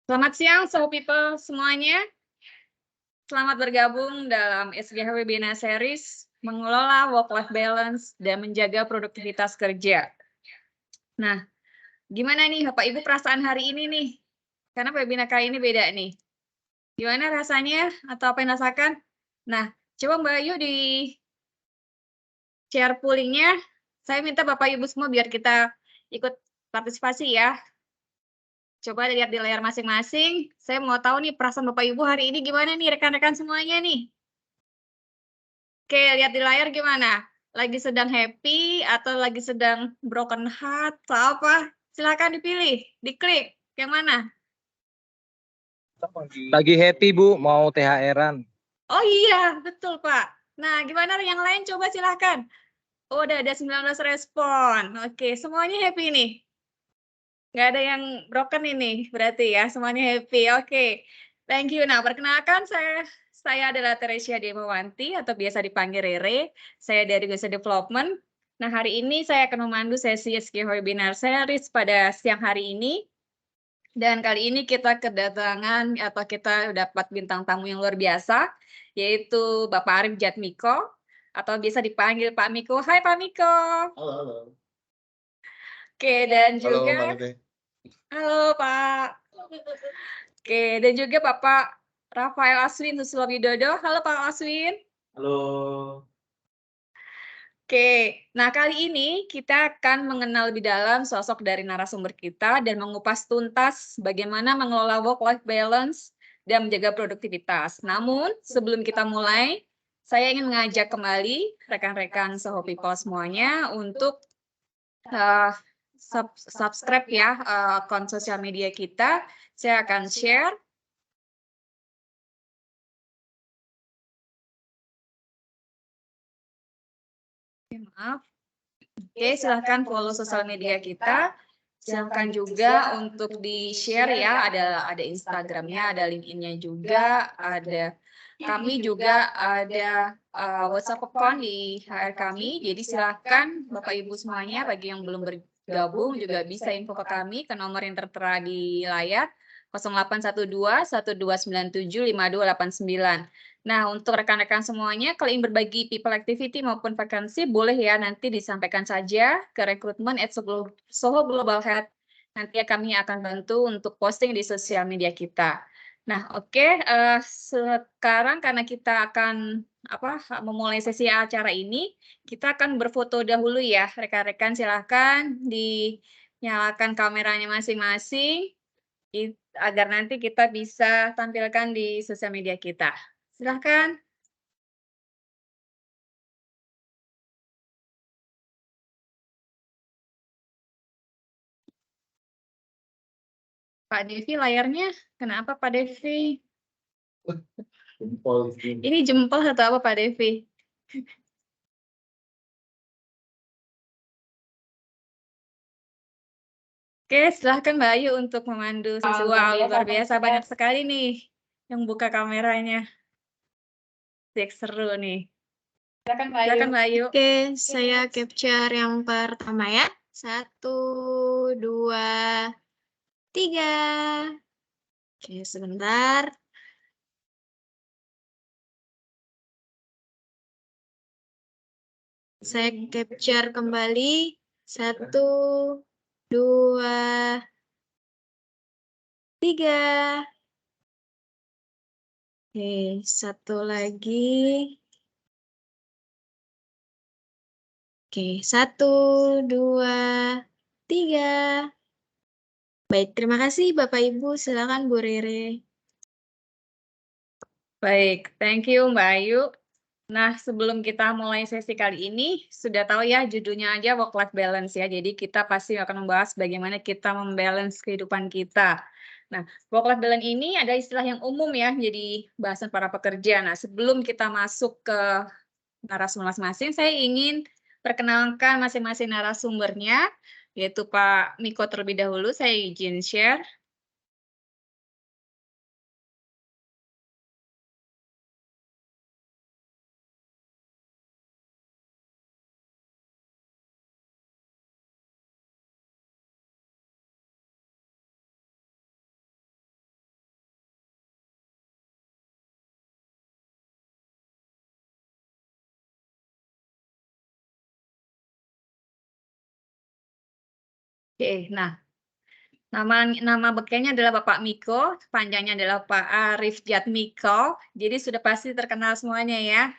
Selamat siang, so people semuanya. Selamat bergabung dalam SGH Webinar Series mengelola work-life balance dan menjaga produktivitas kerja. Nah, gimana nih Bapak Ibu perasaan hari ini nih? Karena webinar kali ini beda nih. Gimana rasanya atau apa yang rasakan? Nah, coba Mbak Ayu di share poolingnya. Saya minta Bapak Ibu semua biar kita ikut partisipasi ya. Coba lihat di layar masing-masing. Saya mau tahu nih perasaan Bapak Ibu hari ini gimana nih rekan-rekan semuanya nih. Oke, lihat di layar gimana? Lagi sedang happy atau lagi sedang broken heart atau apa? Silakan dipilih, diklik. Yang mana? Lagi happy Bu, mau THR-an. Oh iya, betul Pak. Nah, gimana yang lain? Coba silakan. Oh, udah ada 19 respon. Oke, semuanya happy nih. Nggak ada yang broken ini, berarti ya, semuanya happy. Oke, thank you. Nah, perkenalkan saya adalah Teresia Demawanti atau biasa dipanggil Rere. Saya dari User Development. Nah, hari ini saya akan memandu sesi SG Webinar Series pada siang hari ini. Dan kali ini kita kedatangan atau kita dapat bintang tamu yang luar biasa, yaitu Bapak Arif Jatmiko, atau biasa dipanggil Pak Miko. Hai Pak Miko. Halo, halo. Oke, dan Halo, juga Mbak Tete. halo Pak. Oke, dan juga Bapak Rafael Aswin Susilo Widodo. Halo Pak Aswin. Halo. Oke, nah kali ini kita akan mengenal lebih dalam sosok dari narasumber kita dan mengupas tuntas bagaimana mengelola work-life balance dan menjaga produktivitas. Namun, sebelum kita mulai, saya ingin mengajak kembali rekan-rekan Soho People semuanya untuk subscribe ya akun sosial media kita. Saya akan share. Maaf. Oke, silahkan follow sosial media kita. Silahkan juga untuk di-share ya, ada Instagramnya, ada LinkedIn-nya juga, ada kami juga ada WhatsApp account di HR kami. Jadi silahkan Bapak Ibu semuanya, bagi yang belum bergabung juga bisa info ke kami ke nomor yang tertera di layar 0812 1297 5289. Nah, untuk rekan-rekan semuanya, kalau ingin berbagi people activity maupun vakansi, boleh ya nanti disampaikan saja ke rekrutmen@Soho Global Health. Nanti kami akan bantu untuk posting di sosial media kita. Nah, oke, sekarang karena kita akan memulai sesi acara ini, kita akan berfoto dahulu ya, rekan-rekan. Silahkan dinyalakan kameranya masing-masing agar nanti kita bisa tampilkan di sosial media kita. Silahkan. Pak Devi layarnya, kenapa Pak Devi? Jempol. Ini jempol atau apa Pak Devi? Oke, silahkan Mbak Ayu untuk memandu sesi. Wow, luar biasa, banyak sekali nih yang buka kameranya. Seru nih. Silakan Mbak Ayu. Oke, saya capture yang pertama ya. 1, 2, 3. Oke, sebentar. Saya capture kembali. 1, 2, 3. Oke, satu lagi. Oke, 1, 2, 3. Baik, terima kasih Bapak Ibu. Silakan Bu Rere. Baik, thank you Mbak Ayu. Nah, sebelum kita mulai sesi kali ini, sudah tahu ya judulnya aja work-life balance ya. Jadi kita pasti akan membahas bagaimana kita membalance kehidupan kita. Nah, work-life balance ini ada istilah yang umum ya, jadi bahasan para pekerja. Nah, sebelum kita masuk ke narasumber masing-masing, saya ingin perkenalkan masing-masing narasumbernya, yaitu Pak Miko terlebih dahulu. Saya izin share. Oke, nah nama bekennya adalah Bapak Miko, panjangnya adalah Pak Arif Jatmiko. Jadi sudah pasti terkenal semuanya ya.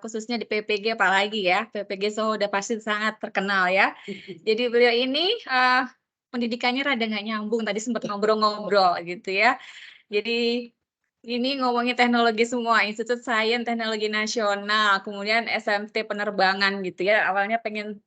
Khususnya di PPG apalagi ya. PPG Solo udah pasti sangat terkenal ya. Jadi beliau ini pendidikannya rada nggak nyambung, tadi sempat ngobrol-ngobrol gitu ya. Jadi ini ngomongin teknologi semua, Institut Sains Teknologi Nasional, kemudian SMT penerbangan gitu ya. Awalnya pengen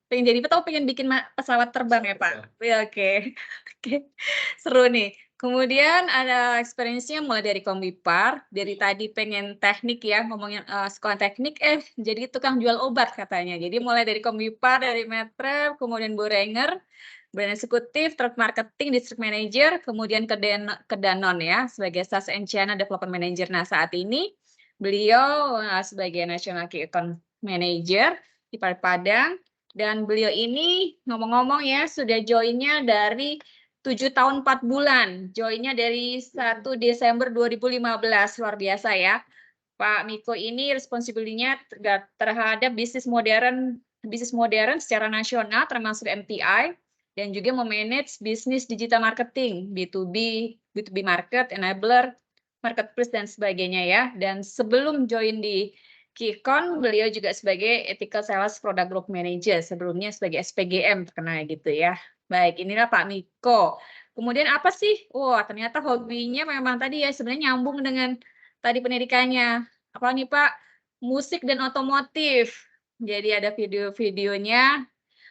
jadi atau pengen bikin pesawat terbang ya Pak? Ya, oke. Oke, seru nih. Kemudian ada experience-nya mulai dari Kombipar, dari tadi pengen teknik ya, ngomongin sekolah teknik, jadi tukang jual obat katanya. Jadi mulai dari Kombipar, dari Metrep, kemudian Boehringer, brand eksekutif, trade marketing, district manager, kemudian ke Danone ya, sebagai Sales and China Development Manager. Nah, saat ini beliau sebagai National Key Account Manager di Padang, dan beliau ini ngomong-ngomong ya, sudah join-nya dari 7 tahun 4 bulan, join-nya dari 1 Desember 2015, luar biasa ya. Pak Miko ini responsibility-nya terhadap bisnis modern secara nasional termasuk MTI, dan juga memanage bisnis digital marketing, B2B market, enabler, marketplace, dan sebagainya ya. Dan sebelum join di Kikon, beliau juga sebagai Ethical Sales Product Group Manager, sebelumnya sebagai SPGM terkenal gitu ya. Baik, inilah Pak Miko. Kemudian apa sih? Wah, ternyata hobinya memang tadi ya sebenarnya nyambung dengan tadi pendidikannya. Apa nih Pak? Musik dan otomotif. Jadi ada video-videonya,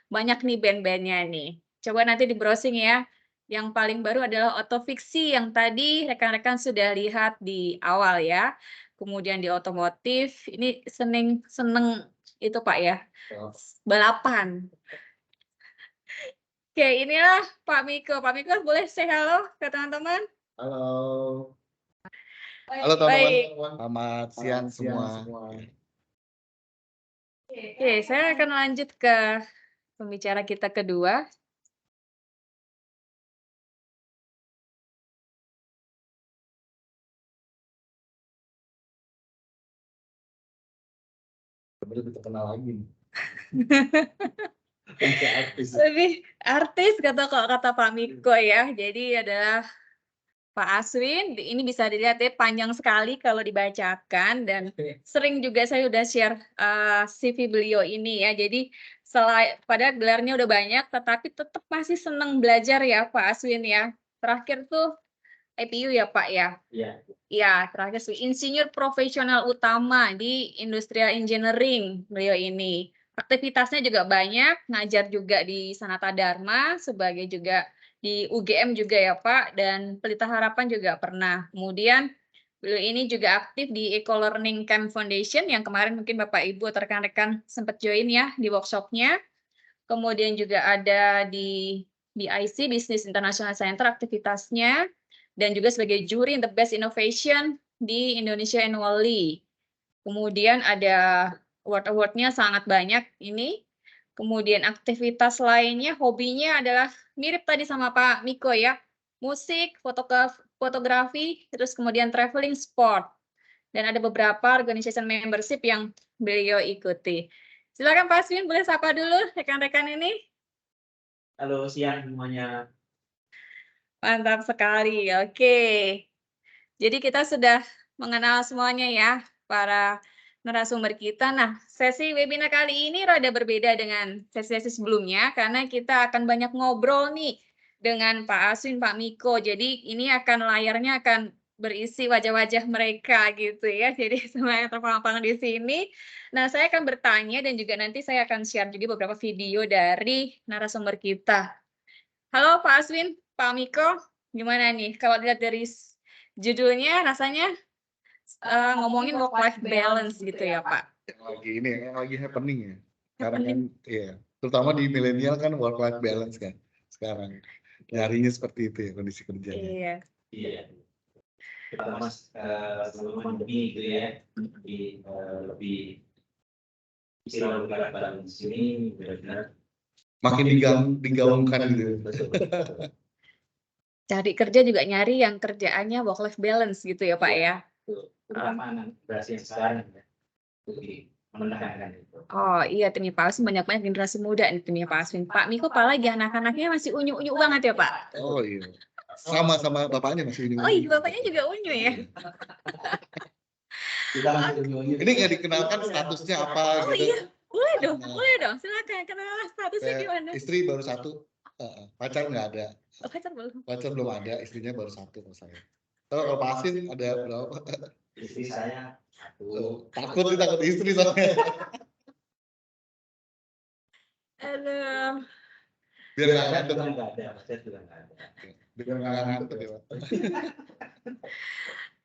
banyak nih band-bandnya nih. Coba nanti di browsing ya. Yang paling baru adalah Otofiksi yang tadi rekan-rekan sudah lihat di awal ya. Kemudian di otomotif, ini seneng itu Pak ya, balapan. Oke, inilah Pak Miko. Pak Miko boleh say halo ke teman-teman? Halo. Halo teman-teman. Selamat siang semua. Oke, saya akan lanjut ke pembicara kita kedua. Lebih terkenal lagi. Lebih artis kata Pak Miko ya. Jadi adalah Pak Aswin, ini bisa dilihat ya panjang sekali kalau dibacakan, dan sering juga saya udah share CV beliau ini ya. Jadi pada gelarnya udah banyak, tetapi tetap masih senang belajar ya Pak Aswin ya. Terakhir tuh IPU ya Pak ya. Iya. Ya, terakhir sih insinyur profesional utama di Industrial Engineering beliau ini. Aktivitasnya juga banyak, ngajar juga di Sanata Dharma, sebagai juga di UGM juga ya Pak, dan Pelita Harapan juga pernah. Kemudian beliau ini juga aktif di Eco-Learning Camp Foundation yang kemarin mungkin Bapak Ibu atau rekan-rekan sempat join ya di workshopnya. Kemudian juga ada di BIC, Business International Center aktivitasnya, dan juga sebagai juri in the Best Innovation di Indonesia Annually. Kemudian ada award-awardnya sangat banyak ini. Kemudian aktivitas lainnya, hobinya adalah mirip tadi sama Pak Miko ya, musik, fotografi, terus kemudian traveling, sport. Dan ada beberapa organization membership yang beliau ikuti. Silakan Pak Aswin, boleh sapa dulu rekan-rekan ini? Halo siang semuanya. Mantap sekali, oke. Jadi kita sudah mengenal semuanya ya, para narasumber kita. Nah, sesi webinar kali ini rada berbeda dengan sesi-sesi sebelumnya, karena kita akan banyak ngobrol nih dengan Pak Aswin, Pak Miko. Jadi ini layarnya akan berisi wajah-wajah mereka gitu ya. Jadi semua yang terpampang di sini. Nah, saya akan bertanya dan juga nanti saya akan share juga beberapa video dari narasumber kita. Halo Pak Aswin, Pak Miko, gimana nih? Kalau dilihat dari judulnya rasanya ngomongin work-life balance gitu ya Pak? Yang lagi happening ya. Sekarang kan, iya. Terutama di milenial kan work-life balance kan. Sekarang nyarinya seperti itu ya kondisi kerjanya. Iya. Iya, kita mas sebelum pandemi gitu ya, lebih istilah work-life balance ini benar-benar Makin digaungkan gitu. Cari kerja juga nyari yang kerjaannya work-life balance gitu ya Pak ya? Terutama bahasa yang sekarang ya, menekankan itu. Oh iya, timnya Pak Aswin banyak-banyak generasi muda nih timnya Pak Aswin. Pak Miko apalagi anak-anaknya masih unyu-unyu banget ya Pak? Oh iya. Sama bapaknya masih ini. Oh iya, bapaknya juga unyu ya? Kita masih unyu-unyu. Ini nggak dikenalkan statusnya apa Oh gitu. iya, boleh dong, Nah. boleh dong. Silakan, kenalan statusnya gimana? Istri baru satu, pacar nggak ada. Oh, pacar belum? Pacar belum ada, istrinya baru satu kalau saya. Kalau Pak Aswin ada berapa? Istri saya satu. Takut istri soalnya. Aduh. Biar nggak Saya ngantuk. juga nggak ada, saya juga nggak ada. Biar nggak ngantuk ya Pak.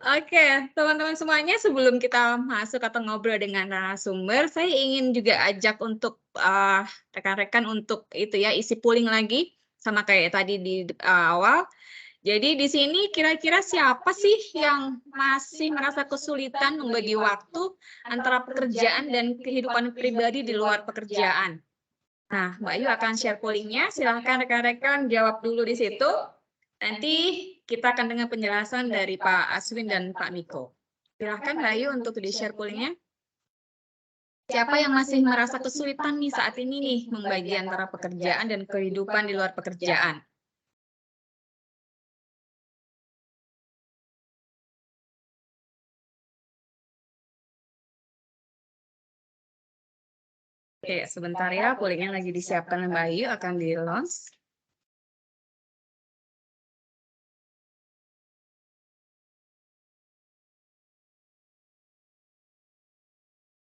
Oke, teman-teman semuanya, sebelum kita masuk atau ngobrol dengan narasumber, saya ingin juga ajak untuk rekan-rekan untuk itu ya, isi polling lagi sama kayak tadi di awal. Jadi di sini kira-kira siapa sih yang masih merasa kesulitan membagi waktu antara pekerjaan dan kehidupan pribadi di luar pekerjaan? Nah, Mbak Ayu akan share pollingnya. Silahkan rekan-rekan jawab dulu di situ. Nanti kita akan dengar penjelasan dari Pak Aswin dan Pak Miko. Silahkan Mbak Ayu untuk di-share pollingnya. Siapa yang masih merasa kesulitan nih saat ini nih membagi antara pekerjaan dan kehidupan di luar pekerjaan? Oke, sebentar ya, pollingnya lagi disiapkan Mbak Ayu, akan di-launch.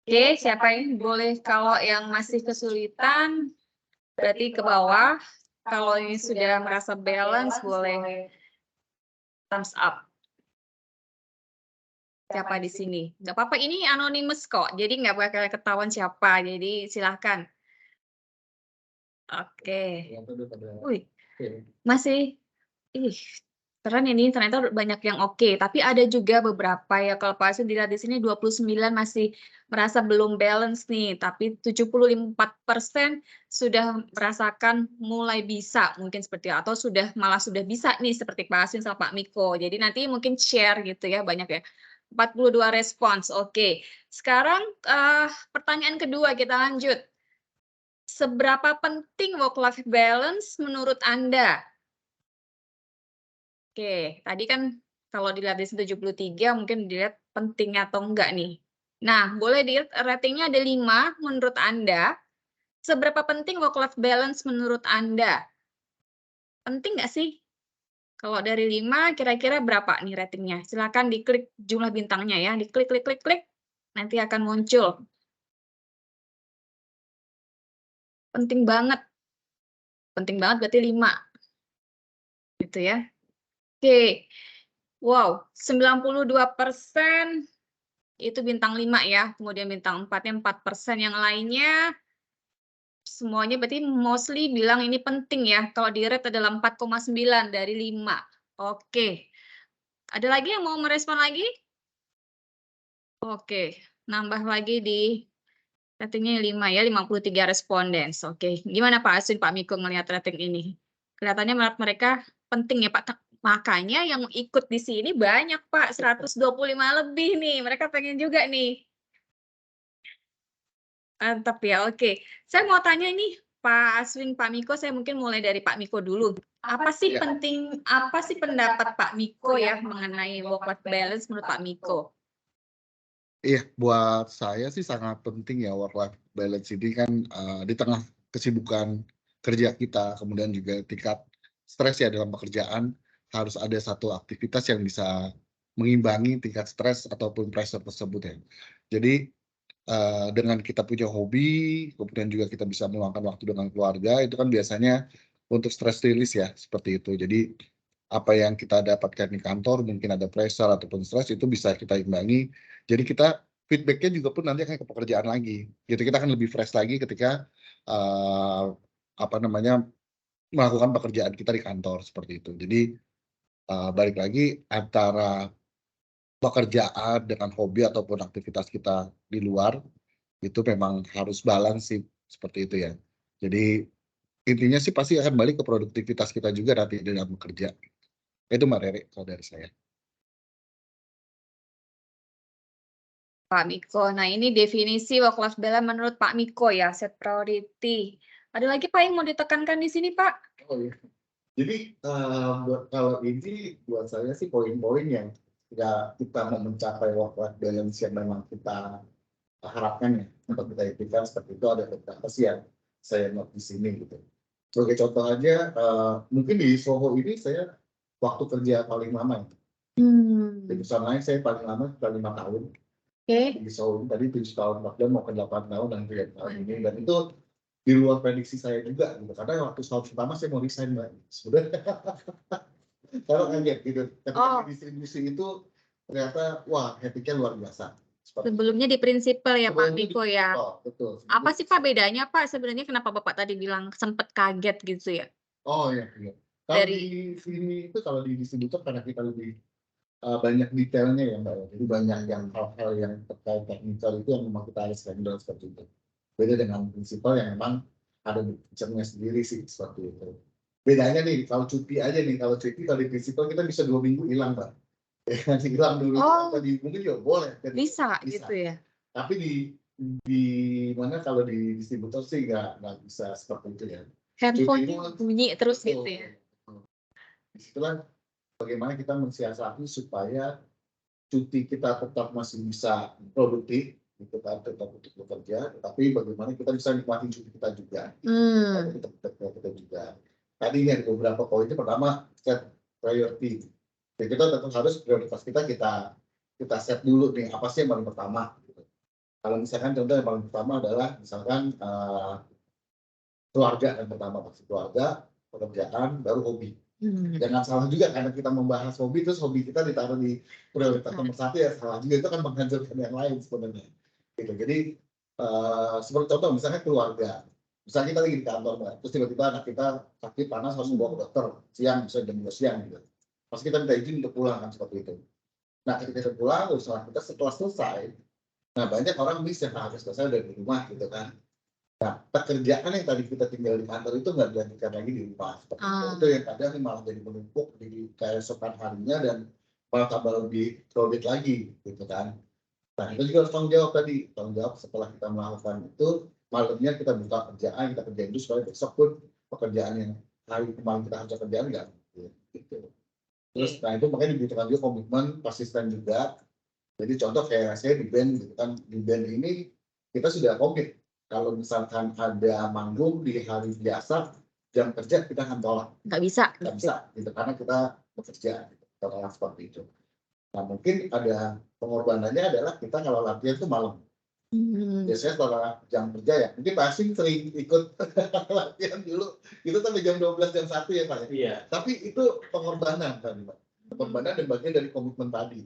Oke, siapa yang boleh kalau yang masih kesulitan berarti ke bawah. Kalau ini sudah merasa balance boleh thumbs up. Siapa di sini? Nggak apa-apa, ini anonymous kok, jadi nggak bakal ketahuan siapa. Jadi silahkan. Oke. Wih, masih. Ih, keren ini, ternyata banyak yang oke. Tapi ada juga beberapa ya, kalau Pak Aswin dilihat di sini 29 masih merasa belum balance nih. Tapi 74% sudah merasakan mulai bisa, mungkin seperti itu. Atau malah sudah bisa nih, seperti Pak Aswin sama Pak Miko. Jadi nanti mungkin share gitu ya, banyak ya. 42 respons, oke. Sekarang pertanyaan kedua, kita lanjut. Seberapa penting work-life balance menurut Anda? Oke, tadi kan kalau dilihat di 73 mungkin dilihat penting atau enggak nih. Nah, boleh dilihat ratingnya ada 5 menurut Anda. Seberapa penting work-life balance menurut Anda? Penting nggak sih? Kalau dari 5 kira-kira berapa nih ratingnya? Silakan diklik jumlah bintangnya ya, diklik, klik, klik, klik. Nanti akan muncul. Penting banget. Penting banget berarti 5. Gitu ya. Oke. Wow, 92% itu bintang 5 ya. Kemudian bintang 4-nya 4%. Yang lainnya semuanya berarti mostly bilang ini penting ya. Kalau di rate adalah 4,9 dari 5. Oke. Ada lagi yang mau merespon lagi? Oke, nambah lagi di ratingnya 5 ya, 53 respondens. Oke, gimana Pak Aswin, Pak Miko ngelihat rating ini? Kelihatannya menurut mereka penting ya Pak. Makanya yang ikut di sini banyak Pak, 125 lebih nih. Mereka pengen juga nih. Mantap ya, oke. Saya mau tanya ini Pak Aswin, Pak Miko, saya mungkin mulai dari Pak Miko dulu. Apa sih pendapat Pak Miko ya mengenai work-life balance menurut Pak Miko? Iya, buat saya sih sangat penting ya work-life balance ini kan di tengah kesibukan kerja kita, kemudian juga tingkat stres ya dalam pekerjaan, harus ada satu aktivitas yang bisa mengimbangi tingkat stres ataupun pressure tersebut ya. Jadi dengan kita punya hobi, kemudian juga kita bisa meluangkan waktu dengan keluarga, itu kan biasanya untuk stress release ya, seperti itu. Jadi apa yang kita dapatkan di kantor, mungkin ada pressure ataupun stres, itu bisa kita imbangi. Jadi kita feedback-nya juga pun nanti akan ke pekerjaan lagi. Gitu, kita akan lebih fresh lagi ketika melakukan pekerjaan kita di kantor seperti itu. Jadi balik lagi antara pekerjaan dengan hobi ataupun aktivitas kita di luar itu memang harus balance sih seperti itu ya. Jadi intinya sih pasti akan balik ke produktivitas kita juga nanti dalam bekerja. Itu Mbak Rere kalau dari saya. Pak Miko. Nah, ini definisi work life balance menurut Pak Miko ya, set priority. Ada lagi Pak yang mau ditekankan di sini, Pak? Oh iya. Jadi kalau ini buat saya sih poin-poin yang ya kita mau mencapai work life balance yang memang kita harapkan ya untuk kita impikan seperti itu ada beberapa sih yang saya note di sini gitu. Sebagai contoh aja, mungkin di Soho ini saya waktu kerja paling lama. Di perusahaan lain saya paling lama sekitar 5 tahun. Di Soho ini tadi 7 tahun, kemudian mau ke 8 tahun dan 3 tahun ini. Dan itu di luar prediksi saya juga gitu. Karena waktu tahun pertama saya mau resign Mbak. Sebenarnya kalau kaget gitu. Ketika di distribusi itu ternyata wah happy-nya luar biasa. Sebelumnya di prinsipal ya Pak Sebelumnya di Miko ya. prinsipal, betul. Apa sih Pak bedanya Pak sebenarnya kenapa Bapak tadi bilang sempet kaget gitu ya? Oh iya. Kalau Dari- di sini itu kalau di distributor karena kita lebih banyak detailnya ya Mbak. Jadi banyak yang hal-hal yang terkait teknikal itu yang memang kita harus handle seperti itu. Beda dengan prinsipal yang memang ada feature-nya sendiri sih seperti itu. Bedanya nih kalau cuti aja nih, kalau cuti kalau di prinsipal kita bisa 2 minggu hilang Mbak. Hilang dulu tadi mungkin juga boleh. Bisa gitu ya. Tapi di mana kalau di distributor sih nggak bisa seperti itu ya. Handphone bunyi terus Betul. gitu ya. Disitulah bagaimana kita mensiasati supaya cuti kita tetap masih bisa produktif, gitu kan, tetap untuk bekerja, tetapi bagaimana kita bisa nikmati cuti kita juga. Kita juga. Tadi ini ada beberapa poinnya. Pertama, set priority. Jadi kita tetap harus prioritas kita set dulu nih apa sih yang paling pertama. Gitu. Kalau misalkan contoh yang paling pertama adalah misalkan keluarga yang pertama pasti keluarga, pekerjaan, baru hobi. Jangan salah juga karena kita membahas hobi terus hobi kita ditaruh di prioritas nomor 1 ya salah juga, itu kan menghancurkan yang lain sebenarnya. Gitu. Jadi seperti contoh misalnya keluarga, misalnya kita lagi di kantor terus tiba-tiba anak kita sakit panas harus dibawa ke dokter siang, misalnya jam 2 siang gitu. Pasti kita minta izin untuk pulang kan seperti itu. Nah ketika kita pulang usaha kita setelah selesai, nah banyak orang miss yang harus selesai dari rumah gitu kan. Nah, pekerjaan yang tadi kita tinggal di kantor itu nggak dilanjutkan lagi di rumah. Itu yang kadang malah jadi menumpuk di keesokan harinya dan malah tambah lebih crowded lagi, gitu kan. Nah, itu juga harus tanggung jawab tadi. Tanggung jawab setelah kita melakukan itu, malamnya kita buka kerjaan, kita kerjain itu supaya besok pun pekerjaan yang hari kemarin kita harus kerjaan nggak. Gitu. Terus, nah itu makanya dibutuhkan juga komitmen, konsisten juga. Jadi contoh kayak saya di band, gitu kan. Di band ini kita sudah komit. Kalau misalkan ada manggung di hari biasa, jam kerja kita akan tolak. Nggak bisa. Nggak bisa, gitu. Karena kita bekerja, gitu. Kita tolak seperti itu. Nah mungkin ada pengorbanannya adalah kita kalau latihan itu malam. Biasanya setelah jam kerja ya, mungkin Pak Asim sering ikut latihan dulu, itu sampai jam 12, jam 1 ya Pak ya? Iya. Tapi itu pengorbanan tadi Pak. Pengorbanan dan bagian dari komitmen tadi.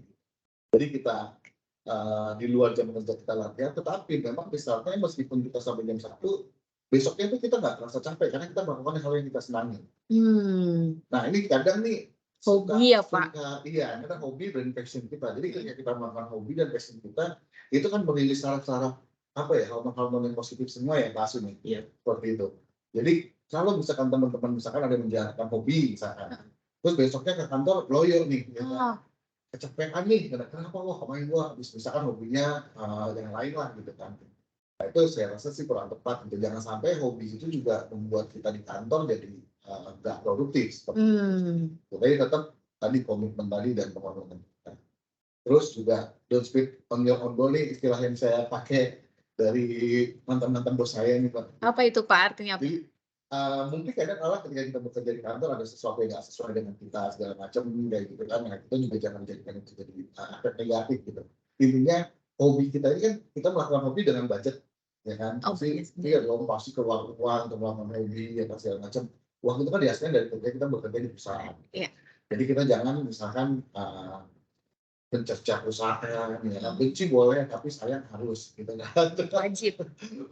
Jadi kita di luar jam kerja kita latihan, tetapi memang misalnya meskipun kita sampai jam 1, besoknya itu kita nggak terasa capek karena kita melakukan hal yang kita senangi. Nah ini kadang nih Hobi ya Pak. Iya, karena hobi dan passion kita. Jadi ketika kita melakukan hobi dan passion kita, itu kan merilis saraf-saraf apa ya, hormon-hormon yang positif semua ya Pak Asun. Iya. Seperti itu. Jadi kalau misalkan teman-teman misalkan ada menjalankan hobi misalkan, terus besoknya ke kantor loyo nih, ya kan? Kecapean nih, kenapa wah kemarin gua misalkan hobinya yang lain lah gitu kan. Nah itu saya rasa sih kurang tepat gitu. Jangan sampai hobi itu juga membuat kita di kantor jadi nggak produktif seperti itu. Jadi tetap tadi komitmen tadi dan pengorbanan kita. Terus juga don't speak on your own goal nih istilah yang saya pakai dari mantan-mantan bos saya ini Pak. Apa itu Pak artinya? Jadi mungkin kadang Allah ketika kita bekerja di kantor ada sesuatu yang nggak sesuai dengan kita segala macam kayak gitu kan, nah kita juga jangan menjadikan itu jadi efek negatif gitu. Intinya hobi kita ini kan kita melakukan hobi dengan budget ya kan, pasti iya dong pasti keluar uang untuk melakukan hobi ya segala macam. Uang itu kan dihasilkan dari kerja kita bekerja di perusahaan. Iya. Jadi kita jangan misalkan mencerca perusahaan ya, benci boleh tapi sayang harus gitu kan.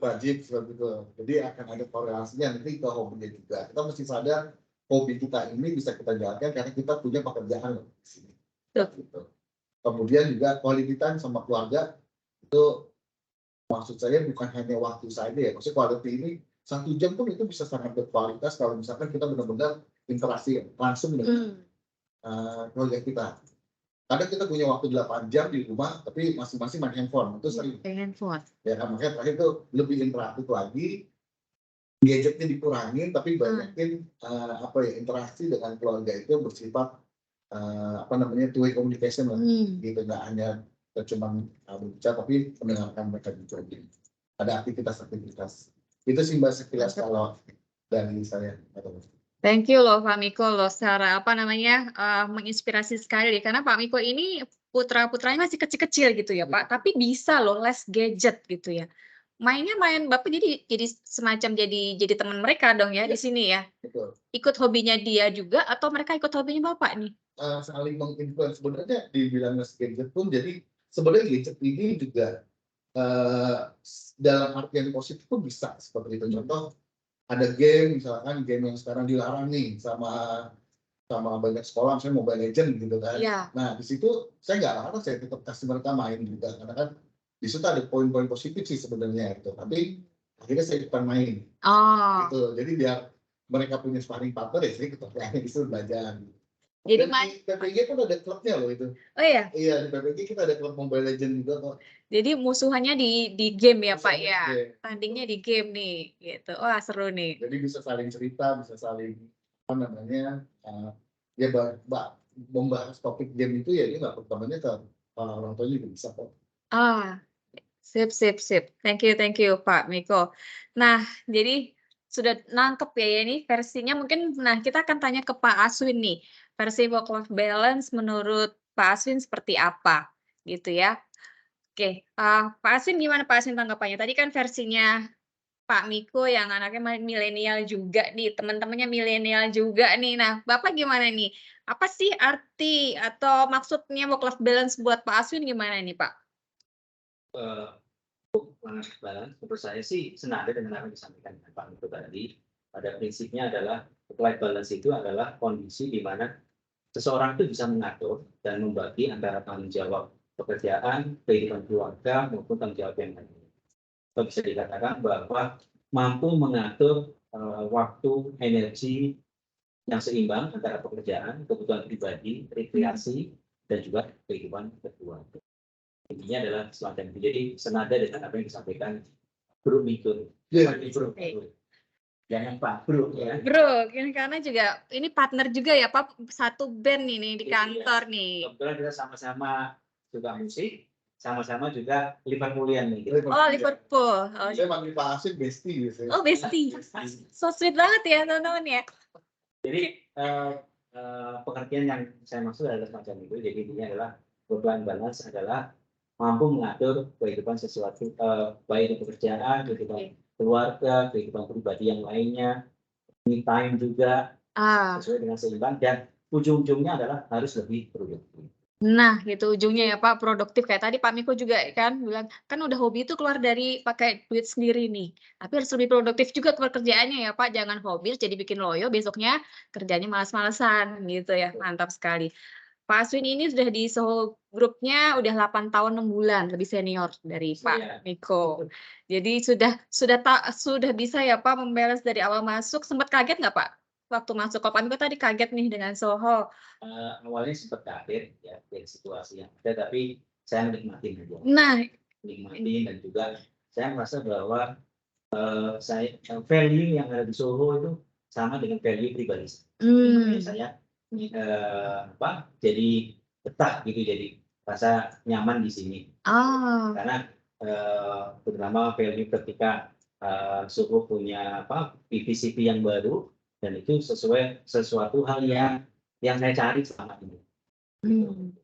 Wajib seperti itu. Jadi akan ada korelasinya nanti ke hobinya juga. Kita mesti sadar hobi kita ini bisa kita jalankan karena kita punya pekerjaan loh di sini. Gitu. Kemudian juga quality time sama keluarga itu maksud saya bukan hanya waktu saja ya. Maksudnya quality ini 1 jam pun itu bisa sangat berkualitas kalau misalkan kita benar-benar interaksi langsung dengan keluarga kita. kadang kita punya waktu 8 jam di rumah, tapi masing-masing main handphone, itu sering. Handphone. Ya kan, makanya terakhir itu lebih interaktif lagi, gadgetnya dikurangin, tapi banyakin interaksi dengan keluarga itu bersifat two way communication lah, gitu, nggak hanya cuma berbicara, tapi mendengarkan mereka juga. Ada aktivitas-aktivitas. Itu sih Mbak sekilas kalau dari saya. Thank you loh Pak Miko loh, secara menginspirasi sekali karena Pak Miko ini putra-putranya masih kecil-kecil gitu ya Pak, tapi bisa loh less gadget gitu ya. Mainnya main Bapak jadi semacam jadi teman mereka dong ya di sini ya. Betul. Ikut hobinya dia juga atau mereka ikut hobinya Bapak nih? Saling menginfluence sebenarnya dibilang less gadget pun, jadi sebenarnya gadget ini juga dalam artian positif pun bisa seperti itu. Contoh ada game, misalkan game yang sekarang dilarang nih sama banyak sekolah, misalnya Mobile Legends gitu kan. Iya. Nah di situ saya nggak larang, saya tetap kasih mereka main juga, karena kan di situ ada poin-poin positif sih sebenarnya itu. Tapi akhirnya saya ikutan main. Oh. Gitu. Jadi biar mereka punya sparring partner, ya saya ikut main, disuruh belajar. Jadi Dan di PPG pun ada klubnya loh itu. Oh iya. Iya, di PPG kita ada klub Mobile Legends juga kok. Jadi musuhannya di game ya Pak ya. Game. Tandingnya di game nih gitu. Wah, seru nih. Jadi bisa saling cerita, bisa saling membahas topik game itu, ya dia nggak pertamanya ke orang tuanya juga bisa kok. Sip. Thank you Pak Miko. Nah, jadi sudah nangkep ya ini versinya mungkin. Nah, kita akan tanya ke Pak Aswin nih. Versi work-life balance menurut Pak Aswin seperti apa gitu ya. Oke, Pak Aswin gimana Pak Aswin tanggapannya? Tadi kan versinya Pak Miko yang anaknya milenial juga nih, teman-temannya milenial juga nih. Nah, Bapak gimana nih? Apa sih arti atau maksudnya work-life balance buat Pak Aswin gimana nih Pak? Balance menurut saya sih senada dengan apa yang disampaikan Pak Miko tadi. Pada prinsipnya adalah work-life balance itu adalah kondisi di mana seseorang itu bisa mengatur dan membagi antara tanggung jawab pekerjaan, kehidupan keluarga, maupun tanggung jawab yang lain. Bisa dikatakan bahwa mampu mengatur waktu, energi yang seimbang antara pekerjaan, kebutuhan pribadi, rekreasi, dan juga kehidupan keluarga. Intinya adalah semacam itu. Jadi senada dengan apa yang disampaikan Bro Miko. Jangan Pak Bro ya. Bro, karena juga ini partner juga ya Pak, satu band ini di kantor nih. Kebetulan kita sama-sama suka musik, sama-sama juga Liverpoolian nih. Oh, Liverpool. Saya manggil Pak Aswin bestie biasanya. Oh, bestie. So sweet banget ya teman-teman ya. Jadi pengertian yang saya maksud adalah semacam itu. Jadi intinya adalah work-life balance adalah mampu mengatur kehidupan sesuatu, baik itu pekerjaan, kehidupan keluarga, kehidupan pribadi yang lainnya, me time juga sesuai dengan seimbang, dan ujung-ujungnya adalah harus lebih produktif. Nah, gitu ujungnya ya Pak, produktif. Kayak tadi Pak Miko juga kan bilang, kan udah hobi itu keluar dari pakai duit sendiri nih. Tapi harus lebih produktif juga kerjaannya ya Pak, jangan hobi jadi bikin loyo, besoknya kerjanya malas-malesan gitu ya. Mantap sekali. Pak Aswin ini sudah di Soho grupnya udah 8 tahun 6 bulan, lebih senior dari Pak Miko. Jadi sudah bisa ya Pak membalance dari awal masuk. Sempat kaget nggak Pak waktu masuk? Kalau Pak Miko tadi kaget nih dengan Soho. Awalnya sempat kaget ya dari situasi yang ada, tapi saya menikmati aja. Nah, menikmati, dan juga saya merasa bahwa value yang ada di Soho itu sama dengan value pribadi saya. Jadi betah gitu, jadi rasa nyaman di sini. Karena terutama value ketika Soho punya PVCP yang baru, dan itu sesuatu hal yang saya cari selama ini.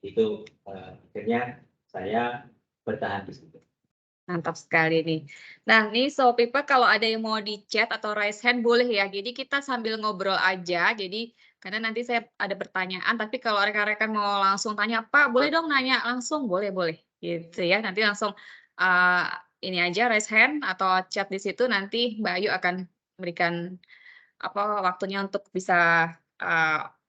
Itu akhirnya saya bertahan di situ. Mantap sekali nih. Nah, nih Soho People kalau ada yang mau di chat atau raise hand boleh ya. Jadi kita sambil ngobrol aja. Jadi karena nanti saya ada pertanyaan, tapi kalau rekan-rekan mau langsung tanya, Pak, boleh dong nanya langsung? Boleh. Gitu ya. Nanti langsung ini aja raise hand atau chat di situ, nanti Mbak Ayu akan memberikan waktunya untuk bisa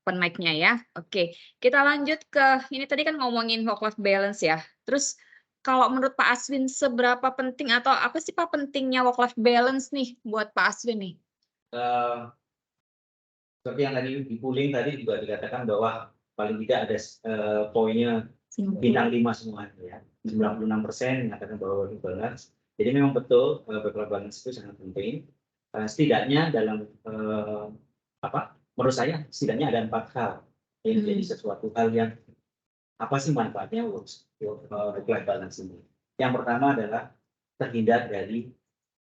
open mic-nya ya. Oke, kita lanjut ke ini tadi kan ngomongin work-life balance ya. Terus kalau menurut Pak Aswin seberapa penting atau apa sih Pak pentingnya work-life balance nih buat Pak Aswin nih? Seperti yang tadi di pooling tadi juga dikatakan bahwa paling tidak ada poinnya bintang 5 semuanya ya. 96% mengatakan bahwa work balance. Jadi memang betul work balance itu sangat penting. Setidaknya dalam menurut saya setidaknya ada 4 hal yang menjadi sesuatu hal yang apa sih manfaatnya work life balance ini. Yang pertama adalah terhindar dari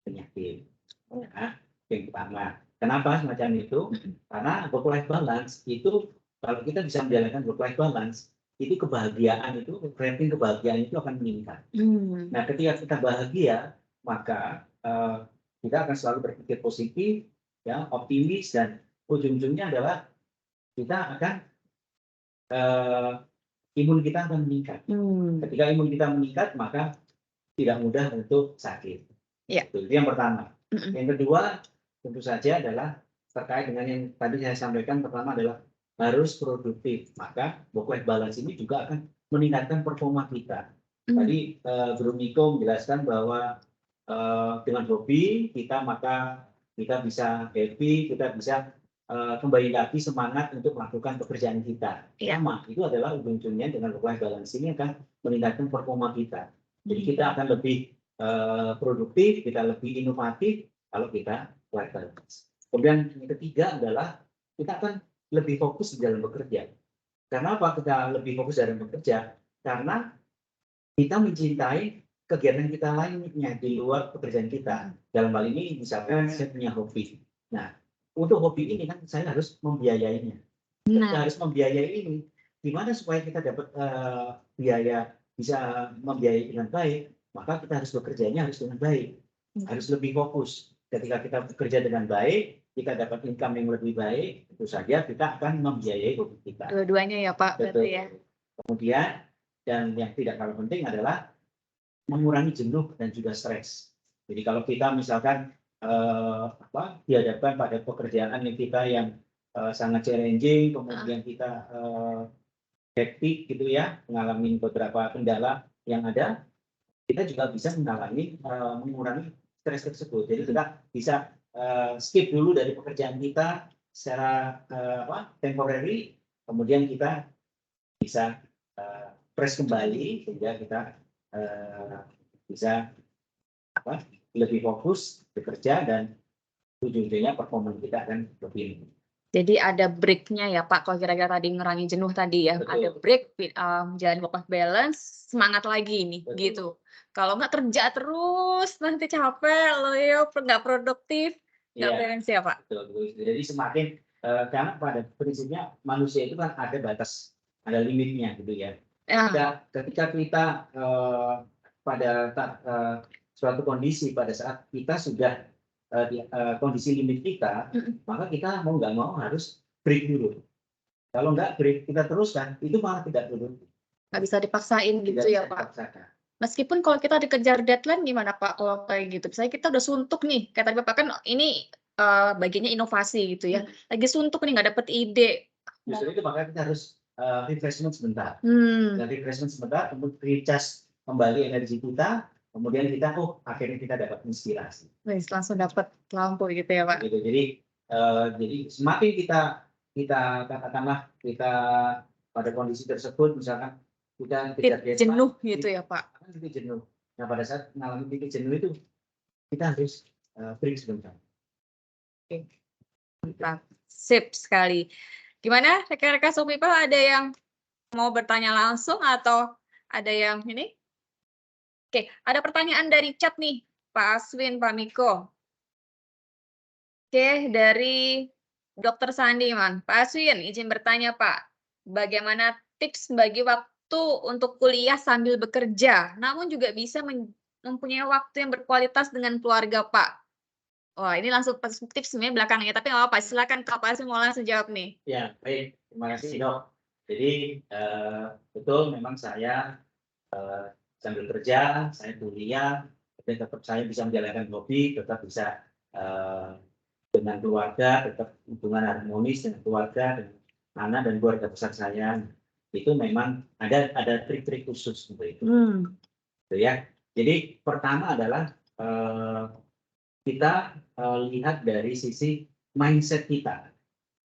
penyakit. Nah, yang pertama. Kenapa semacam itu? Karena work life balance itu kalau kita bisa menjalankan work life balance itu kebahagiaan itu, rating kebahagiaan itu akan meningkat. Nah, ketika kita bahagia, maka kita akan selalu berpikir positif, ya, optimis, dan ujung-ujungnya adalah kita akan imun kita akan meningkat. Ketika imun kita meningkat, maka tidak mudah untuk sakit. Ya. Itu yang pertama. Yang kedua, tentu saja adalah terkait dengan yang tadi saya sampaikan. Pertama adalah harus produktif. Maka work life balance ini juga akan meningkatkan performa kita. Tadi Guru Miko menjelaskan bahwa dengan hobi kita maka kita bisa happy, kita bisa kembali lagi semangat untuk melakukan pekerjaan kita. Sama, itu adalah ujung-ujungnya dengan work life balance ini akan meningkatkan performa kita. Jadi kita akan lebih produktif, kita lebih inovatif kalau kita work life balance. Kemudian yang ketiga adalah kita akan lebih fokus di dalam bekerja. Karena apa kita lebih fokus dalam bekerja? Karena kita mencintai kegiatan kita lainnya di luar pekerjaan kita. Dalam hal ini misalkan saya punya hobi. Nah, untuk hobi ini kan saya harus membiayainya. Kita harus membiayai ini. Gimana supaya kita dapat biaya bisa membiayai dengan baik? Maka kita harus bekerjanya harus dengan baik. Harus lebih fokus. Ketika kita bekerja dengan baik, kita dapat income yang lebih baik, tentu saja kita akan membiayai hobi kita. Dua-duanya ya Pak. Betul. Ya. Kemudian, dan yang tidak kalah penting adalah mengurangi jenuh dan juga stres. Jadi kalau kita misalkan dihadapkan pada pekerjaan yang kita yang sangat challenging, kemudian kita hektik gitu ya, mengalami beberapa kendala yang ada, kita juga bisa mengurangi stres tersebut. Jadi kita bisa skip dulu dari pekerjaan kita secara temporary, kemudian kita bisa fresh kembali sehingga kita bisa lebih fokus bekerja dan ujung-ujungnya performa kita akan lebih. Jadi ada break-nya ya Pak, kalau kira-kira tadi ngurangi jenuh tadi ya. Betul. Ada break, jalan work life balance, semangat lagi nih. Betul. Gitu. Kalau nggak kerja terus nanti capek, loyo, nggak produktif, nggak balance ya Pak. Betul. Jadi semakin karena pada prinsipnya manusia itu kan ada batas, ada limitnya gitu ya. Ketika kita pada suatu kondisi pada saat kita sudah kondisi limit kita, maka kita mau nggak mau harus break dulu. Kalau nggak break kita teruskan, itu malah tidak produktif. Nggak bisa dipaksain gitu ya Pak. Meskipun kalau kita dikejar deadline gimana Pak kalau kayak gitu? Misalnya kita udah suntuk nih, kayak tadi Bapak kan ini bagiannya inovasi gitu ya. Lagi suntuk nih nggak dapet ide. Justru itu makanya kita harus refreshment sebentar. Dan refreshment sebentar untuk recharge kembali energi kita. Kemudian kita akhirnya kita dapat inspirasi. Langsung dapat lampu gitu ya Pak. Gitu. Jadi semakin kita katakanlah kita pada kondisi tersebut, misalkan kita jenuh gitu ya Pak. Titik jenuh. Nah pada saat mengalami titik jenuh itu kita harus break sebentar. Oke. Mantap. Sip sekali. Gimana rekan-rekan Sopipa, ada yang mau bertanya langsung atau ada yang ini? Oke, ada pertanyaan dari chat nih, Pak Aswin, Pak Miko. Oke, dari Dr. Sandiman. Pak Aswin, izin bertanya Pak, bagaimana tips bagi waktu untuk kuliah sambil bekerja, namun juga bisa mempunyai waktu yang berkualitas dengan keluarga Pak? Wah, ini langsung tips sebenarnya belakangnya, tapi nggak apa-apa, silakan Pak Aswin mau langsung jawab nih. Ya, baik. Terima kasih Dok. Jadi betul memang saya sambil kerja, saya kuliah, tapi tetap saya bisa menjalankan hobi, tetap bisa dengan keluarga, tetap hubungan harmonis dengan keluarga, dengan anak dan keluarga besar saya. Itu memang ada trik-trik khusus seperti itu. Gitu ya. Jadi pertama adalah kita lihat dari sisi mindset kita.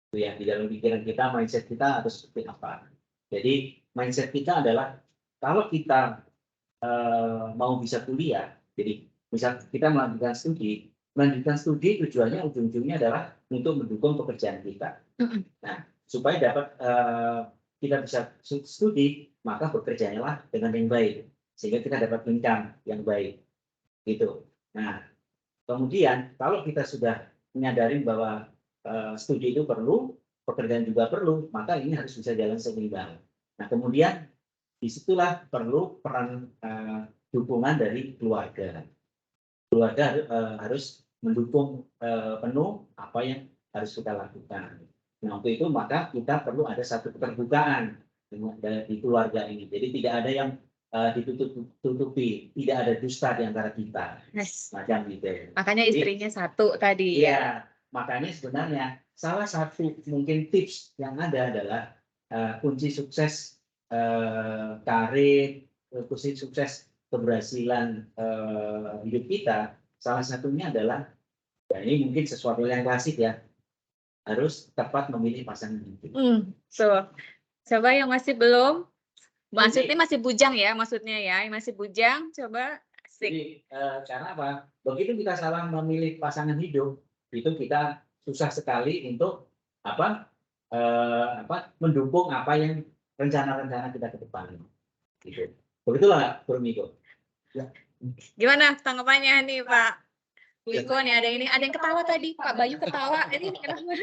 Itu ya, di dalam pikiran kita, mindset kita harus seperti apa. Jadi mindset kita adalah kalau kita mau bisa kuliah, jadi misal kita melanjutkan studi tujuannya ujung-ujungnya adalah untuk mendukung pekerjaan kita. Nah, supaya dapat kita bisa studi, maka bekerjalah dengan yang baik sehingga kita dapat income yang baik, gitu. Nah, kemudian kalau kita sudah menyadari bahwa studi itu perlu, pekerjaan juga perlu, maka ini harus bisa jalan seimbang. Nah, kemudian disitulah perlu peran dukungan dari keluarga. Keluarga harus mendukung penuh apa yang harus kita lakukan. Nah, untuk itu maka kita perlu ada satu keterbukaan di keluarga ini. Jadi tidak ada yang ditutupi, tidak ada dusta di antara kita. Yes. Macam gitu. Makanya istrinya satu tadi ya. Iya, makanya sebenarnya salah satu mungkin tips yang ada adalah kunci sukses karir, kunci sukses keberhasilan hidup kita, salah satunya adalah, ya ini mungkin sesuatu yang klasik ya, harus tepat memilih pasangan hidup. So, coba yang masih belum, maksudnya masih bujang ya, maksudnya ya, yang masih bujang, coba asik. Jadi karena apa? Begitu kita salah memilih pasangan hidup, itu kita susah sekali untuk mendukung apa yang rencana-rencana kita ke depan. Gitu. Begitulah, Bro Miko. Ya. Gimana tanggapannya nih Pak Wiko nih, ada yang ketawa tadi, Pak Bayu ketawa, ini kenapa?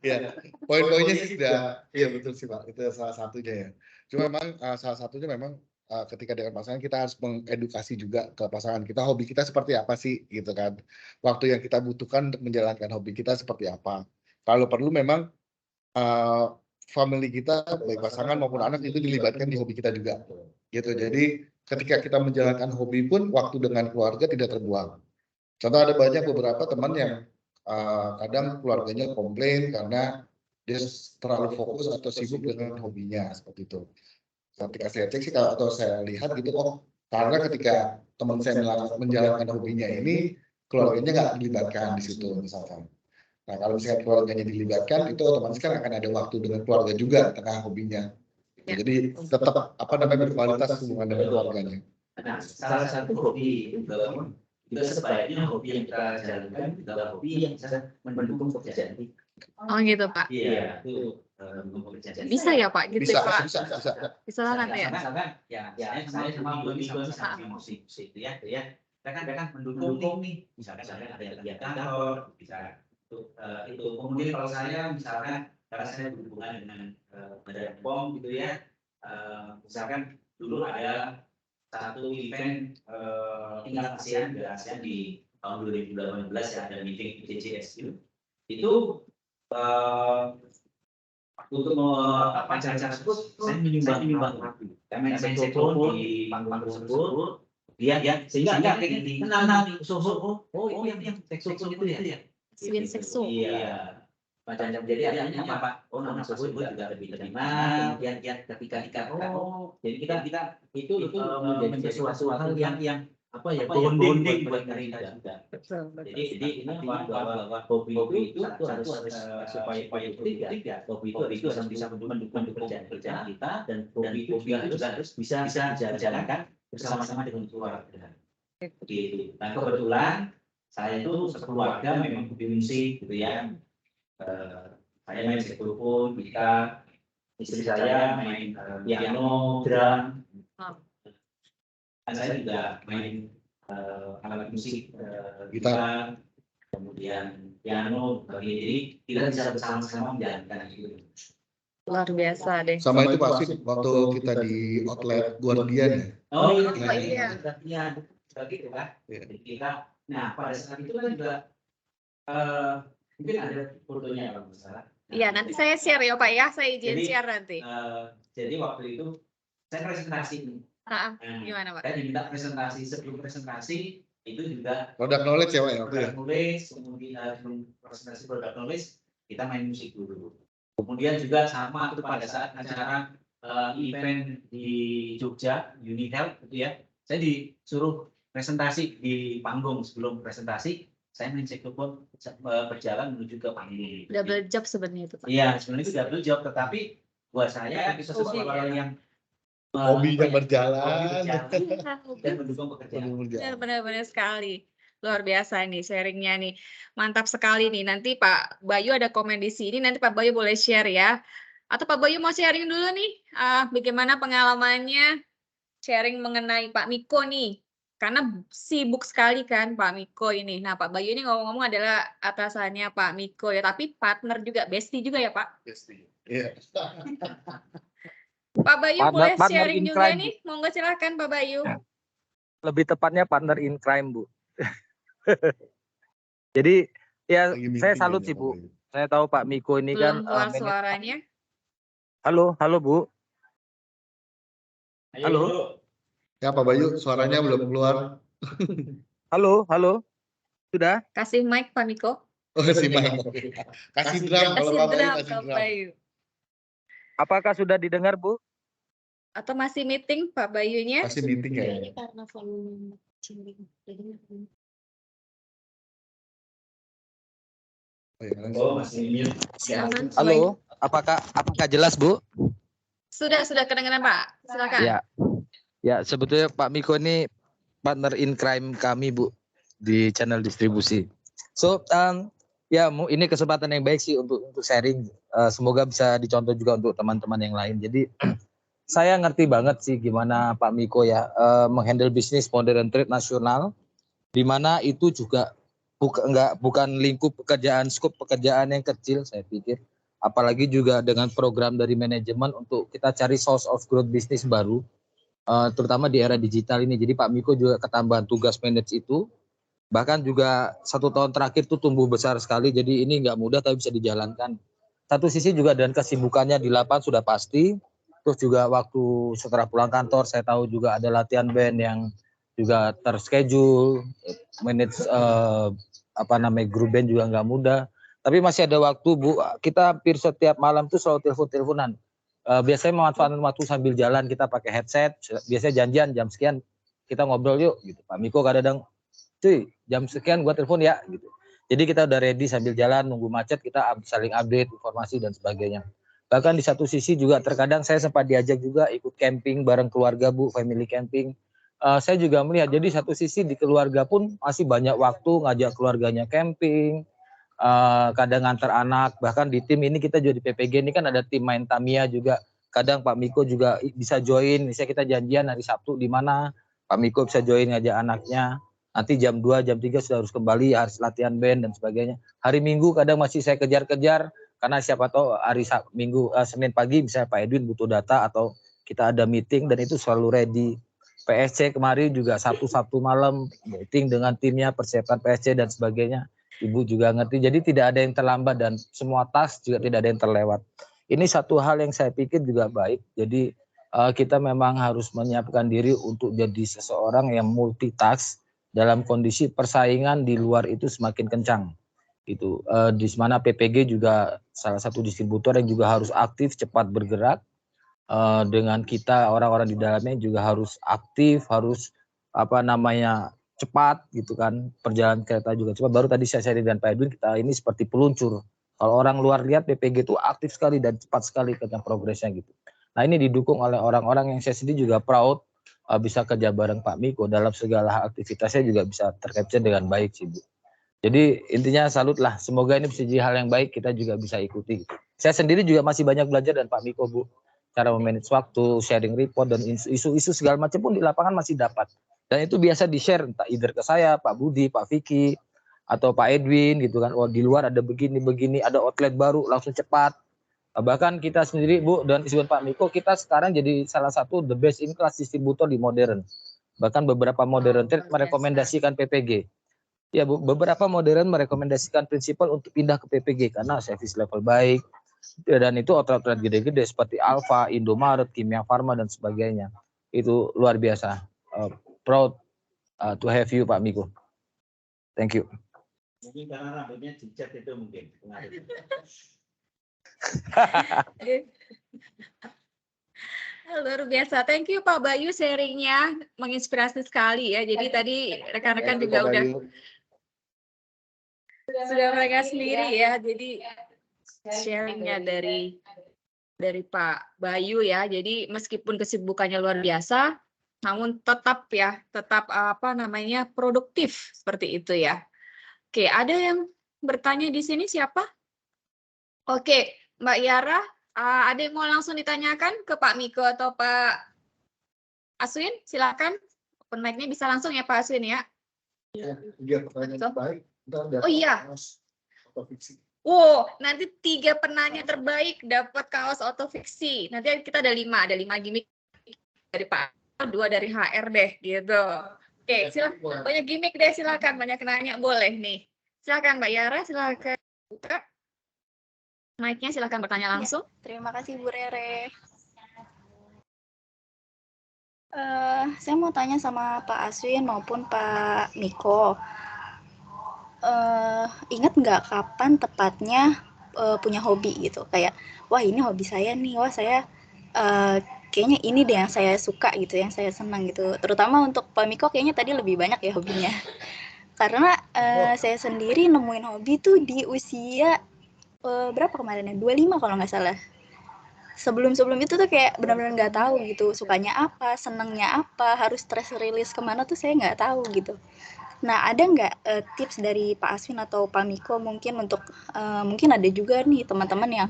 Ya, poin-poinnya sih sudah, iya betul sih Pak, itu salah satunya ya. Cuma memang salah satunya memang ketika dengan pasangan kita harus mengedukasi juga ke pasangan kita, hobi kita seperti apa sih gitu kan. Waktu yang kita butuhkan untuk menjalankan hobi kita seperti apa. Kalau perlu memang family kita, baik pasangan maupun anak itu dilibatkan di hobi kita juga. Gitu. Jadi ketika kita menjalankan hobi pun waktu dengan keluarga tidak terbuang. Contoh ada banyak beberapa teman yang kadang keluarganya komplain karena dia terlalu fokus atau sibuk dengan hobinya seperti itu. Ketika saya cek sih atau saya lihat gitu, karena ketika teman saya menjalankan hobinya ini, keluarganya nggak dilibatkan di situ misalkan. Nah kalau misalkan keluarganya dilibatkan, itu otomatis kan akan ada waktu dengan keluarga juga di tengah hobinya. Jadi tetap berkualitas hubungan dengan keluarganya. Nah, salah satu hobi juga sebaiknya hobi yang kita jalankan adalah hobi yang bisa mendukung pekerjaan kita. Oh gitu Pak. Iya, itu mendukung pekerjaan. Bisa ya Pak, gitu Bisa, Pak. bisa. Banget ya. Misalkan, saya sama Bro Miko sama musik itu ya. Kita kan mendukung nih. Misalkan ada kegiatan kantor, bisa itu. Kemudian kalau saya misalkan karena saya berhubungan dengan Badan POM gitu ya. Misalkan dulu ada satu event tingkat ASEAN di tahun 2018 yang ada meeting CCSU itu untuk acara tersebut saya menyumbang lagu, saya main saxophone di panggung tersebut, sehingga akhirnya dikenal nih oh yang saxophone itu ya, Swing saxo. iya. Macam jadi artinya apa? Oh, nama tersebut juga lebih terima. Kemudian ketika jadi kita itu menjadi sesuatu hal yang bonding buat mereka juga. Betul. Jadi ini bahwa hobi itu harus supaya ya hobi itu harus bisa mendukung pekerjaan kita dan hobi itu juga harus bisa dijalankan bersama-sama dengan keluarga. Gitu. Nah kebetulan saya itu sekeluarga memang hobi musik gitu ya. Saya main saxophone, gitar, istri saya main piano, drum, dan saya juga main alat musik, gitar, kemudian piano, jadi kita bisa bersama-sama menjalankan itu. Luar biasa deh. Sama itu pasti waktu kita di outlet Guardian ya. Oh iya. Begitu kan. Iya. Jadi kita, nah pada saat itu kan juga mungkin ada fotonya kalau misalnya. Iya, nanti saya share ya Pak ya, saya izin Jadi, share nanti. Jadi waktu itu saya presentasi. Gimana Pak? Saya diminta presentasi, sebelum presentasi itu juga Product knowledge ya Pak ya? product knowledge, kemudian sebelum presentasi product knowledge kita main musik dulu. Kemudian juga sama itu pada saat acara event di Jogja, Unihealth gitu ya. Saya disuruh presentasi di panggung. Sebelum presentasi saya main saxophone berjalan menuju ke panggung. Double job sebenarnya itu Pak. Iya, sebenarnya itu double job, tetapi buat saya itu sesuatu hal yang Hobinya hobi berjalan. dan mendukung pekerjaan. Benar-benar sekali. Luar biasa nih sharingnya nih. Mantap sekali nih. Nanti Pak Bayu ada komen di sini. Nanti Pak Bayu boleh share ya. Atau Pak Bayu mau sharing dulu nih. Bagaimana pengalamannya sharing mengenai Pak Miko nih. Karena sibuk sekali kan Pak Miko ini. Nah Pak Bayu ini ngomong-ngomong adalah atasannya Pak Miko ya. Tapi partner juga, bestie juga ya Pak. Iya. Pak Bayu Partner- boleh partner sharing in juga crime, Bu. nih. Monggo silakan Pak Bayu. Lebih tepatnya partner in crime, Bu. Jadi ya Lagi saya meeting salut kayaknya, sih, Pak Bu. Bayu. Saya tahu Pak Miko ini kan Belum keluar manajer- suaranya. Halo Bu. Ayo, Halo. dulu. Ya Pak Bayu, suaranya belum keluar. Halo. Sudah? Kasih mic Pak Miko. Oh, si Mike. Kasih drum kalau Kasih Pak Bayu drum kasih Pak drum. Bayu. Apakah sudah didengar, Bu? Atau masih meeting Pak Bayunya? Kasih meeting kayaknya. Kayaknya karena volume kecil. Jadi Oh, iya, Oh, masih mute. Silakan. Halo. Apakah jelas, Bu? Sudah kedengaran Pak. Silakan. Ya. Ya, sebetulnya Pak Miko ini partner in crime kami, Bu, di channel distribusi. So, ya ini kesempatan yang baik sih untuk sharing. Semoga bisa dicontoh juga untuk teman-teman yang lain. Jadi saya ngerti banget sih gimana Pak Miko ya menghandle bisnis modern trade nasional, di mana itu juga bukan lingkup pekerjaan, skop pekerjaan yang kecil saya pikir. Apalagi juga dengan program dari manajemen untuk kita cari source of growth bisnis baru, terutama di era digital ini. Jadi Pak Miko juga ketambahan tugas manage itu. Bahkan juga 1 tahun terakhir itu tumbuh besar sekali. Jadi ini nggak mudah tapi bisa dijalankan. Satu sisi juga dan kesibukannya di lapangan sudah pasti. Terus juga waktu setelah pulang kantor saya tahu juga ada latihan band yang juga terschedule, manage grup band juga nggak mudah. Tapi masih ada waktu Bu, kita hampir setiap malam tuh selalu telepon-teleponan. Biasanya memanfaatkan waktu sambil jalan kita pakai headset, biasanya janjian jam sekian kita ngobrol yuk gitu. Pak Miko kadang-kadang, cuy jam sekian gua telepon ya gitu. Jadi kita udah ready sambil jalan nunggu macet, kita saling update informasi dan sebagainya. Bahkan di satu sisi juga terkadang saya sempat diajak juga ikut camping bareng keluarga Bu, family camping. Saya juga melihat jadi satu sisi di keluarga pun masih banyak waktu ngajak keluarganya camping, kadang ngantar anak, bahkan di tim ini kita juga di PPG ini kan ada tim main Tamiya juga. Kadang Pak Miko juga bisa join, misalnya kita janjian hari Sabtu di mana, Pak Miko bisa join ngajak anaknya. Nanti jam 2, jam 3 sudah harus kembali, harus latihan band dan sebagainya. Hari Minggu kadang masih saya kejar-kejar, karena siapa tahu hari Senin pagi misalnya Pak Edwin butuh data atau kita ada meeting dan itu selalu ready. PSC kemarin juga Sabtu malam meeting dengan timnya, persiapan PSC dan sebagainya. Ibu juga ngerti, jadi tidak ada yang terlambat dan semua task juga tidak ada yang terlewat. Ini satu hal yang saya pikir juga baik, jadi kita memang harus menyiapkan diri untuk jadi seseorang yang multitask dalam kondisi persaingan di luar itu semakin kencang. Itu di mana PPG juga salah satu distributor yang juga harus aktif, cepat bergerak, dengan kita orang-orang di dalamnya juga harus aktif, harus cepat gitu kan, perjalanan kereta juga cepat. Baru tadi saya share dengan Pak Edwin, kita ini seperti peluncur. Kalau orang luar lihat PPG itu aktif sekali dan cepat sekali kerja progresnya gitu. Nah ini didukung oleh orang-orang yang saya sendiri juga proud bisa kerja bareng Pak Miko dalam segala aktivitasnya juga bisa tercapture dengan baik sih Bu. Jadi intinya salut lah, semoga ini bisa jadi hal yang baik, kita juga bisa ikuti. Saya sendiri juga masih banyak belajar dari Pak Miko Bu, cara memanage waktu, sharing report dan isu-isu segala macam pun di lapangan masih dapat. Dan itu biasa di-share entah either ke saya, Pak Budi, Pak Vicky, atau Pak Edwin gitu kan. Oh di luar ada begini, ada outlet baru langsung cepat. Bahkan kita sendiri Bu dan Iswan Pak Miko, kita sekarang jadi salah satu the best in class distributor di modern. Bahkan beberapa modern trade merekomendasikan PPG. Ya Bu, beberapa modern merekomendasikan prinsipal untuk pindah ke PPG karena service level baik. Dan itu outlet gede-gede seperti Alfa, Indomaret, Kimia Farma dan sebagainya. Itu luar biasa. Proud to have you Pak Miko. Thank you. Mungkin karena rambutnya dicat itu mungkin. Luar biasa. Thank you Pak Bayu sharingnya, menginspirasi sekali ya. Jadi tadi rekan-rekan juga sudah mereka sendiri ya. Jadi sharingnya dari dari Pak Bayu ya. Jadi meskipun kesibukannya luar biasa, namun tetap produktif seperti itu ya. Oke, ada yang bertanya di sini siapa? Oke, Mbak Yara, ada yang mau langsung ditanyakan ke Pak Miko atau Pak Aswin? Silakan. Open mic-nya bisa langsung ya Pak Aswin ya. Tiga pertanyaan terbaik. Oh iya. Otofiksi. Nanti 3 penanya terbaik dapat kaos otofiksi. Nanti kita ada 5 gimmick dari Pak, 2 dari HR deh gitu. Oke, silakan. Banyak gimmick deh, silakan. Banyak nanya boleh nih. Silakan Mbak Yara, silakan buka mic-nya, silakan bertanya langsung. Terima kasih Bu Rere. Saya mau tanya sama Pak Aswin maupun Pak Miko. Ingat nggak kapan tepatnya punya hobi gitu? Kayak, wah ini hobi saya nih, wah saya kayaknya ini deh yang saya suka gitu, yang saya senang gitu. Terutama untuk Pak Miko kayaknya tadi lebih banyak ya hobinya. Karena saya sendiri nemuin hobi tuh di usia berapa kemarin ya? 25 kalau nggak salah. Sebelum itu tuh kayak benar-benar nggak tahu gitu, sukanya apa, senengnya apa, harus stress release kemana tuh saya nggak tahu gitu. Nah, ada nggak tips dari Pak Aswin atau Pak Miko mungkin untuk mungkin ada juga nih teman-teman yang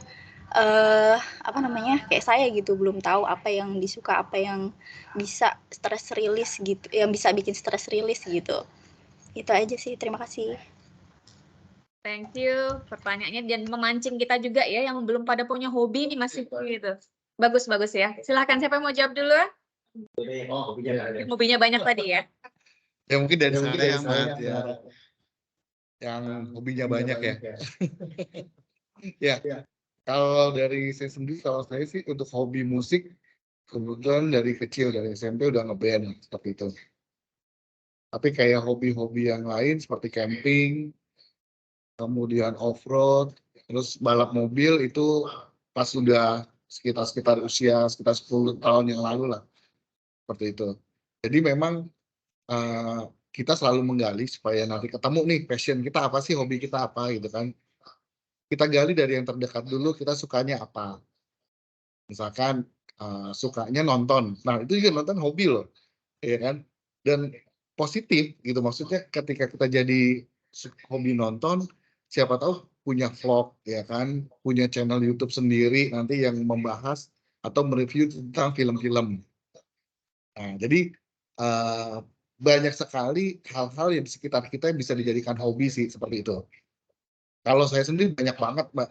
kayak saya gitu, belum tahu apa yang disuka, apa yang bisa stress release gitu, yang bisa bikin stress release gitu. Itu aja sih, terima kasih. Thank you pertanyaannya dan memancing kita juga ya yang belum pada punya hobi nih masih gitu. Bagus ya. Silakan siapa yang mau jawab dulu? Hobinya banyak tadi ya. Ya mungkin dari saya Mbak ya. Yang hobinya banyak ya. Ya. Kalau dari saya sendiri, kalau saya sih untuk hobi musik kebetulan dari kecil, dari SMP udah ngeband seperti itu. Tapi kayak hobi-hobi yang lain seperti camping, kemudian off-road, terus balap mobil itu pas sudah sekitar usia sekitar 10 tahun yang lalu lah. Seperti itu. Jadi memang kita selalu menggali supaya nanti ketemu nih passion kita apa sih, hobi kita apa gitu kan. Kita gali dari yang terdekat dulu, kita sukanya apa. Misalkan sukanya nonton. Nah, itu juga nonton hobi loh. Ya kan? Dan positif gitu, maksudnya ketika kita jadi hobi nonton, siapa tahu punya vlog ya kan, punya channel YouTube sendiri nanti yang membahas atau mereview tentang film-film. Nah, jadi banyak sekali hal-hal yang di sekitar kita yang bisa dijadikan hobi sih seperti itu. Kalau saya sendiri banyak banget Mbak,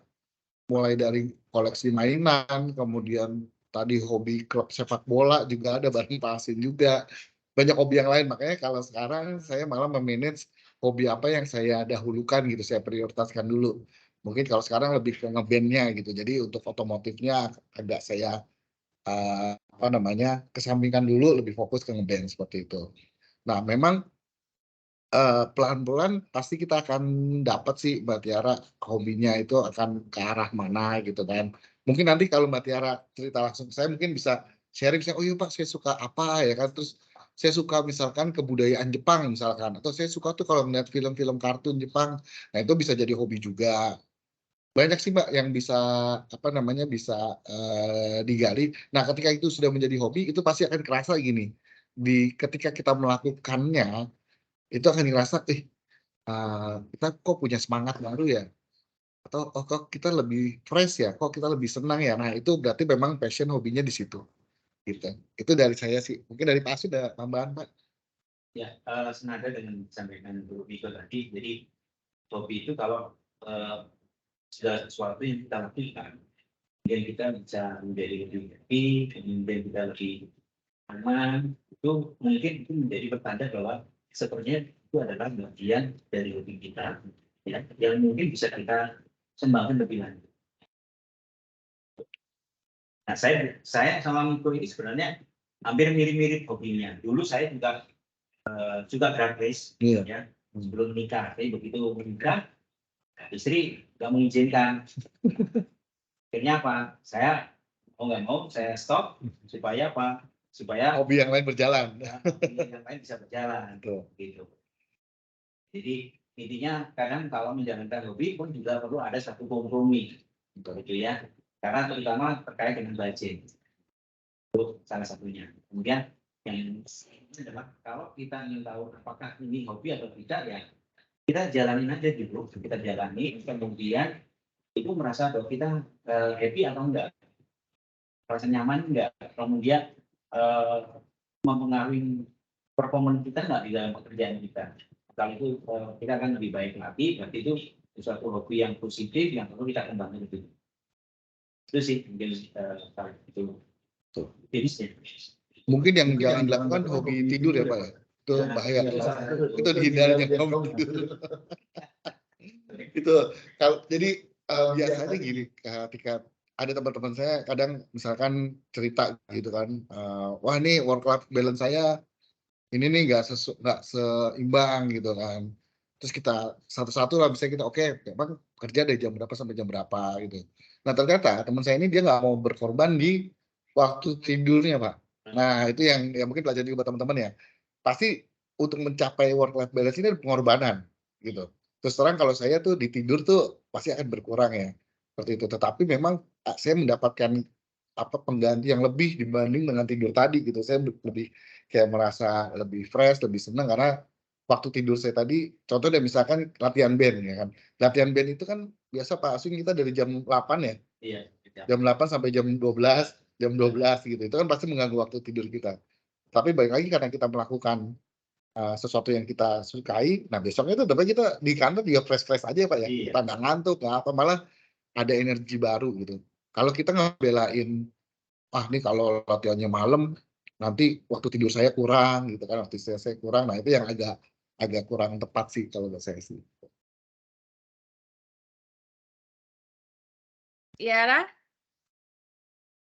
mulai dari koleksi mainan, kemudian tadi hobi klub sepak bola juga ada bareng Pak Asin juga. Banyak hobi yang lain, makanya kalau sekarang saya malah memanage hobi apa yang saya dahulukan gitu, saya prioritaskan dulu. Mungkin kalau sekarang lebih ke ngebandnya gitu, jadi untuk otomotifnya agak saya kesampingkan dulu, lebih fokus ke ngeband seperti itu. Nah memang pelan-pelan pasti kita akan dapat sih Mbak Tiara hobinya itu akan ke arah mana gitu kan. Mungkin nanti kalau Mbak Tiara cerita langsung ke saya mungkin bisa sharing, oh iya Pak saya suka apa ya kan, terus saya suka misalkan kebudayaan Jepang misalkan, atau saya suka tuh kalau melihat film-film kartun Jepang, nah itu bisa jadi hobi juga. Banyak sih Mbak yang bisa bisa digali. Nah ketika itu sudah menjadi hobi itu pasti akan kerasa gini, ketika kita melakukannya itu akan ngerasa kita kok punya semangat baru ya, atau kok kita lebih fresh ya, kok kita lebih senang ya. Nah itu berarti memang passion hobinya di situ gitu. Itu dari saya sih. Mungkin dari Pak Asu ada tambahan Pak? Ya, senada dengan disampaikan Bu Miko tadi. Jadi hobi itu kalau sudah sesuatu yang kita lakukan, kemudian kita bisa menjadi lebih happy, kemudian kita lebih aman, itu mungkin itu menjadi pertanda bahwa sebenarnya itu adalah bagian dari hobi kita ya, yang mungkin bisa kita kembangkan lebih lanjut. Nah, saya sama Miko ini sebenarnya hampir mirip-mirip hobinya. Dulu saya juga drag race ya, sebelum nikah. Tapi begitu menikah, istri nggak mengizinkan. Akhirnya apa? Saya mau nggak mau saya stop supaya apa? Supaya hobi yang lain berjalan. Hobi yang lain bisa berjalan. Gitu. Jadi intinya kadang kalau menjalankan hobi pun juga perlu ada satu kompromi, gitu ya. Karena terutama terkait dengan budget. Itu salah satunya. Kemudian yang ini adalah kalau kita ingin tahu apakah ini hobi atau tidak, ya kita jalanin aja dulu. Kita jalani, kemudian itu merasa bahwa kita happy atau enggak, merasa nyaman enggak, kemudian mempengaruhi performa kita enggak di dalam pekerjaan kita. Kalau itu kita akan lebih baik lagi, berarti itu suatu hobi yang positif yang perlu kita kembangkan itu. Itu sih mungkin kalau itu jenisnya. Mungkin yang jangan dilakukan hobi tidur ya Pak ya. Itu bahaya. Itu dihindari jangan hobi tidur. Itu kalau jadi biasanya gini, ketika ada teman-teman saya kadang misalkan cerita gitu kan, wah ini work life balance saya ini nih nggak seimbang gitu kan. Terus kita satu-satu lah bisa kita oke, memang kerja dari jam berapa sampai jam berapa gitu. Nah ternyata teman saya ini dia nggak mau berkorban di waktu tidurnya Pak. Nah itu yang mungkin pelajaran juga buat teman-teman ya. Pasti untuk mencapai work life balance ini ada pengorbanan gitu. Terus terang kalau saya tuh di tidur tuh pasti akan berkurang ya seperti itu. Tetapi memang saya mendapatkan pengganti yang lebih dibanding dengan tidur tadi gitu. Saya lebih kayak merasa lebih fresh, lebih senang karena waktu tidur saya tadi, contohnya misalkan latihan band ya kan. Latihan band itu kan biasa Pak Aswin kita dari jam 8 ya. Iya. Jam 8 sampai jam 12 gitu. Itu kan pasti mengganggu waktu tidur kita. Tapi balik lagi karena kita melakukan sesuatu yang kita sukai, nah besoknya itu dapat kita di kantor juga fresh aja Pak ya. Iya. Kita nggak ngantuk, nggak apa, malah ada energi baru gitu. Kalau kita ngebelain, nih kalau latihannya malam, nanti waktu tidur saya kurang gitu kan, waktu saya kurang, nah itu yang agak kurang tepat sih kalau menurut saya sih. Yara,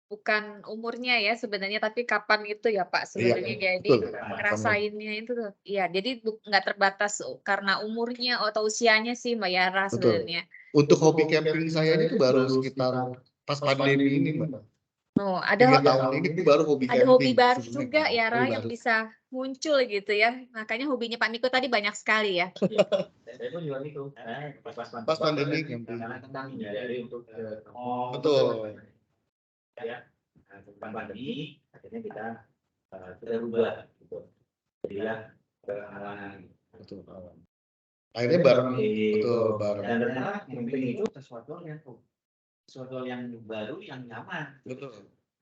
bukan umurnya ya sebenarnya, tapi kapan itu ya Pak sebenarnya. Jadi betul. ngerasainnya itu tuh. Iya, jadi nggak terbatas karena umurnya atau usianya sih Mbak Yara Betul. sebenarnya. Untuk hobi camping saya ini tuh baru sekitar pas pandemi ini Mbak. Oh, 3 tahun ini baru hobi ada camping. hobi baru sebenarnya. juga Yara Hobi yang baru. bisa muncul gitu ya. Makanya hobinya Pak Miko tadi banyak sekali ya. Saya pun juga gitu. Pas pandemi camping. Karena tentang hindari untuk Betul. Ya, tentang pandemi akhirnya kita berubah gitu. Jadilah ke arah Betul. Akhirnya bareng, gitu. betul bareng. Dan ternyata camping itu sesuatu yang baru, yang nyaman. Betul.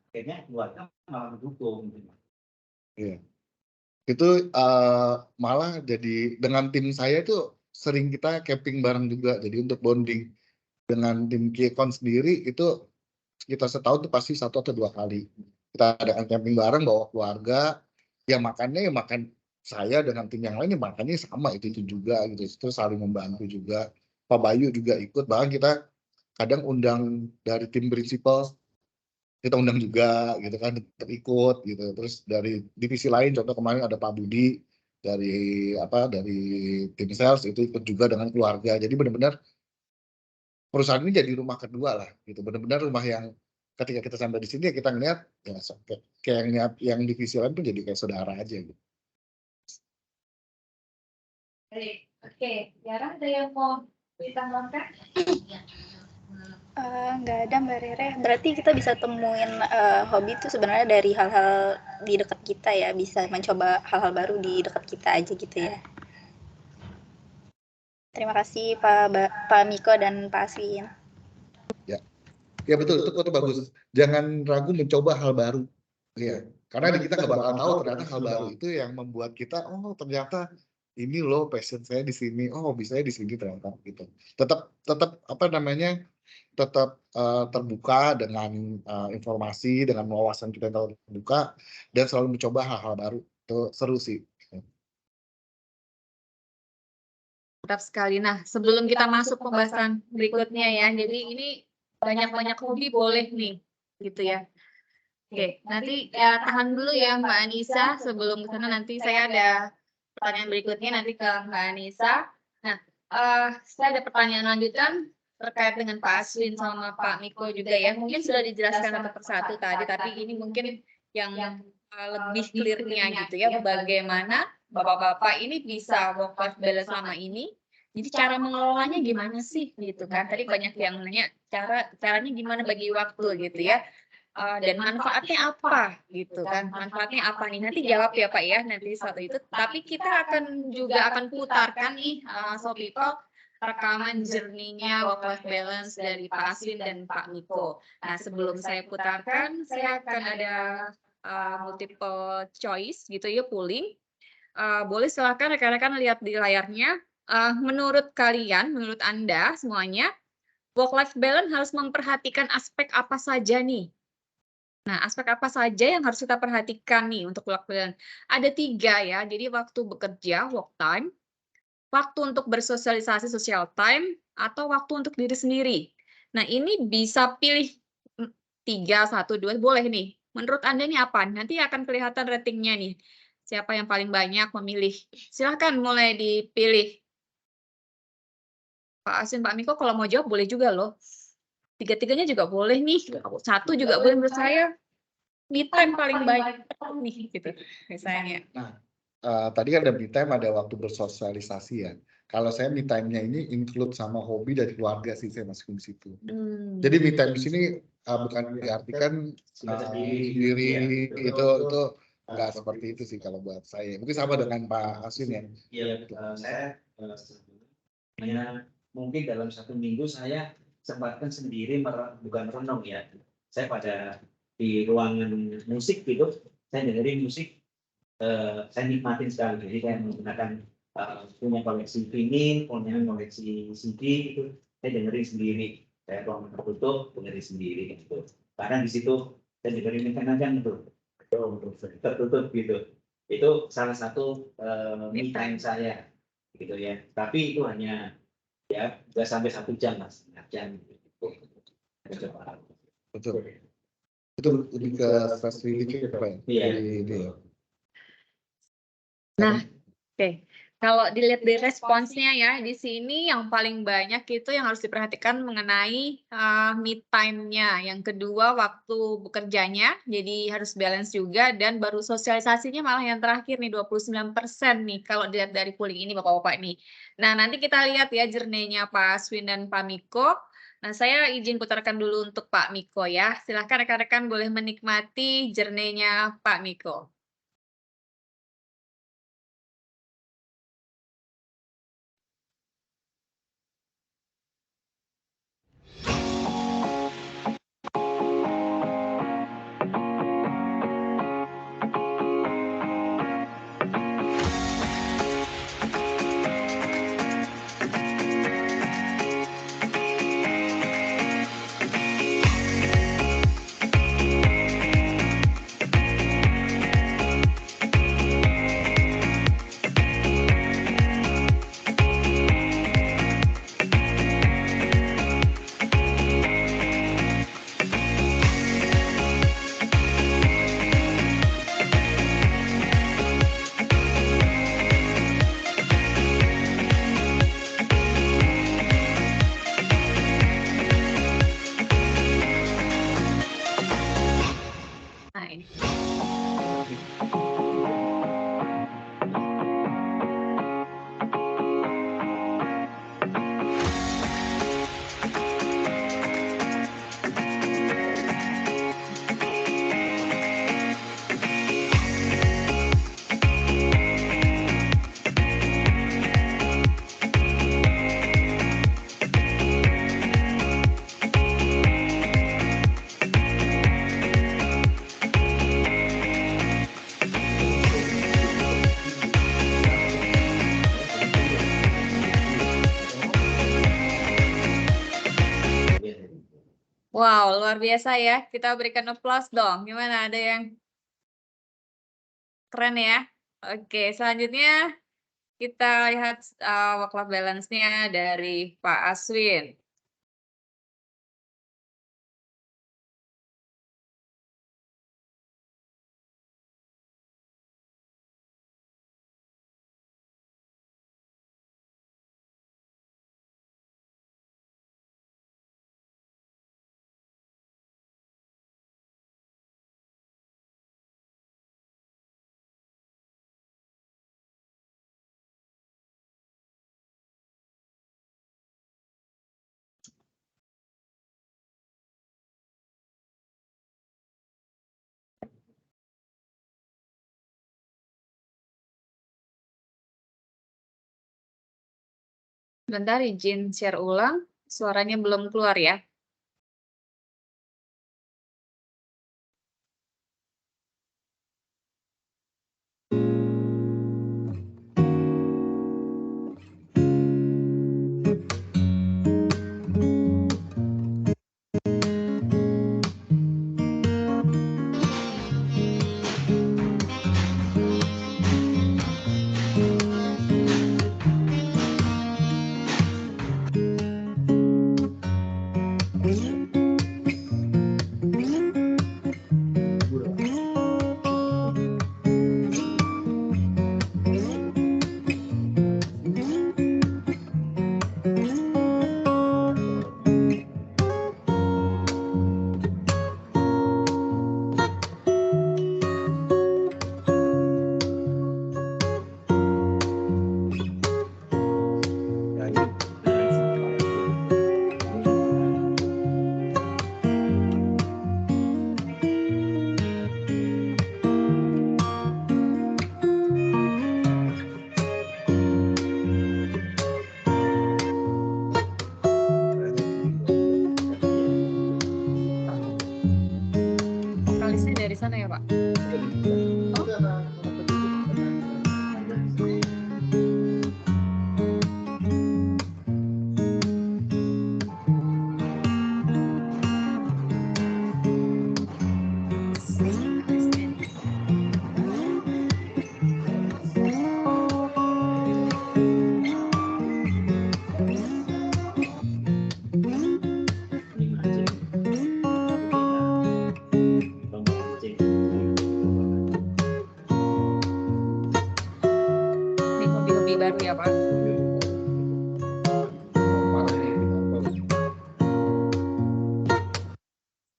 Akhirnya keluarga malah mendukung. Iya. Itu malah jadi dengan tim saya itu sering kita camping bareng juga. Jadi untuk bonding dengan tim Kiekon sendiri itu kita setahun tuh pasti 1 atau 2 kali. Kita adakan camping bareng bawa keluarga, ya makannya ya makan saya dengan tim yang lain ya makannya sama itu juga gitu. Terus saling membantu juga. Pak Bayu juga ikut, bahkan kita kadang undang dari tim prinsipal, kita undang juga gitu kan, tetap ikut gitu. Terus dari divisi lain, contoh kemarin ada Pak Budi dari tim sales itu ikut juga dengan keluarga. Jadi benar-benar perusahaan ini jadi rumah kedua lah gitu. Benar-benar rumah yang ketika kita sampai di sini ya kita ngeliat ya kayak yang divisi lain pun jadi kayak saudara aja gitu. Oke, Yara ada yang mau ditambahkan? Nggak ada Mbak Rere. Berarti kita bisa temuin hobi itu sebenarnya dari hal-hal di dekat kita ya. Bisa mencoba hal-hal baru di dekat kita aja gitu ya. Terima kasih Pak Miko dan Pak Aswin. Ya betul, itu bagus. Jangan ragu mencoba hal baru. Iya, karena kita nggak bakal tahu ternyata hal baru itu yang membuat kita, oh ternyata ini loh passion saya di sini, oh hobi saya di sini ternyata gitu. Tetap tetap terbuka dengan informasi, dengan wawasan kita yang terbuka dan selalu mencoba hal-hal baru. Itu seru sih. Mantap sekali. Nah, sebelum kita masuk pembahasan berikutnya ya, jadi ini banyak-banyak hobi boleh nih, gitu ya. Oke, nanti ya tahan dulu ya Mbak Anissa, sebelum ke sana nanti saya ada pertanyaan berikutnya nanti ke Mbak Anissa. Nah, saya ada pertanyaan lanjutan terkait dengan Pak Aswin sama Pak Miko juga ya. Mungkin sudah dijelaskan satu persatu tadi, tapi ini mungkin yang lebih clear-nya gitu ya, bagaimana Bapak-bapak ini bisa work-life balance selama ini, Jadi cara mengelolanya gimana sih gitu kan? Tadi banyak yang nanya caranya gimana bagi waktu gitu ya. Dan manfaatnya apa gitu kan? Manfaatnya apa nih? Nanti jawab ya Pak ya, nanti satu itu. Tapi kita akan putarkan nih so people rekaman journey-nya work life balance dari Pak Aswin dan Pak Miko. Nah, sebelum saya putarkan, saya akan ada multiple choice gitu ya, polling. Boleh silakan rekan-rekan lihat di layarnya. Menurut kalian, menurut Anda semuanya, work life balance harus memperhatikan aspek apa saja nih? Nah, aspek apa saja yang harus kita perhatikan nih untuk work balance? Ada 3 ya, jadi waktu bekerja, work time, waktu untuk bersosialisasi, social time, atau waktu untuk diri sendiri. Nah, ini bisa pilih 3, 1, 2, boleh nih. Menurut Anda ini apa? Nanti akan kelihatan ratingnya nih. Siapa yang paling banyak memilih. Silahkan mulai dipilih. Pak Asin, Pak Miko kalau mau jawab boleh juga loh. Tiga-tiganya juga boleh nih. Satu juga boleh menurut saya. Me time paling baik nih gitu misalnya. Nah, tadi kan ada me time, ada waktu bersosialisasi ya. Kalau saya me time-nya ini include sama hobi dan keluarga sih, saya masukin di situ. Jadi me time di sini bukan diartikan sendiri itu nggak seperti itu sih kalau buat saya. Mungkin sama dengan Pak Asin ya. Iya, saya hanya mungkin dalam 1 minggu saya sempatkan sendiri bukan renung ya. Saya pada di ruangan musik gitu, saya dengerin musik, saya nikmatin sekali. Jadi saya menggunakan punya koleksi vinyl, punya koleksi CD itu, saya dengerin sendiri. Saya ruangan tertutup, dengerin sendiri gitu. Karena di situ saya dengerin kan itu tertutup gitu. Itu salah satu me time saya gitu ya. Tapi itu hanya ya nggak sampai 1 jam mas, 1 jam gitu. Betul. Itu lebih ke stress relief ya Pak ya? Iya. Nah, oke. Kalau dilihat dari responsnya ya, di sini yang paling banyak itu yang harus diperhatikan mengenai me time-nya. Yang kedua waktu bekerjanya, jadi harus balance juga. Dan baru sosialisasinya malah yang terakhir nih, 29% nih. Kalau dilihat dari polling ini Bapak-Bapak nih. Nah, nanti kita lihat ya journey-nya Pak Aswin dan Pak Miko. Nah, saya izin putarkan dulu untuk Pak Miko ya. Silahkan rekan-rekan boleh menikmati journey-nya Pak Miko. Nah, ini. Wow, luar biasa ya. Kita berikan applause dong. Gimana? Ada yang keren ya? Oke, selanjutnya kita lihat work life balance-nya dari Pak Aswin. Sebentar izin share ulang, suaranya belum keluar ya. Vokalisnya dari sana ya, Pak? Ini hobi-hobi baru ya, Pak?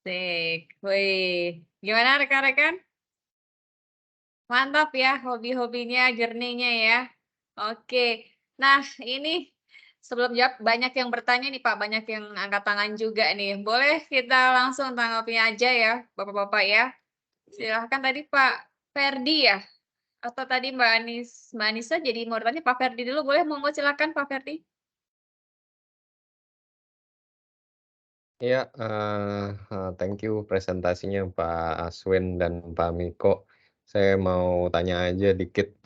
Sik. Wih, gimana rekan-rekan? Mantap ya hobi-hobinya, journey-nya ya. Oke. Nah, ini sebelum jawab banyak yang bertanya nih Pak, banyak yang angkat tangan juga nih. Boleh kita langsung tanggapi aja ya, Bapak-bapak ya. Silahkan tadi Pak Ferdi ya? Atau tadi Mbak Anissa jadi mau tanya Pak Ferdi dulu, boleh monggo silakan Pak Ferdi. Iya, thank you presentasinya Pak Aswin dan Pak Miko. Saya mau tanya aja dikit,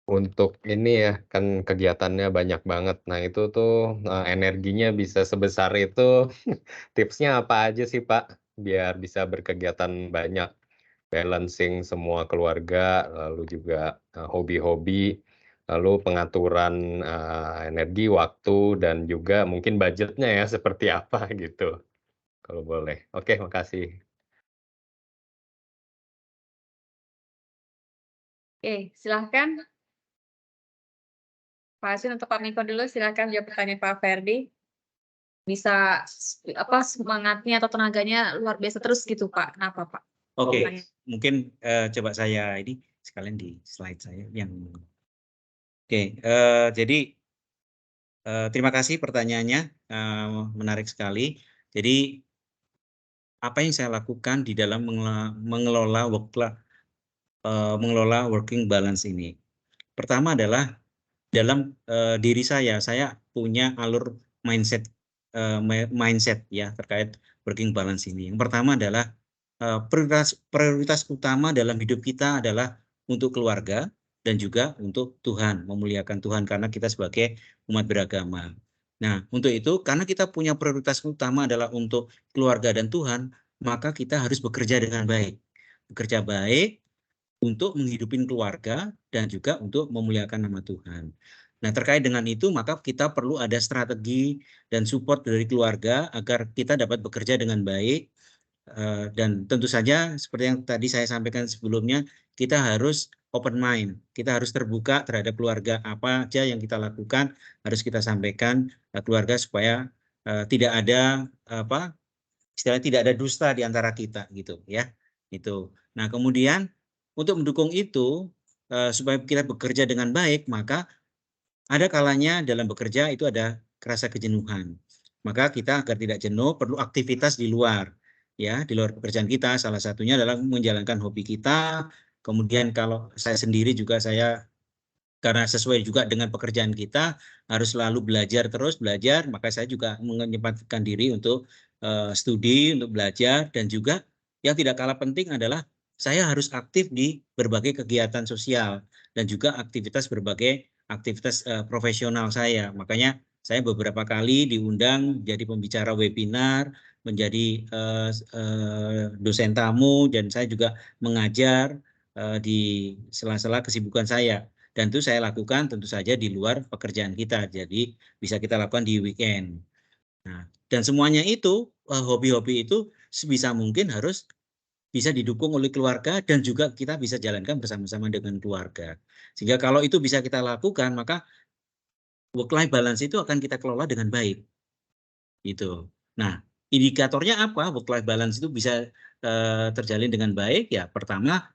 untuk ini ya, kan kegiatannya banyak banget. Nah itu tuh, energinya bisa sebesar itu, tipsnya apa aja sih Pak? Biar bisa berkegiatan banyak, balancing semua keluarga, lalu juga, hobi-hobi, lalu pengaturan, energi, waktu, dan juga mungkin budgetnya ya seperti apa gitu, kalau boleh. Oke, makasih. Oke, silahkan. Pak Aswin untuk Pak Miko dulu, silahkan jawab pertanyaan Pak Ferdi. Bisa apa semangatnya atau tenaganya luar biasa terus gitu Pak. Kenapa Pak? Oke, mungkin coba saya ini sekalian di slide saya yang oke, jadi terima kasih pertanyaannya, menarik sekali. Jadi apa yang saya lakukan di dalam mengelola working balance ini. Pertama adalah dalam diri saya punya alur mindset ya terkait working balance ini. Yang pertama adalah prioritas utama dalam hidup kita adalah untuk keluarga dan juga untuk Tuhan, memuliakan Tuhan karena kita sebagai umat beragama. Nah, untuk itu karena kita punya prioritas utama adalah untuk keluarga dan Tuhan, maka kita harus bekerja dengan baik. Bekerja baik untuk menghidupin keluarga dan juga untuk memuliakan nama Tuhan. Nah, terkait dengan itu maka kita perlu ada strategi dan support dari keluarga agar kita dapat bekerja dengan baik. Dan tentu saja seperti yang tadi saya sampaikan sebelumnya, kita harus open mind, kita harus terbuka terhadap keluarga, apa aja yang kita lakukan harus kita sampaikan keluarga supaya tidak ada istilahnya tidak ada dusta di antara kita gitu ya. Itu. Nah, kemudian untuk mendukung itu supaya kita bekerja dengan baik, maka ada kalanya dalam bekerja itu ada rasa kejenuhan. Maka kita agar tidak jenuh perlu aktivitas di luar. Ya, di luar pekerjaan kita, salah satunya adalah menjalankan hobi kita. Kemudian kalau saya sendiri juga saya karena sesuai juga dengan pekerjaan kita harus selalu belajar terus belajar, maka saya juga menyempatkan diri untuk studi, untuk belajar, dan juga yang tidak kalah penting adalah saya harus aktif di berbagai kegiatan sosial dan juga berbagai aktivitas profesional saya. Makanya saya beberapa kali diundang jadi pembicara webinar, menjadi dosen tamu, dan saya juga mengajar di sela-sela kesibukan saya. Dan itu saya lakukan tentu saja di luar pekerjaan kita, jadi bisa kita lakukan di weekend. Nah, dan semuanya itu, hobi-hobi itu sebisa mungkin harus bisa didukung oleh keluarga dan juga kita bisa jalankan bersama-sama dengan keluarga. Sehingga kalau itu bisa kita lakukan, maka work-life balance itu akan kita kelola dengan baik. Gitu. Nah, indikatornya apa? Work-life balance itu bisa terjalin dengan baik. Ya, pertama,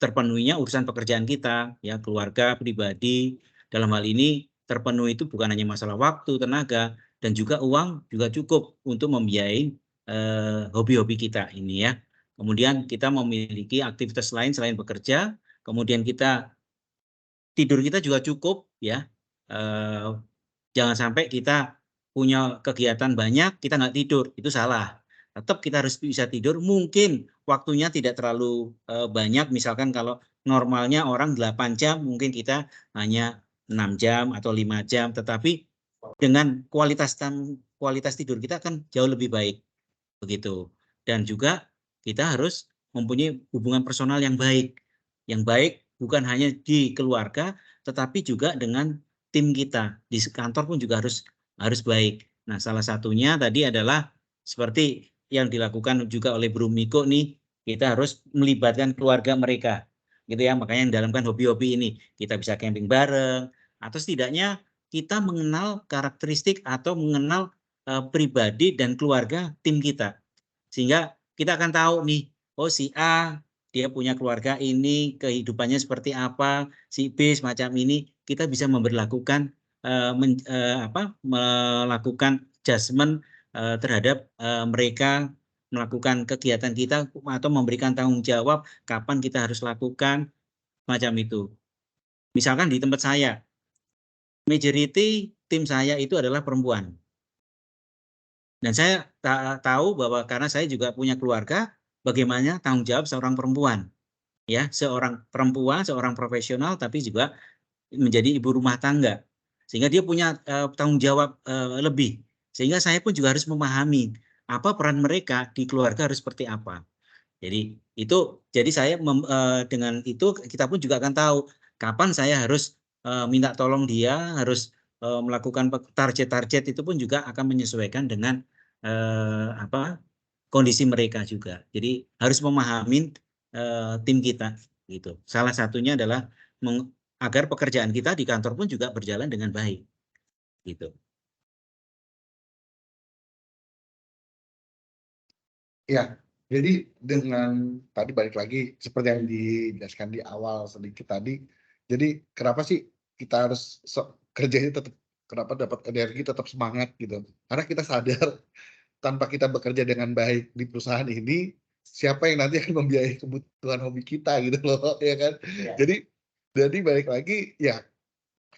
terpenuhinya urusan pekerjaan kita, ya keluarga, pribadi. Dalam hal ini terpenuhi itu bukan hanya masalah waktu, tenaga, dan juga uang juga cukup untuk membiayai hobi-hobi kita ini ya. Kemudian kita memiliki aktivitas lain selain bekerja, kemudian tidur kita juga cukup ya. Jangan sampai kita punya kegiatan banyak, kita nggak tidur, itu salah. Tetap kita harus bisa tidur, mungkin waktunya tidak terlalu banyak, misalkan kalau normalnya orang 8 jam, mungkin kita hanya 6 jam atau 5 jam, tetapi dengan kualitas tidur kita akan jauh lebih baik. Begitu. Dan juga kita harus mempunyai hubungan personal yang baik. Yang baik bukan hanya di keluarga, tetapi juga dengan tim kita. Di kantor pun juga harus baik. Nah, salah satunya tadi adalah seperti yang dilakukan juga oleh Bro Miko nih, kita harus melibatkan keluarga mereka. Gitu ya, makanya yang dalamkan hobi-hobi ini, kita bisa camping bareng, atau setidaknya kita mengenal karakteristik atau mengenal pribadi dan keluarga tim kita. Sehingga kita akan tahu nih, oh si A dia punya keluarga ini, kehidupannya seperti apa, si B semacam ini, kita bisa melakukan adjustment terhadap mereka, melakukan kegiatan kita atau memberikan tanggung jawab kapan kita harus lakukan macam itu. Misalkan di tempat saya, majority tim saya itu adalah perempuan. Dan saya tahu bahwa karena saya juga punya keluarga, bagaimana tanggung jawab seorang perempuan. Ya, seorang perempuan, seorang profesional, tapi juga menjadi ibu rumah tangga. Sehingga dia punya tanggung jawab lebih. Sehingga saya pun juga harus memahami apa peran mereka di keluarga harus seperti apa. Jadi saya dengan itu kita pun juga akan tahu kapan saya harus minta tolong dia, harus melakukan target-target, itu pun juga akan menyesuaikan dengan kondisi mereka juga. Jadi harus memahami tim kita gitu. Salah satunya adalah agar pekerjaan kita di kantor pun juga berjalan dengan baik gitu. Ya, jadi dengan tadi balik lagi seperti yang dijelaskan di awal sedikit tadi. Jadi kenapa sih kita harus kerjanya tetap, kenapa dapat energi tetap semangat gitu? Karena kita sadar tanpa kita bekerja dengan baik di perusahaan ini, siapa yang nanti akan membiayai kebutuhan hobi kita gitu loh, ya kan? Ya. Jadi balik lagi ya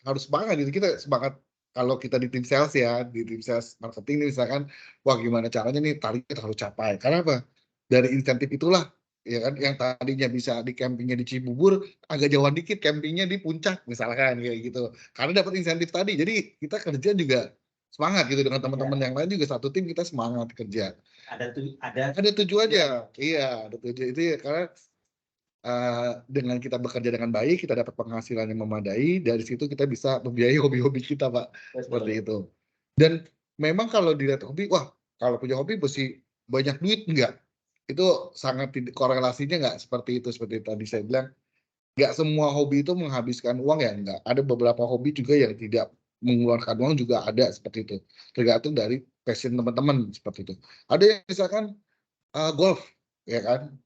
harus semangat gitu. Kita semangat kalau kita di tim sales ya, di tim sales marketing nih misalkan, wah gimana caranya nih target kita harus capai. Karena apa? Dari insentif itulah ya kan, yang tadinya bisa di campingnya di Cibubur, agak jauhan dikit campingnya di Puncak misalkan kayak gitu. Karena dapat insentif tadi, jadi kita kerja juga semangat gitu dengan teman-teman yang lain juga, satu tim kita semangat kerja. Ada tujuannya, iya ada tujuan itu ya, karena dengan kita bekerja dengan baik, kita dapat penghasilan yang memadai, dari situ kita bisa membiayai hobi-hobi kita, Pak. Seperti itu. Dan memang kalau dilihat hobi, wah kalau punya hobi mesti banyak duit, enggak. Itu sangat korelasinya enggak seperti itu, seperti tadi saya bilang. Enggak semua hobi itu menghabiskan uang ya, enggak. Ada beberapa hobi juga yang tidak mengeluarkan uang juga ada seperti itu. Tergantung dari passion teman-teman seperti itu. Ada yang misalkan golf, ya kan.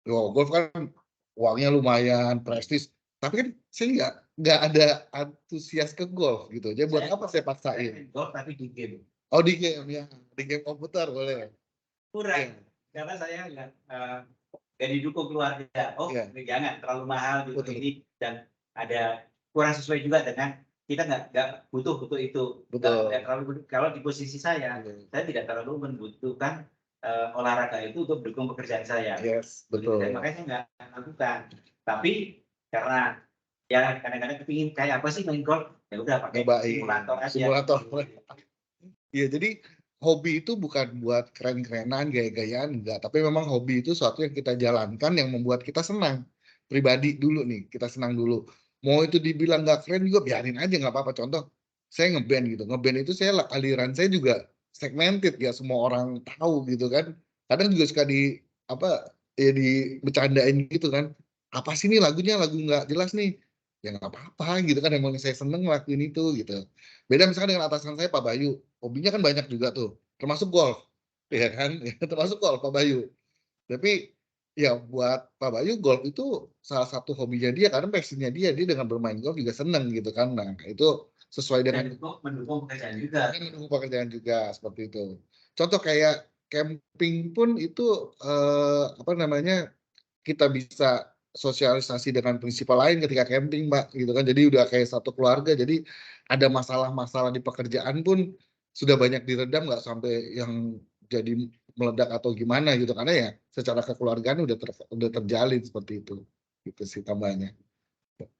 Golf kan uangnya lumayan, prestis, tapi kan saya nggak ada antusias ke golf gitu. Jadi buat apa saya paksain? Golf tapi di game. Oh di game ya, di game komputer boleh. Kurang, karena saya nggak didukung keluarga. Oh jangan terlalu mahal gitu ini, dan ada kurang sesuai juga dengan kita nggak butuh itu. Betul. Nggak terlalu kalau di posisi saya tidak terlalu membutuhkan olahraga itu untuk mendukung pekerjaan saya. Yes, betul. Dan makanya saya nggak lakukan. Tapi karena ya kadang-kadang kepingin kayak apa sih main golf, ya udah pakai simulator aja. Simulator. Iya, jadi hobi itu bukan buat keren-kerenan, gaya-gayaan, enggak. Tapi memang hobi itu suatu yang kita jalankan yang membuat kita senang. Pribadi dulu nih, kita senang dulu. Mau itu dibilang nggak keren juga, biarin aja, nggak apa-apa. Contoh, saya ngeband gitu. Ngeband itu aliran saya juga segmented, ya semua orang tahu gitu kan. Kadang juga suka bercandain gitu kan. Apa sih ini lagunya, lagu nggak jelas nih. Ya nggak apa-apa gitu kan, emang saya seneng ngelakuin itu gitu. Beda misalkan dengan atasan saya Pak Bayu, hobinya kan banyak juga tuh, termasuk golf, ya kan, termasuk golf Pak Bayu. Tapi ya buat Pak Bayu golf itu salah satu hobinya dia karena passionnya dia dengan bermain golf juga seneng gitu kan. Nah itu sesuai dengan mendukung pekerjaan juga. Mendukung pekerjaan juga seperti itu. Contoh kayak camping pun itu kita bisa sosialisasi dengan prinsipal lain ketika camping, Mbak, gitu kan. Jadi udah kayak satu keluarga. Jadi ada masalah-masalah di pekerjaan pun sudah banyak diredam, nggak sampai yang jadi meledak atau gimana gitu. Karena ya secara kekeluargaan udah terjalin seperti itu. Gitu sih tambahnya.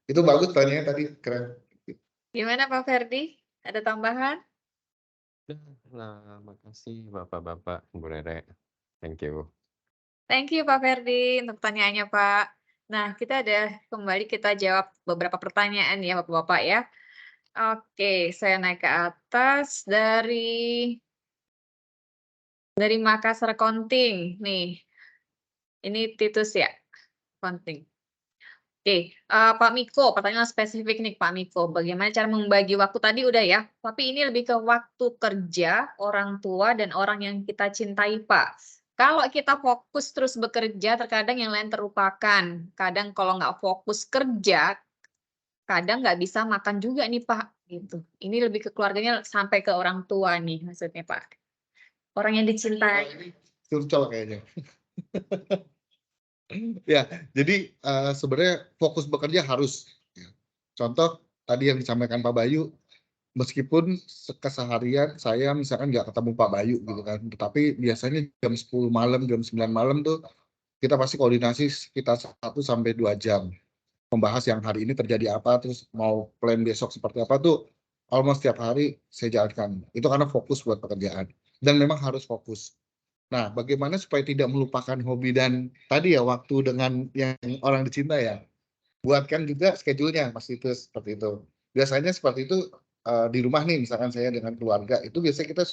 Itu bagus tanya tadi, keren. Gimana Pak Ferdi? Ada tambahan? Nah, makasih Bapak-Bapak, Bu Rere. Thank you. Thank you Pak Ferdi untuk pertanyaannya Pak. Nah, kita jawab beberapa pertanyaan ya Bapak-Bapak ya. Oke, saya naik ke atas dari Makassar Konting nih. Ini Titus ya, Konting. Oke, Pak Miko, pertanyaan spesifik nih Pak Miko. Bagaimana cara membagi waktu tadi udah ya, tapi ini lebih ke waktu kerja, orang tua, dan orang yang kita cintai Pak. Kalau kita fokus terus bekerja, terkadang yang lain terlupakan. Kadang kalau nggak fokus kerja, kadang nggak bisa makan juga nih Pak. Gitu. Ini lebih ke keluarganya sampai ke orang tua nih maksudnya Pak. Orang yang dicintai. Curcol kayaknya. Ya, jadi sebenarnya fokus bekerja harus. Contoh tadi yang disampaikan Pak Bayu, meskipun keseharian saya misalkan nggak ketemu Pak Bayu gitu kan, tetapi biasanya jam 10 malam, jam 9 malam tuh kita pasti koordinasi sekitar 1-2 jam. Membahas yang hari ini terjadi apa, terus mau plan besok seperti apa tuh almost setiap hari saya jalankan. Itu karena fokus buat pekerjaan. Dan memang harus fokus. Nah, bagaimana supaya tidak melupakan hobi dan tadi ya waktu dengan yang orang dicinta ya. Buatkan juga schedule-nya Mas itu seperti itu. Biasanya seperti itu di rumah nih misalkan saya dengan keluarga itu biasanya kita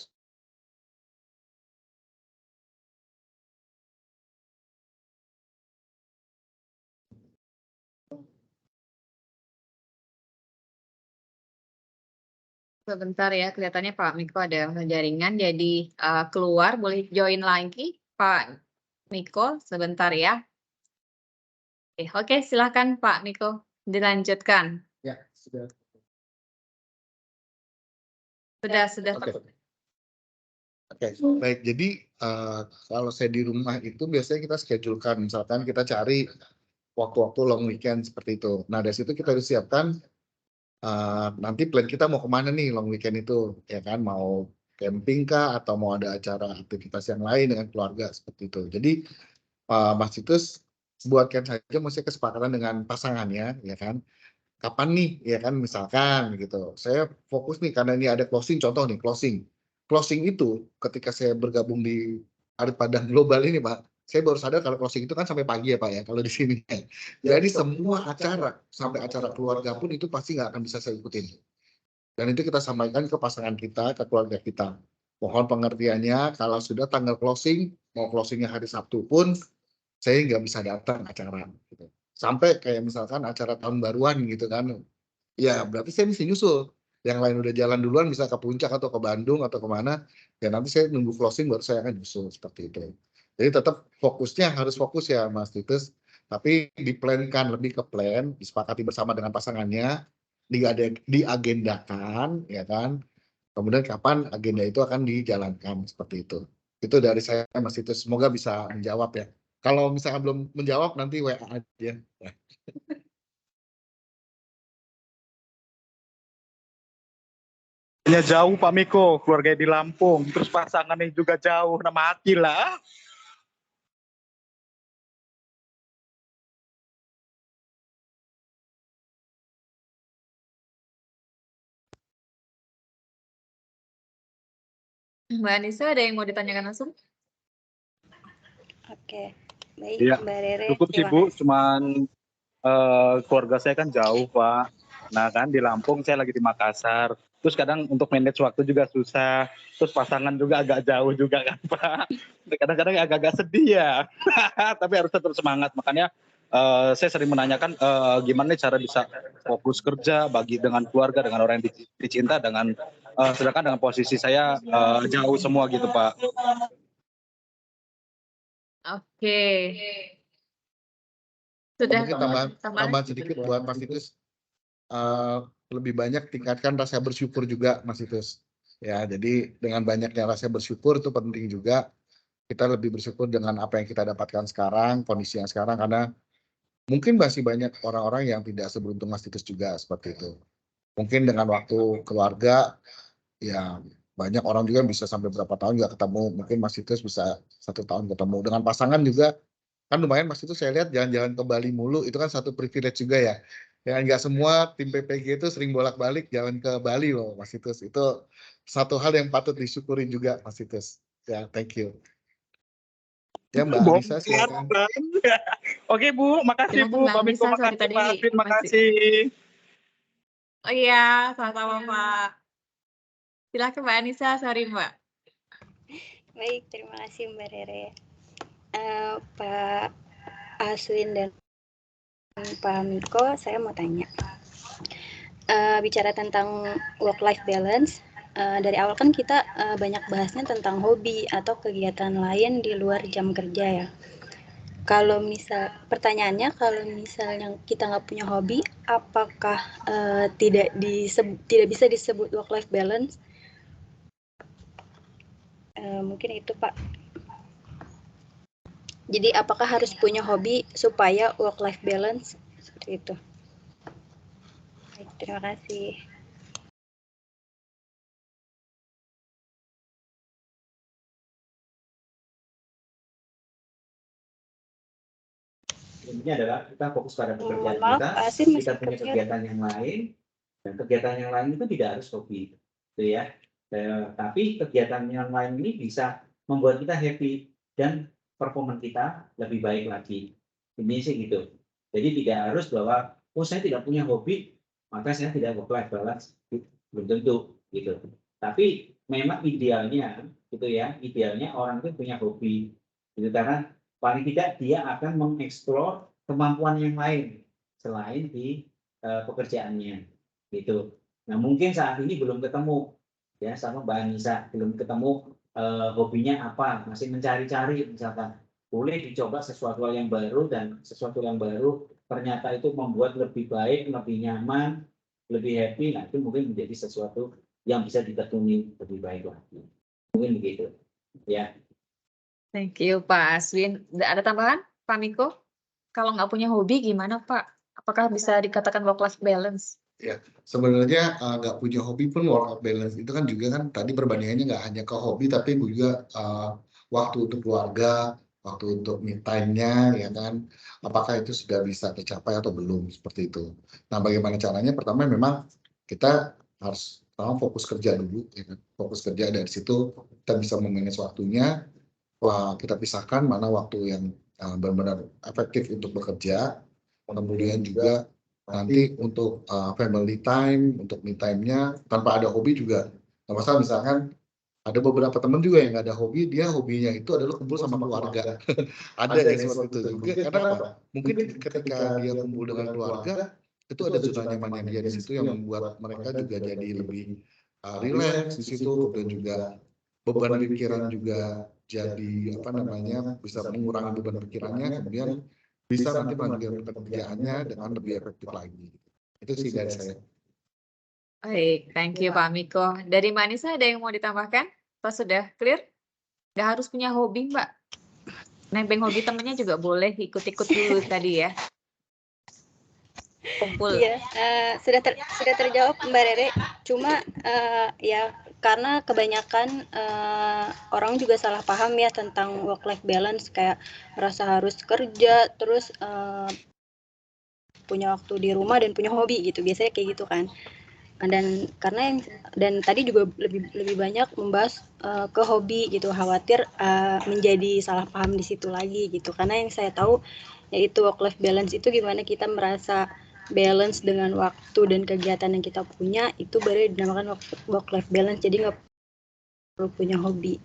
Sebentar ya, kelihatannya Pak Miko ada jaringan, jadi keluar, boleh join lagi Pak Miko sebentar ya. Oke, silakan Pak Miko, dilanjutkan. ya sudah. Sudah. Oke, baik. Jadi kalau saya di rumah itu biasanya kita schedulekan, misalkan kita cari waktu-waktu long weekend seperti itu. Nah dari situ kita harus siapkan nanti plan kita mau kemana nih long weekend itu, ya kan? Mau camping kah atau mau ada acara aktivitas yang lain dengan keluarga seperti itu. Jadi Mas Titus buatkan saja mesti kesepakatan dengan pasangannya, ya kan? Kapan nih, ya kan? Misalkan gitu. Saya fokus nih karena ini ada closing, contoh nih closing. Closing itu ketika saya bergabung di Arit Padang Global ini, Pak, saya baru sadar kalau closing itu kan sampai pagi ya Pak ya, kalau di sini. Jadi semua acara, sampai acara keluarga pun itu pasti nggak akan bisa saya ikutin. Dan itu kita sampaikan ke pasangan kita, ke keluarga kita. Mohon pengertiannya, kalau sudah tanggal closing, mau closingnya hari Sabtu pun, saya nggak bisa datang acara. Gitu. Sampai kayak misalkan acara tahun baruan gitu kan, ya berarti saya mesti nyusul. Yang lain udah jalan duluan bisa ke puncak atau ke Bandung atau kemana, ya nanti saya nunggu closing baru saya akan nyusul seperti itu. Jadi tetap fokusnya harus fokus ya Mas Titus, tapi diplankan lebih ke plan, disepakati bersama dengan pasangannya, diagendakan, ya kan. Kemudian kapan agenda itu akan dijalankan seperti itu. Itu dari saya Mas Titus, semoga bisa menjawab ya. Kalau misalnya belum menjawab nanti WA aja. Ya jauh Pak Miko, keluarga di Lampung, terus pasangannya juga jauh, nah mati lah. Mbak Anissa ada yang mau ditanyakan langsung? Oke, baik Iya, Mbak Rere, cukup sih terima Bu, kasih. cuman keluarga saya kan jauh Pak. Nah kan di Lampung, saya lagi di Makassar. Terus kadang untuk manage waktu juga susah. Terus pasangan juga agak jauh juga kan Pak. Kadang-kadang agak-agak sedih ya. Tapi harus tetap semangat. Makanya saya sering menanyakan gimana nih cara bisa fokus kerja bagi dengan keluarga, dengan orang yang dicinta, dengan sedangkan dengan posisi saya jauh semua gitu Pak. Oke. Sudah. Mungkin tambahan sedikit buat Mas Titus, lebih banyak tingkatkan rasa bersyukur juga Mas Titus. Ya, jadi dengan banyaknya rasa bersyukur itu penting juga. Kita lebih bersyukur dengan apa yang kita dapatkan sekarang, kondisi yang sekarang, karena mungkin masih banyak orang-orang yang tidak seberuntung Mas Titus juga seperti itu. Mungkin dengan waktu keluarga, ya banyak orang juga bisa sampai berapa tahun nggak ketemu. Mungkin Mas Titus bisa 1 tahun ketemu. Dengan pasangan juga, kan lumayan Mas Titus saya lihat jalan-jalan ke Bali mulu, itu kan satu privilege juga ya. Ya nggak semua tim PPG itu sering bolak-balik jalan ke Bali loh Mas Titus. Itu satu hal yang patut disyukurin juga Mas Titus. Ya, thank you. Ya Mbak Anissa silakan. Oke Bu, makasih Bu. Pak Miko makasih, Pak Aswin makasih. Oh iya, sama-sama Pak. Silakan Mbak Anissa, sorry Mbak. Baik, terima kasih Mbak Rere. Pak Aswin dan Pak Miko, saya mau tanya. Bicara tentang work-life balance, dari awal kan kita banyak bahasnya tentang hobi atau kegiatan lain di luar jam kerja ya. Pertanyaannya, kalau misalnya kita nggak punya hobi, apakah tidak bisa disebut work-life balance? Mungkin itu Pak. Jadi apakah harus punya hobi supaya work-life balance? Seperti itu. Baik, terima kasih. Intinya adalah kita fokus pada pekerjaan Maaf, kita, Pak Asin masih kita punya kecil. kegiatan yang lain, dan kegiatan yang lain itu tidak harus hobi, gitu ya. Tapi kegiatan yang lain ini bisa membuat kita happy dan performa kita lebih baik lagi. Ini sih gitu. Jadi tidak harus bahwa oh saya tidak punya hobi maka saya tidak work-life balance, belum tentu gitu. Tapi memang idealnya gitu ya, idealnya orang itu punya hobi, gitu karena paling tidak dia akan mengeksplor kemampuan yang lain selain di pekerjaannya, gitu. Nah mungkin saat ini belum ketemu ya sama Mbak Anissa, belum ketemu hobinya apa, masih mencari-cari misalkan. Boleh dicoba sesuatu yang baru dan sesuatu yang baru ternyata itu membuat lebih baik, lebih nyaman, lebih happy. Nah itu mungkin menjadi sesuatu yang bisa ditekuni lebih baik lagi. Mungkin begitu, ya. Thank you Pak Aswin. Ada tambahan Pak Miko? Kalau nggak punya hobi gimana Pak? Apakah bisa dikatakan work-life balance? Ya, sebenarnya nggak punya hobi pun work-life balance itu kan juga kan tadi perbandingannya nggak hanya ke hobi tapi juga waktu untuk keluarga, waktu untuk me time-nya ya kan, apakah itu sudah bisa tercapai atau belum seperti itu. Nah, bagaimana caranya? Pertama memang kita harus fokus kerja dulu, ya kan? Fokus kerja dari situ kita bisa memanage waktunya. Kita pisahkan mana waktu yang benar-benar efektif untuk bekerja, kemudian juga nanti untuk family time, untuk me time-nya tanpa ada hobi juga nggak masalah. Misalkan ada beberapa teman juga yang nggak ada hobi, dia hobinya itu adalah kumpul sama keluarga. Ada yang seperti itu juga. Karena apa? Mungkin ketika dia kumpul dengan keluarga, itu ada zona nyamannya dia di situ yang membuat mereka juga jadi lebih rileks di situ, kemudian juga beban pikiran juga jadi bisa mengurangi beban pikirannya, kemudian bisa nanti melanjutkan pekerjaannya dengan lebih efektif lagi. Itu sih dari saya. Baik, thank you Pak Miko. Dari Mbak Anissa ada yang mau ditambahkan? Atau sudah clear? Nggak harus punya hobi Mbak. Nempeng hobi temennya juga boleh ikut-ikut dulu tadi ya. kumpul. Iya, sudah terjawab Mbak Rere. Cuma ya karena kebanyakan orang juga salah paham ya tentang work life balance, kayak merasa harus kerja terus punya waktu di rumah dan punya hobi gitu. Biasanya kayak gitu kan. Dan tadi juga lebih banyak membahas ke hobi gitu, khawatir menjadi salah paham di situ lagi gitu. Karena yang saya tahu yaitu work life balance itu gimana kita merasa balance dengan waktu dan kegiatan yang kita punya, itu baru dinamakan work life balance. Jadi nggak perlu punya hobi.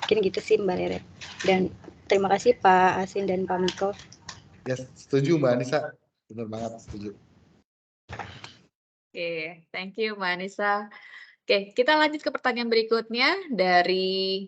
Mungkin gitu sih Mbak Rere. Dan terima kasih Pak Asin dan Pak Miko. Ya, setuju Mbak Anissa. Benar banget, setuju. Oke, thank you Mbak Anissa. Oke, kita lanjut ke pertanyaan berikutnya dari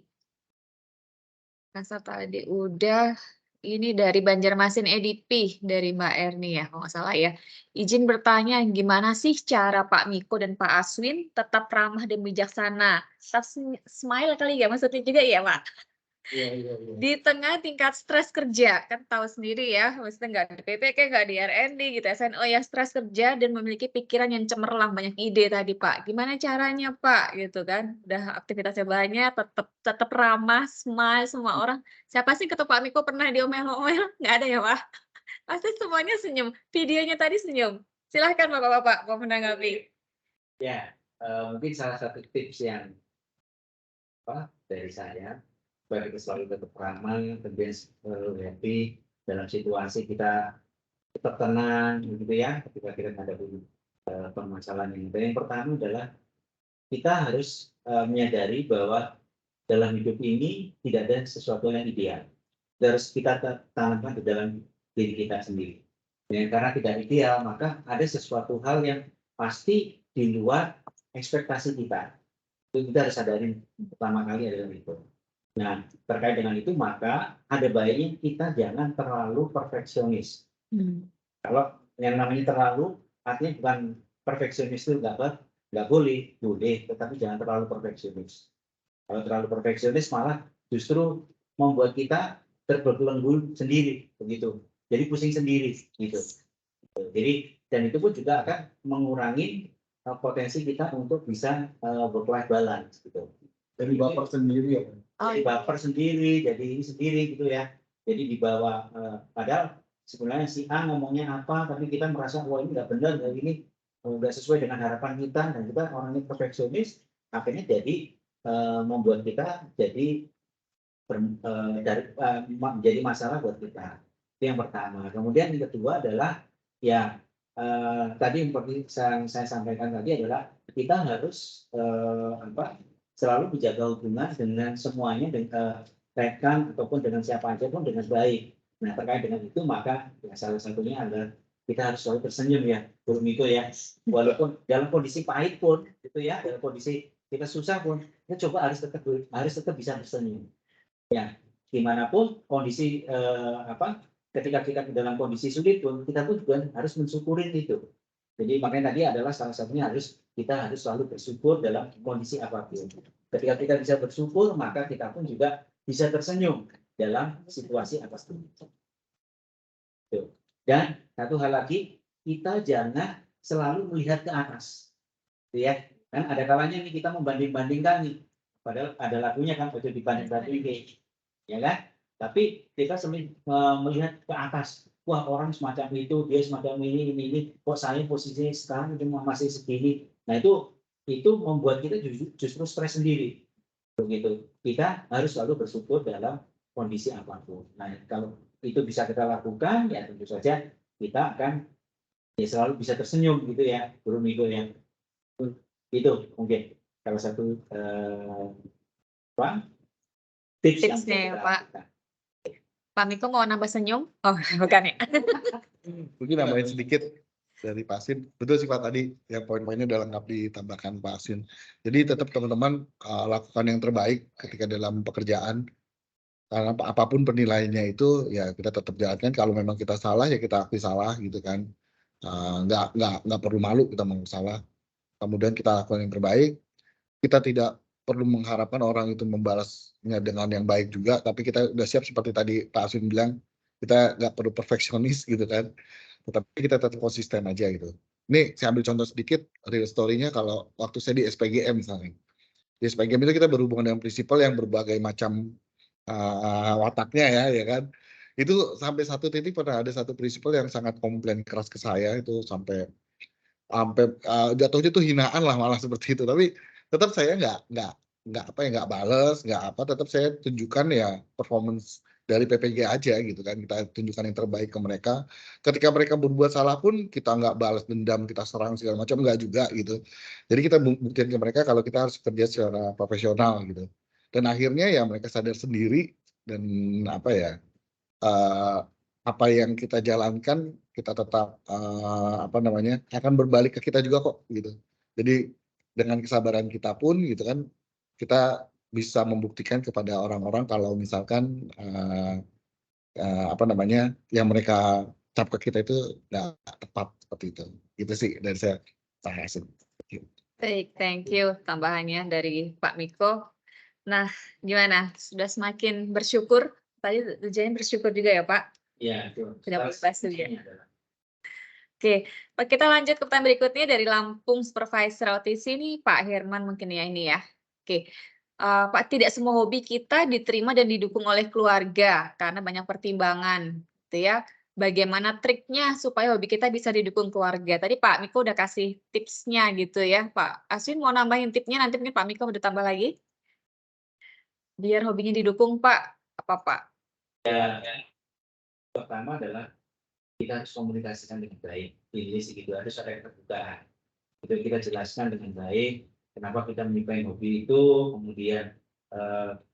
Rasa tadi udah. Ini dari Banjarmasin EDP dari Mbak Erni ya, kalau nggak salah ya. Izin bertanya, gimana sih cara Pak Miko dan Pak Aswin tetap ramah dan bijaksana? Tetap smile kali ya, maksudnya juga ya Pak? Iya. Di tengah tingkat stres kerja, kan tahu sendiri ya, maksudnya nggak di PPK, nggak di RND gitu, SNO ya, stres kerja dan memiliki pikiran yang cemerlang, banyak ide tadi Pak. Gimana caranya Pak, gitu kan? Udah aktivitasnya banyak, tetap ramah, smile semua orang. Siapa sih ketemu Pak Miko pernah diomel-omel? Nggak ada ya Pak? Pasti semuanya senyum. Videonya tadi senyum. Silahkan Bapak-Bapak mau menanggapi. Ya, mungkin salah satu tips yang dari saya, supaya kita selalu tetap ramah, kemudian selalu happy dalam situasi kita tetap tenang, gitu ya, ketika kita menghadapi permasalahan ini. Dan yang pertama adalah kita harus menyadari bahwa dalam hidup ini tidak ada sesuatu yang ideal. Harus kita tanamkan di dalam diri kita sendiri. Dan karena tidak ideal, maka ada sesuatu hal yang pasti di luar ekspektasi kita. Itu kita harus sadari pertama kali adalah itu. Nah, terkait dengan itu, maka ada baiknya kita jangan terlalu perfeksionis. Kalau yang namanya terlalu, artinya bukan perfeksionis itu nggak boleh, tetapi jangan terlalu perfeksionis. Kalau terlalu perfeksionis malah justru membuat kita terbelenggu sendiri, begitu. Jadi pusing sendiri, gitu. Jadi dan itu pun juga akan mengurangi potensi kita untuk bisa work life balance, gitu. Jadi baper sendiri ya. Jadi baper sendiri, jadi sendiri gitu ya. Jadi dibawa padahal sebenarnya si A ngomongnya apa, tapi kita merasa wah ini nggak benar, ini nggak sesuai dengan harapan kita, dan kita orangnya perfeksionis, akhirnya jadi membuat kita jadi menjadi masalah buat kita. Itu yang pertama. Kemudian yang kedua adalah ya tadi seperti saya sampaikan tadi adalah kita harus selalu menjaga hubungan dengan semuanya, dengan rekan ataupun dengan siapa aja pun dengan baik. Nah, terkait dengan itu maka ya, salah satunya adalah kita harus selalu tersenyum ya, Bu Miko ya. Walaupun dalam kondisi pahit pun, gitu ya, dalam kondisi kita susah pun, kita coba harus tetap bisa tersenyum. Ya, gimana pun kondisi ketika kita dalam kondisi sulit pun, kita pun juga harus mensyukuri itu. Jadi makanya tadi adalah salah satunya kita harus selalu bersyukur dalam kondisi apapun. Ketika kita bisa bersyukur, maka kita pun juga bisa tersenyum dalam situasi apapun. Dan satu hal lagi, kita jangan selalu melihat ke atas. Ya, kan ada kalanya nih kita membanding-bandingkan nih. Padahal ada lagunya kan, itu dibanding-bandingin. Ya kan? Tapi kita melihat ke atas. Wah, orang semacam itu, dia semacam ini, kok saya posisinya sekarang cuma masih segini. Nah, itu membuat kita justru stres sendiri. Begitu. Kita harus selalu bersyukur dalam kondisi apapun. Nah, kalau itu bisa kita lakukan, ya tentu saja kita akan ya selalu bisa tersenyum gitu ya, Bu Miko ya. Itu mungkin salah satu tipsnya ya Pak. Pak Miko mau nambah senyum? Oh, bukan ya. Mungkin nambahin sedikit dari Pak Asin. Betul sih Pak tadi, yang poin-poinnya udah lengkap ditambahkan Pak Asin. Jadi tetap teman-teman lakukan yang terbaik ketika dalam pekerjaan. Karena apapun penilaiannya itu ya kita tetap jalankan. Kalau memang kita salah ya kita akui salah gitu kan. Nggak perlu malu kita mau salah. Kemudian kita lakukan yang terbaik. Kita tidak perlu mengharapkan orang itu membalasnya dengan yang baik juga, tapi kita udah siap seperti tadi Pak Asin bilang, kita nggak perlu perfeksionis gitu kan. Tetapi kita tetap konsisten aja gitu. Nih saya ambil contoh sedikit real story-nya kalau waktu saya di SPGM misalnya. Di SPGM itu kita berhubungan dengan prinsipal yang berbagai macam wataknya ya kan. Itu sampai satu titik pernah ada satu prinsipal yang sangat komplain keras ke saya itu sampai jatuhnya itu hinaan lah malah seperti itu. Tapi tetap saya nggak bales, nggak apa, tetap saya tunjukkan ya performance dari PPG aja gitu kan, kita tunjukkan yang terbaik ke mereka. Ketika mereka berbuat salah pun kita nggak balas dendam, kita serang segala macam, nggak juga gitu. Jadi kita buktiin ke mereka kalau kita harus kerja secara profesional gitu. Dan akhirnya ya mereka sadar sendiri dan apa ya, apa yang kita jalankan kita tetap akan berbalik ke kita juga kok gitu. Jadi dengan kesabaran kita pun gitu kan kita bisa membuktikan kepada orang-orang kalau misalkan yang mereka cap ke kita itu nggak tepat seperti itu. Gitu sih dari saya. Baik, thank you tambahannya dari Pak Miko. Nah, gimana? Sudah semakin bersyukur? Tadi tujuannya bersyukur juga ya Pak? Iya, itu. Sudah bebas juga. Ini adalah Oke, Pak, kita lanjut ke pertanyaan berikutnya dari Lampung Supervisor OTC ini Pak Herman mungkin ya ini ya. Oke, Pak, tidak semua hobi kita diterima dan didukung oleh keluarga karena banyak pertimbangan, gitu ya. Bagaimana triknya supaya hobi kita bisa didukung keluarga? Tadi Pak Miko udah kasih tipsnya gitu ya, Pak Aswin mau nambahin tipsnya nanti mungkin Pak Miko udah tambah lagi? Biar hobinya didukung Pak, apa Pak? ya, pertama adalah kita harus komunikasikan dengan baik. Jadi segitu harus ada keterbukaan. Itu kita jelaskan dengan baik kenapa kita menyukai hobi itu, kemudian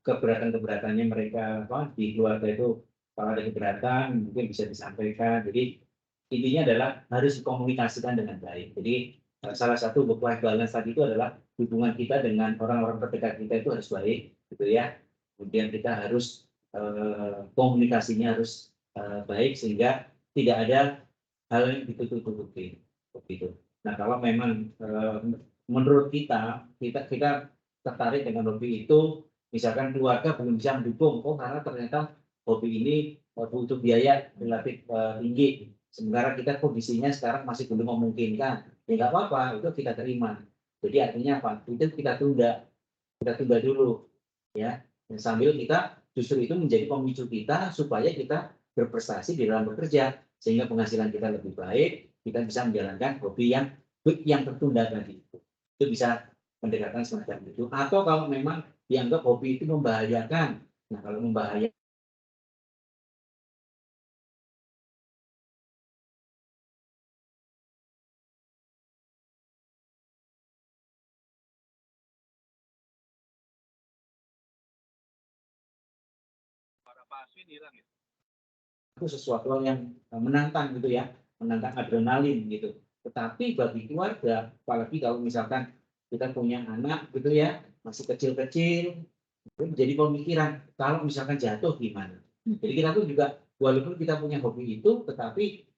keberatan-keberatannya mereka di keluarga itu kalau ada keberatan mungkin bisa disampaikan. Jadi intinya adalah harus dikomunikasikan dengan baik. Jadi salah satu work-life balance tadi itu adalah hubungan kita dengan orang-orang terdekat kita itu harus baik, gitu ya. Kemudian kita harus komunikasinya harus baik sehingga tidak ada hal yang ditutup-tutupi begitu. Nah, kalau memang menurut kita tertarik dengan hobi itu, misalkan keluarga belum bisa mendukung, karena ternyata hobi ini butuh biaya relatif tinggi, sementara kita kondisinya sekarang masih belum memungkinkan, ya nggak apa-apa, itu kita terima. Jadi artinya apa? Itu kita tunda dulu, ya. Dan sambil kita justru itu menjadi pemicu kita supaya kita berprestasi di dalam bekerja, sehingga penghasilan kita lebih baik, kita bisa menjalankan hobi yang tertunda tadi. Itu bisa pendekatan semacam itu. Atau kalau memang dianggap hobi itu membahayakan, nah kalau membahayakan itu sesuatu yang menantang gitu ya, menantang adrenalin gitu. Tetapi bagi keluarga, apalagi kalau misalkan kita punya anak gitu ya, masih kecil-kecil, itu menjadi pemikiran kalau misalkan jatuh gimana. Jadi kita tuh juga walaupun kita punya hobi itu, tetapi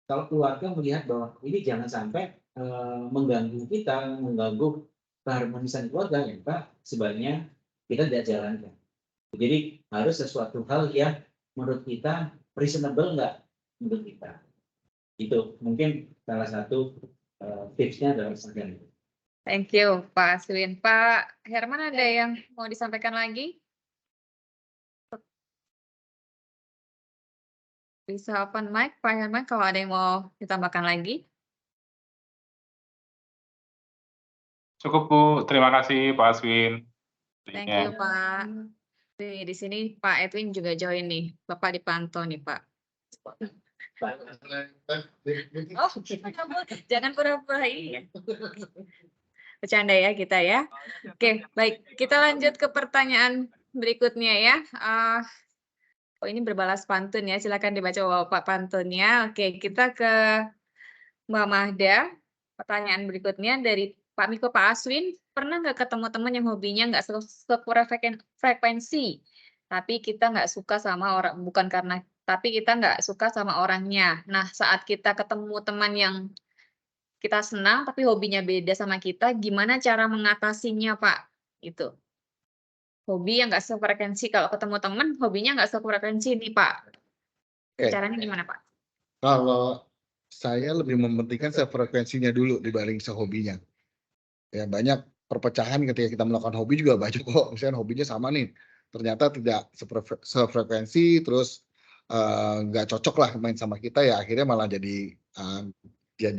kalau keluarga melihat bahwa ini jangan sampai mengganggu kita, mengganggu keharmonisan keluarga, ya Pak, sebaiknya kita tidak jalankan. Jadi harus sesuatu hal yang menurut kita reasonable nggak menurut kita. Itu mungkin salah satu tipsnya adalah seperti itu. Thank you Pak Aswin. Pak Herman ada yang mau disampaikan lagi? Bisa open mic Pak Herman kalau ada yang mau ditambahkan lagi. Cukup Bu, terima kasih Pak Aswin. Thank you Pak. Di sini Pak Edwin juga join nih. Bapak dipantau nih Pak. Oh, jangan pura-pura iya. Bercanda ya kita ya. Oke, baik. Kita lanjut ke pertanyaan berikutnya ya. Ini berbalas pantun ya. Silakan dibaca Bapak pantunnya. Oke, kita ke Mbak Mahda. Pertanyaan berikutnya dari Pak Miko, Pak Aswin, pernah nggak ketemu teman yang hobinya nggak frekuensi, tapi kita nggak suka sama orang, bukan karena, tapi kita nggak suka sama orangnya. Nah, saat kita ketemu teman yang kita senang, tapi hobinya beda sama kita, gimana cara mengatasinya, Pak? Gitu. Hobi yang nggak sefrekuensi, kalau ketemu teman, hobinya nggak sefrekuensi nih, Pak. Caranya gimana, Pak? Kalau saya lebih mementingkan sefrekuensinya dulu dibanding sehobinya. Ya banyak perpecahan ketika kita melakukan hobi juga banyak kok. Misalnya hobinya sama nih, ternyata tidak sefrekuensi, terus nggak cocok lah main sama kita ya akhirnya malah jadi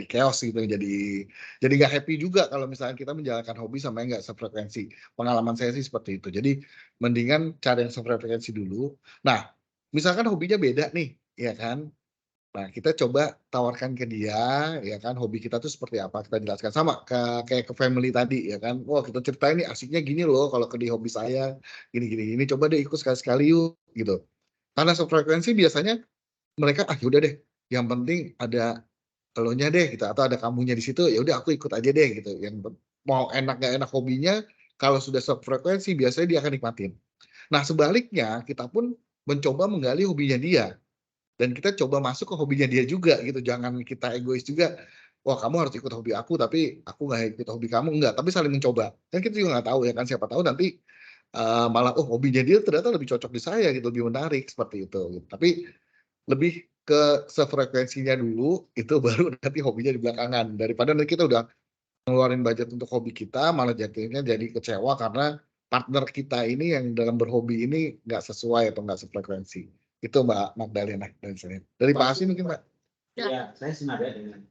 chaos gitu, jadi nggak happy juga kalau misalnya kita menjalankan hobi sama yang nggak sefrekuensi. Pengalaman saya sih seperti itu. Jadi mendingan cari yang sefrekuensi dulu. Nah, misalkan hobinya beda nih, ya kan? Nah, kita coba tawarkan ke dia, ya kan, hobi kita tuh seperti apa, kita jelaskan. Sama kayak ke family tadi, ya kan. Wah, kita ceritain nih asiknya gini loh kalau di hobi saya, gini, ini coba deh ikut sekali-sekali yuk, gitu. Karena sefrekuensi biasanya mereka, ah yaudah deh, yang penting ada elonya deh gitu, atau ada kamunya di situ, ya udah aku ikut aja deh gitu. Yang mau enak gak enak hobinya, kalau sudah sefrekuensi biasanya dia akan nikmatin. Nah, sebaliknya kita pun mencoba menggali hobinya dia. Dan kita coba masuk ke hobinya dia juga gitu, jangan kita egois juga, wah kamu harus ikut hobi aku tapi aku nggak ikut hobi kamu, enggak, tapi saling mencoba. Kan kita juga nggak tahu ya kan, siapa tahu nanti malah oh hobinya dia ternyata lebih cocok di saya gitu, lebih menarik seperti itu gitu. Tapi lebih ke sefrekuensinya dulu, itu baru nanti hobinya di belakangan, daripada nanti kita udah ngeluarin budget untuk hobi kita malah jadinya jadi kecewa karena partner kita ini yang dalam berhobi ini nggak sesuai atau nggak sefrekuensi. Itu Mbak Magdalena dan saya. Dari Pak Asi mungkin Mbak. Ya, saya senada dengan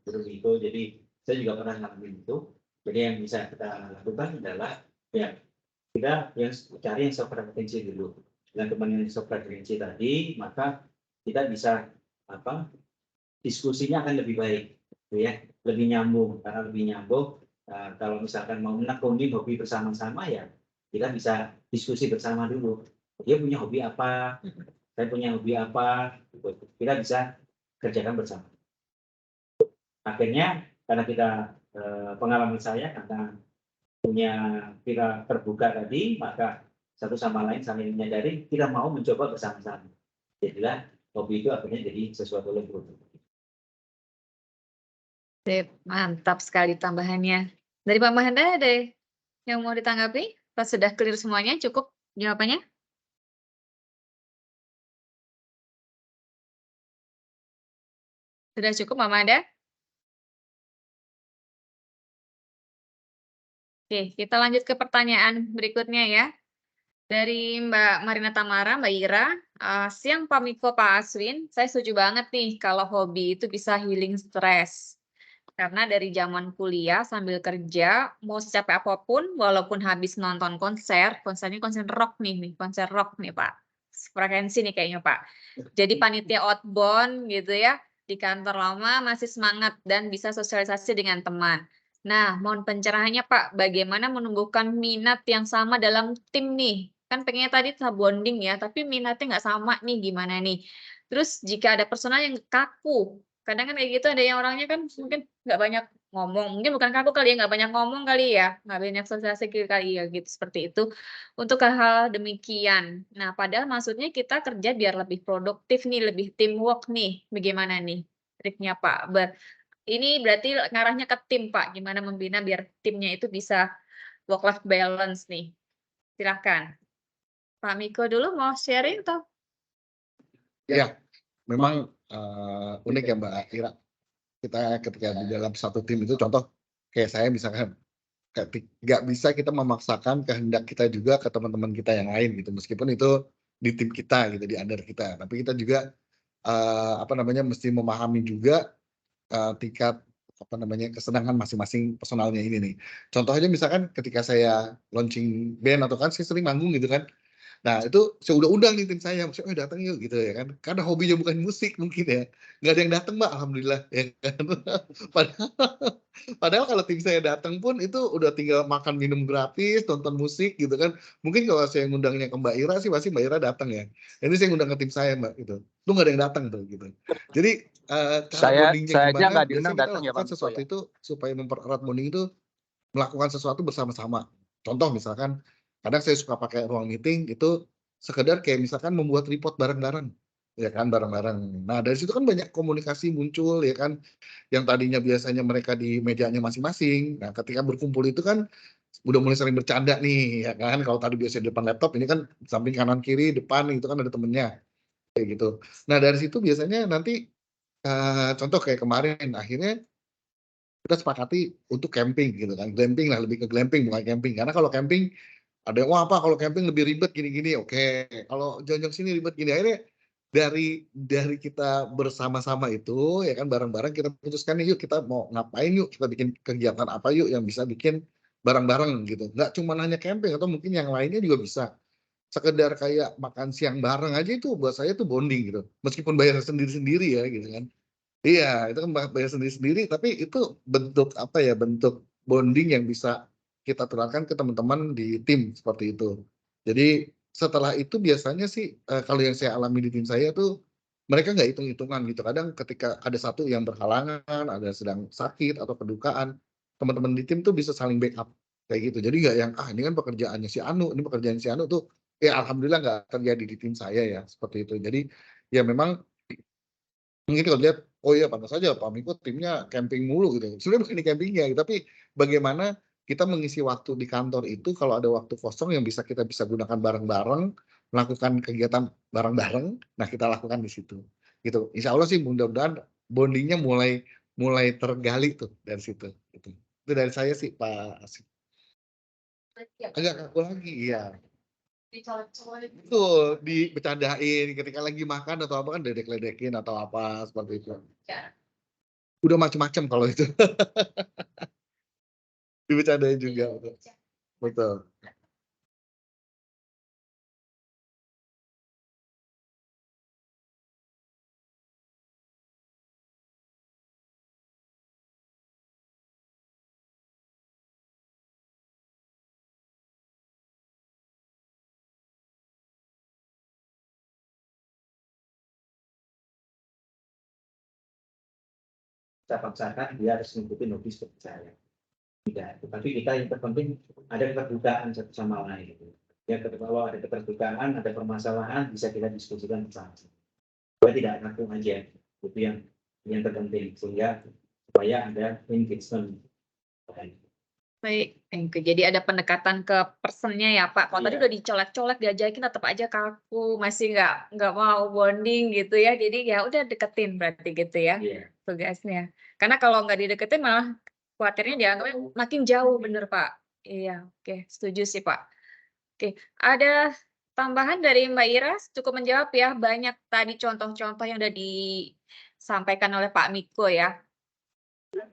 Bro Miko. Jadi saya juga pernah ngalamin itu. Jadi yang bisa kita lakukan adalah ya kita yang cari yang sefrekuensi dulu. Dengan teman yang sefrekuensi tadi, maka kita bisa diskusinya akan lebih baik, ya, lebih nyambung. Karena lebih nyambung, kalau misalkan mau menekuni hobi bersama-sama ya kita bisa diskusi bersama dulu. Dia punya hobi apa, saya punya hobi apa, kita bisa kerjakan bersama. Akhirnya karena kita pengalaman saya karena punya kita terbuka tadi, maka satu sama lain saling menyadari kita mau mencoba bersama-sama. Jadilah hobi itu akhirnya jadi sesuatu yang produktif. Sip, mantap sekali tambahannya. Dari Pak Mahendra ada yang mau ditanggapi? Pas sudah clear semuanya, cukup jawabannya? Sudah cukup, Mama Ada? Oke, kita lanjut ke pertanyaan berikutnya ya. Dari Mbak Marina Tamara, Mbak Ira, siang Pak Miko, Pak Aswin, saya setuju banget nih kalau hobi itu bisa healing stres. Karena dari zaman kuliah sambil kerja, mau secapek apapun, walaupun habis nonton konsernya konser rock nih, konser rock nih Pak. Frekuensi nih kayaknya Pak. Jadi panitia outbound gitu ya, di kantor lama masih semangat dan bisa sosialisasi dengan teman. Nah, mohon pencerahannya Pak, bagaimana menumbuhkan minat yang sama dalam tim nih? Kan pengennya tadi bonding ya, tapi minatnya nggak sama nih, gimana nih? Terus jika ada personal yang kaku, kadang kan kayak gitu ada yang orangnya kan mungkin nggak banyak ngomong, mungkin bukan kaku kali ya, nggak banyak ngomong kali ya, nggak banyak sosialisasi kali ya gitu, seperti itu. Untuk hal-hal demikian. Nah, padahal maksudnya kita kerja biar lebih produktif nih, lebih teamwork nih. Bagaimana nih triknya Pak? Ini berarti ngarahnya ke tim Pak, gimana membina biar timnya itu bisa work-life balance nih. Silahkan. Pak Miko dulu mau sharing atau? Ya, memang unik ya Mbak Ira. Kita ketika di dalam satu tim itu contoh kayak saya misalkan nggak bisa kita memaksakan kehendak kita juga ke teman-teman kita yang lain gitu, meskipun itu di tim kita gitu, di under kita, tapi kita juga mesti memahami juga tingkat kesenangan masing-masing personalnya ini nih. Contohnya misalkan ketika saya launching band atau kan saya sering manggung gitu kan. Nah itu saya udah undang nih tim saya, maksudnya datang yuk gitu ya kan. Karena hobinya bukan musik mungkin ya. Nggak ada yang datang Mbak, alhamdulillah ya kan. Padahal kalau tim saya datang pun itu udah tinggal makan minum gratis, nonton musik gitu kan. Mungkin kalau saya ngundangnya ke Mbak Ira sih pasti Mbak Ira datang ya. Ini saya ngundang ke tim saya Mbak gitu. Lu nggak ada yang datang tuh gitu. Jadi cara bondingnya saya aja gimana? nggak diundang Biasanya kita datang ya lakukan Pak Miko sesuatu ya. itu supaya mempererat bonding itu melakukan sesuatu bersama-sama. Contoh misalkan kadang saya suka pakai ruang meeting itu sekedar kayak misalkan membuat report bareng-bareng, ya kan bareng-bareng. Nah dari situ kan banyak komunikasi muncul ya kan, yang tadinya biasanya mereka di mejanya masing-masing. Nah ketika berkumpul itu kan udah mulai sering bercanda nih ya kan. Kalau tadi biasanya di depan laptop, ini kan samping kanan kiri depan itu kan ada temennya kayak gitu. Nah dari situ biasanya nanti contoh kayak kemarin akhirnya kita sepakati untuk camping gitu kan, glamping lah, lebih ke glamping bukan camping. Karena kalau camping ada yang, wah apa kalau camping lebih ribet gini-gini, oke. Kalau jalan-jalan sini ribet gini, akhirnya dari kita bersama-sama itu ya kan bareng-bareng kita putuskan nih, yuk kita mau ngapain, yuk kita bikin kegiatan apa yuk yang bisa bikin bareng-bareng gitu. Nggak cuma hanya camping atau mungkin yang lainnya juga bisa. Sekedar kayak makan siang bareng aja itu buat saya tuh bonding gitu. Meskipun bayar sendiri-sendiri ya gitu kan. Iya, itu kan bayar sendiri-sendiri, tapi itu bentuk apa ya, bentuk bonding yang bisa kita terapkan ke teman-teman di tim seperti itu. Jadi setelah itu biasanya sih kalau yang saya alami di tim saya tuh mereka nggak hitung-hitungan gitu. Kadang ketika ada satu yang berhalangan, ada sedang sakit atau kedukaan, teman-teman di tim tuh bisa saling backup kayak gitu. Jadi nggak yang ini kan pekerjaannya si Anu, ini pekerjaan si Anu tuh ya alhamdulillah nggak terjadi di tim saya ya seperti itu. Jadi ya memang mungkin kalau lihat, oh iya pantas saja Pak Miko timnya camping mulu gitu. Sebenarnya bukan di campingnya, tapi bagaimana kita mengisi waktu di kantor itu kalau ada waktu kosong yang kita bisa gunakan bareng-bareng, melakukan kegiatan bareng-bareng, nah kita lakukan di situ. Gitu. Insya Allah sih mudah-mudahan bondingnya mulai tergali tuh dari situ. Gitu. Itu dari saya sih Pak Asif. Agak kaku lagi, iya. Betul, dibecandain ketika lagi makan atau apa kan ledek-ledekin atau apa seperti itu. Udah macam-macam kalau itu. Dibecandain juga. Betul. Saya paksakan dia harus mengikuti hobi seperti saya. Tidak, tetapi kita yang terpenting ada keterbukaan satu sama lain. Ya, kalau ada keterbukaan, ada permasalahan, bisa kita diskusikan bersama. Supaya tidak kaku aja. Itu yang terpenting. Sehingga supaya ada engagement. Baik, jadi ada pendekatan ke personnya ya Pak. Kalau tadi Iya. udah dicolek-colek, diajakin tetap aja kaku, masih nggak mau bonding gitu ya. Jadi ya udah deketin berarti gitu ya Iya. tugasnya. Karena kalau nggak dideketin malah khawatirnya dianggapnya makin jauh, bener Pak. Iya, oke, setuju sih Pak. Oke, ada tambahan dari Mbak Ira, cukup menjawab ya. Banyak tadi contoh-contoh yang udah disampaikan oleh Pak Miko ya.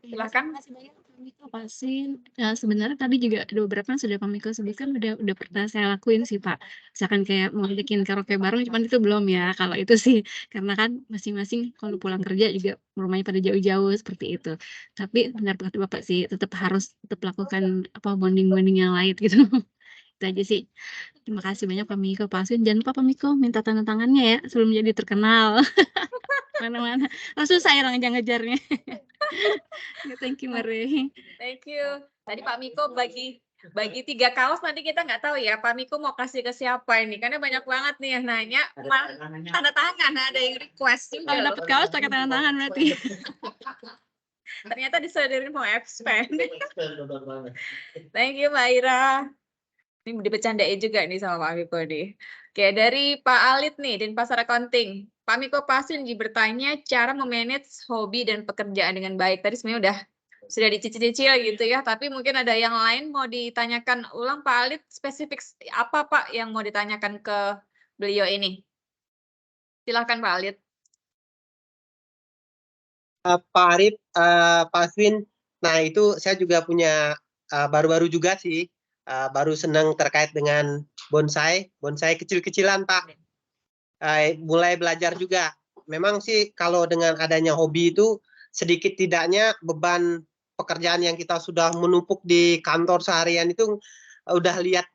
Silakan. Terima kasih banyak Pak Miko Pasin. Sebenarnya tadi juga ada beberapa yang sudah Pak Miko sebutkan udah pernah saya lakuin sih Pak. Misalkan kayak mau bikin karaoke bareng, cuman itu belum ya. Kalau itu sih karena kan masing-masing kalau pulang kerja juga rumahnya pada jauh-jauh seperti itu. Tapi benar kata Bapak sih, tetap harus lakukan bonding-bonding yang lain gitu. Itu aja sih. Terima kasih banyak Pak Miko Pasin. Jangan lupa Pak Miko minta tanda tangannya ya sebelum jadi terkenal. Mana-mana. Langsung saya ngejar-ngejarnya. Ya, thank you Mari. Thank you. Tadi Pak Miko bagi 3 kaos, nanti kita nggak tahu ya Pak Miko mau kasih ke siapa ini, karena banyak banget nih yang nanya tanda tangan, ada yang request juga. Kalau dapat kaos pakai tanda tangan berarti. Ternyata disadarin mau expand. Thank you Mbak Ira. Ini dibecandain juga nih sama Pak Miko nih. Oke, dari Pak Alit nih, Denpasar Accounting. Pak Miko Pasin bertanya cara memanage hobi dan pekerjaan dengan baik. Tadi sebenarnya udah sudah dicicil-cicil gitu ya, tapi mungkin ada yang lain mau ditanyakan ulang Pak Alit, spesifik apa Pak yang mau ditanyakan ke beliau ini? Silakan Pak Alit. Pak Arif, Pak Aswin, nah itu saya juga punya baru-baru juga sih, baru senang terkait dengan bonsai kecil-kecilan Pak. Mulai belajar juga. Memang sih kalau dengan adanya hobi itu sedikit tidaknya beban pekerjaan yang kita sudah menumpuk di kantor seharian itu udah lihat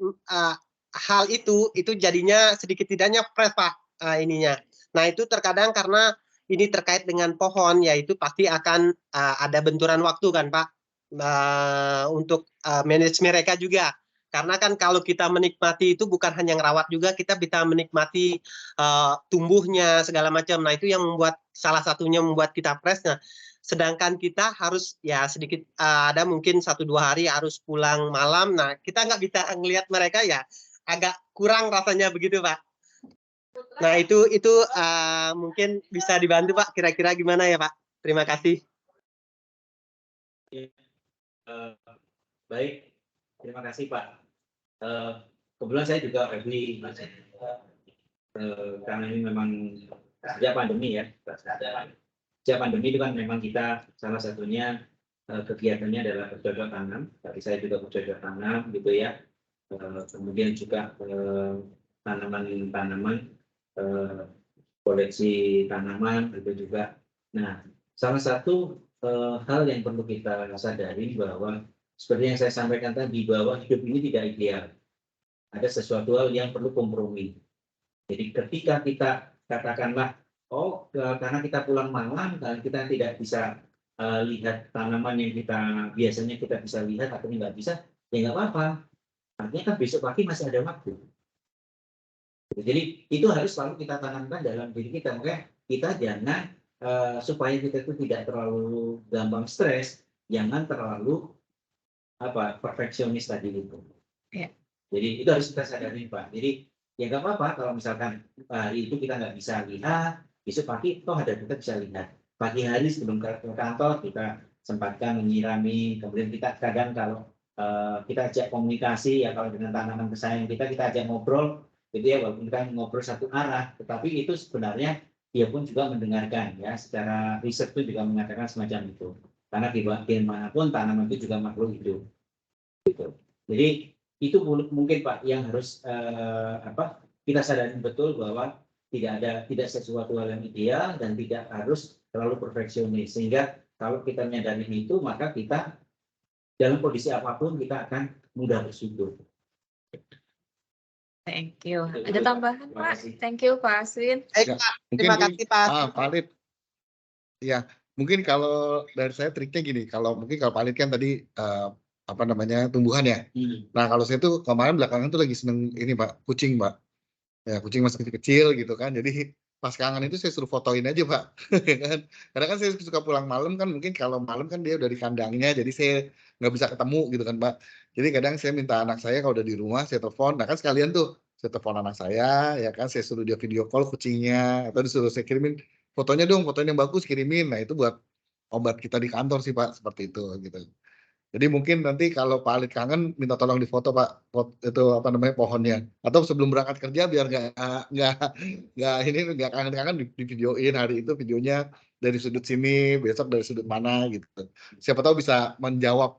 hal itu jadinya sedikit tidaknya fresh Pak ininya. Nah itu terkadang karena ini terkait dengan pohon, yaitu pasti akan ada benturan waktu kan Pak, untuk manage mereka juga. Karena kan kalau kita menikmati itu bukan hanya ngerawat juga, kita bisa menikmati tumbuhnya segala macam. Nah itu yang membuat salah satunya membuat kita fresh. Nah, sedangkan kita harus ya sedikit ada mungkin 1-2 hari harus pulang malam. Nah kita nggak bisa ngelihat mereka ya agak kurang rasanya begitu Pak. Nah, itu mungkin bisa dibantu Pak, kira-kira gimana ya Pak? Terima kasih. Baik, terima kasih Pak. Kebetulan saya juga ready karena ini memang sejak pandemi ya. Sejak pandemi itu kan memang kita salah satunya kegiatannya adalah bercocok tanam. Tapi saya juga bercocok tanam gitu ya. Kemudian juga tanaman-tanaman, koleksi tanaman itu juga. Nah, salah satu hal yang perlu kita sadari bahwa seperti yang saya sampaikan tadi, bahwa hidup ini tidak ideal. Ada sesuatu hal yang perlu kompromi. Jadi ketika kita katakanlah, karena kita pulang malam dan kita tidak bisa lihat tanaman yang biasanya kita bisa lihat atau nggak bisa, ya nggak apa-apa. Artinya kan besok pagi masih ada waktu. Jadi itu harus selalu kita tanamkan dalam diri kita. Makanya kita jangan supaya kita itu tidak terlalu gampang stres, jangan terlalu perfeksionis tadi itu. Ya. Jadi itu harus kita sadari Pak. Jadi ya nggak apa-apa kalau misalkan hari itu kita nggak bisa lihat, besok pagi toh ada kita bisa lihat. Pagi hari sebelum ke kantor kita sempatkan menyirami, kemudian kita kadang kalau kita ajak komunikasi ya, kalau dengan tanaman kesayangan kita ajak ngobrol gitu ya, walaupun kita ngobrol satu arah, tetapi itu sebenarnya dia pun juga mendengarkan ya, secara riset itu juga mengatakan semacam itu, karena dimanapun tanaman itu juga makhluk hidup gitu. Jadi itu mungkin Pak yang harus kita sadari betul, bahwa tidak sesuatu hal yang ideal dan tidak harus terlalu perfeksionis, sehingga kalau kita menyadari itu, maka kita dalam kondisi apapun kita akan mudah bersyukur. Thank you. Ada tambahan Pak? Thank you Pak Aswin. Terima kasih Pak. Pak Alit. Ya, mungkin kalau dari saya triknya gini, kalau Pak Alit kan tadi tumbuhan ya. Nah, kalau saya tuh kemarin belakangan tuh lagi seneng ini Pak, kucing Pak. Ya, kucing masih kecil gitu kan. Jadi pas kangen itu saya suruh fotoin aja Pak. Kan? Karena kan saya suka pulang malam kan, mungkin kalau malam kan dia udah di kandangnya, jadi saya nggak bisa ketemu gitu kan Pak. Jadi kadang saya minta anak saya kalau udah di rumah saya telepon. Nah kan sekalian tuh saya telepon anak saya, ya kan saya suruh dia video call kucingnya, atau disuruh saya kirimin fotonya dong, fotonya yang bagus kirimin. Nah itu buat obat kita di kantor sih Pak, seperti itu gitu. Jadi mungkin nanti kalau Pak Alit kangen minta tolong difoto Pak, itu pohonnya. Atau sebelum berangkat kerja biar nggak kangen-kangen di videoin hari itu videonya dari sudut sini, besok dari sudut mana gitu. Siapa tahu bisa menjawab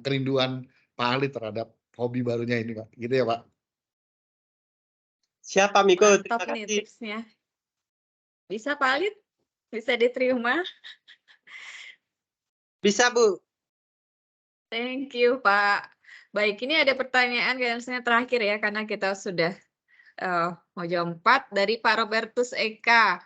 kerinduan Pak Alit terhadap hobi barunya ini Pak. Gitu ya Pak. Siapa Miko? Top nih tipsnya. Bisa Pak Alit? Bisa diterima? Bisa Bu. Thank you Pak. Baik, ini ada pertanyaan kayaknya terakhir ya, karena kita sudah mau jam 4 dari Pak Robertus Eka.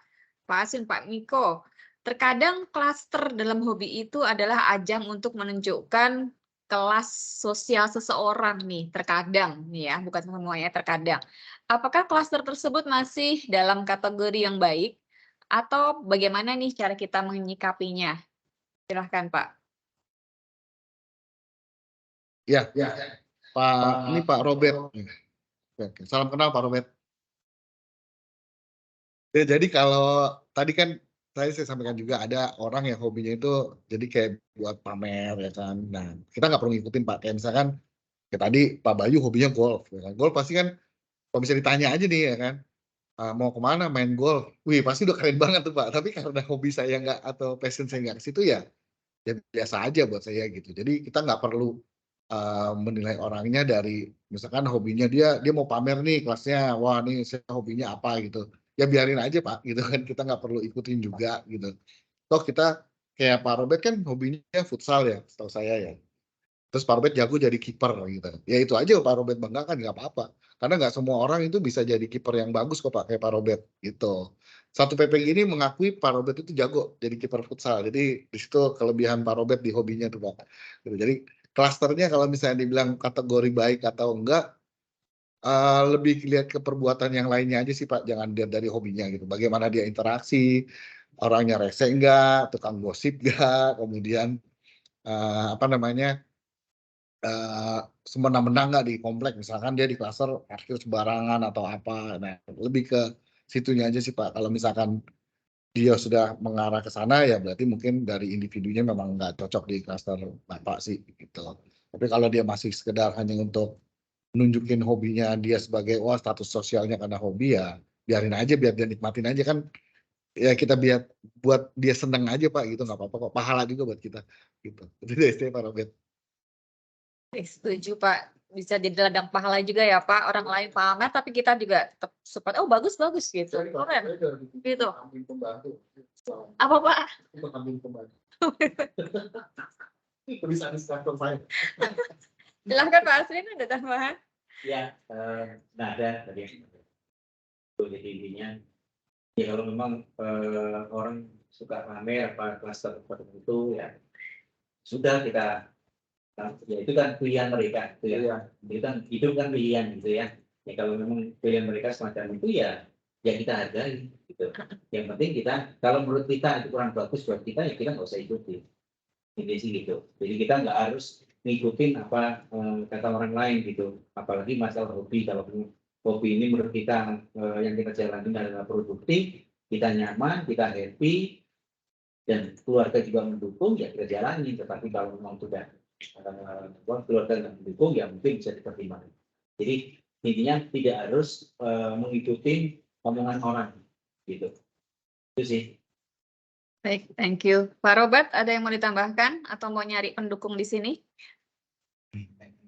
Pak Asin, Pak Miko, terkadang klaster dalam hobi itu adalah ajang untuk menunjukkan kelas sosial seseorang nih, terkadang nih ya, bukan semuanya, terkadang. Apakah klaster tersebut masih dalam kategori yang baik, atau bagaimana nih cara kita menyikapinya? Silahkan Pak. Ya, ini Pak Robert. Salam kenal Pak Robert. Ya, jadi kalau tadi kan saya sampaikan juga ada orang yang hobinya itu jadi kayak buat pamer ya kan. Nah kita nggak perlu ngikutin Pak. Kayak misalkan kayak tadi Pak Bayu hobinya golf. Ya kan? Golf pasti kan kalau bisa ditanya aja nih ya kan. Mau kemana main golf? Wih pasti udah keren banget tuh Pak. Tapi karena hobi saya nggak atau passion saya nggak ke situ ya biasa aja buat saya gitu. Jadi kita nggak perlu menilai orangnya dari misalkan hobinya dia mau pamer nih kelasnya, wah nih saya hobinya apa gitu, ya biarin aja Pak gitu kan, kita nggak perlu ikutin juga gitu. Toh kita kayak Pak Robert kan hobinya futsal ya setahu saya ya, terus Pak Robert jago jadi kiper gitu, ya itu aja Pak Robert banggakan, nggak apa-apa karena nggak semua orang itu bisa jadi kiper yang bagus kok Pak, kayak Pak Robert gitu. Satu PP ini mengakui Pak Robert itu jago jadi kiper futsal, jadi di situ kelebihan Pak Robert di hobinya tuh Pak gitu. Jadi klasternya kalau misalnya dibilang kategori baik atau enggak, lebih lihat ke perbuatan yang lainnya aja sih Pak, jangan lihat dari hobinya gitu. Bagaimana dia interaksi, orangnya rese enggak, tukang gosip enggak, kemudian semena-mena enggak di komplek, misalkan dia di klaster parkir sembarangan atau apa. Nah, lebih ke situnya aja sih Pak. Kalau misalkan dia sudah mengarah ke sana ya berarti mungkin dari individunya memang nggak cocok di klaster Bapak sih gitu. Tapi kalau dia masih sekedar hanya untuk nunjukin hobinya dia sebagai wah status sosialnya karena hobi ya biarin aja biar dia nikmatin aja kan ya kita biar buat dia seneng aja Pak gitu nggak apa-apa kok pahala juga buat kita gitu. Itu deh Pak Robert. Setuju Pak, bisa jadi ladang pahala juga ya Pak. Orang lain pamer tapi kita juga tetap support. Oh bagus gitu. Keren. Gitu. Apa Pak? Bisa distraction saya. Silahkan Pak Aswin ada tambahan? Ya, nada tadi yang jadi intinya. Ya kalau memang orang suka pamer apa klaster tertentu ya sudah kita ya itu kan pilihan mereka gitu ya. Itu kan hidup kan pilihan gitu ya. Ya kalau memang pilihan mereka semacam itu ya kita hargai gitu. Yang penting kita kalau menurut kita itu kurang bagus buat kita ya kita nggak usah ikuti. Ini sih gitu. Jadi kita nggak harus ngikutin apa kata orang lain gitu. Apalagi masalah hobi. Kalau hobi ini menurut kita yang kita jalani adalah produktif, kita nyaman, kita happy, dan keluarga juga mendukung ya kita jalani. Tetapi kalau memang sudah keluarga yang mendukung ya mungkin bisa dipertimbangkan. Jadi intinya tidak harus mengikuti omongan orang gitu. Itu sih. Baik, thank you. Pak Robert, ada yang mau ditambahkan atau mau nyari pendukung di sini?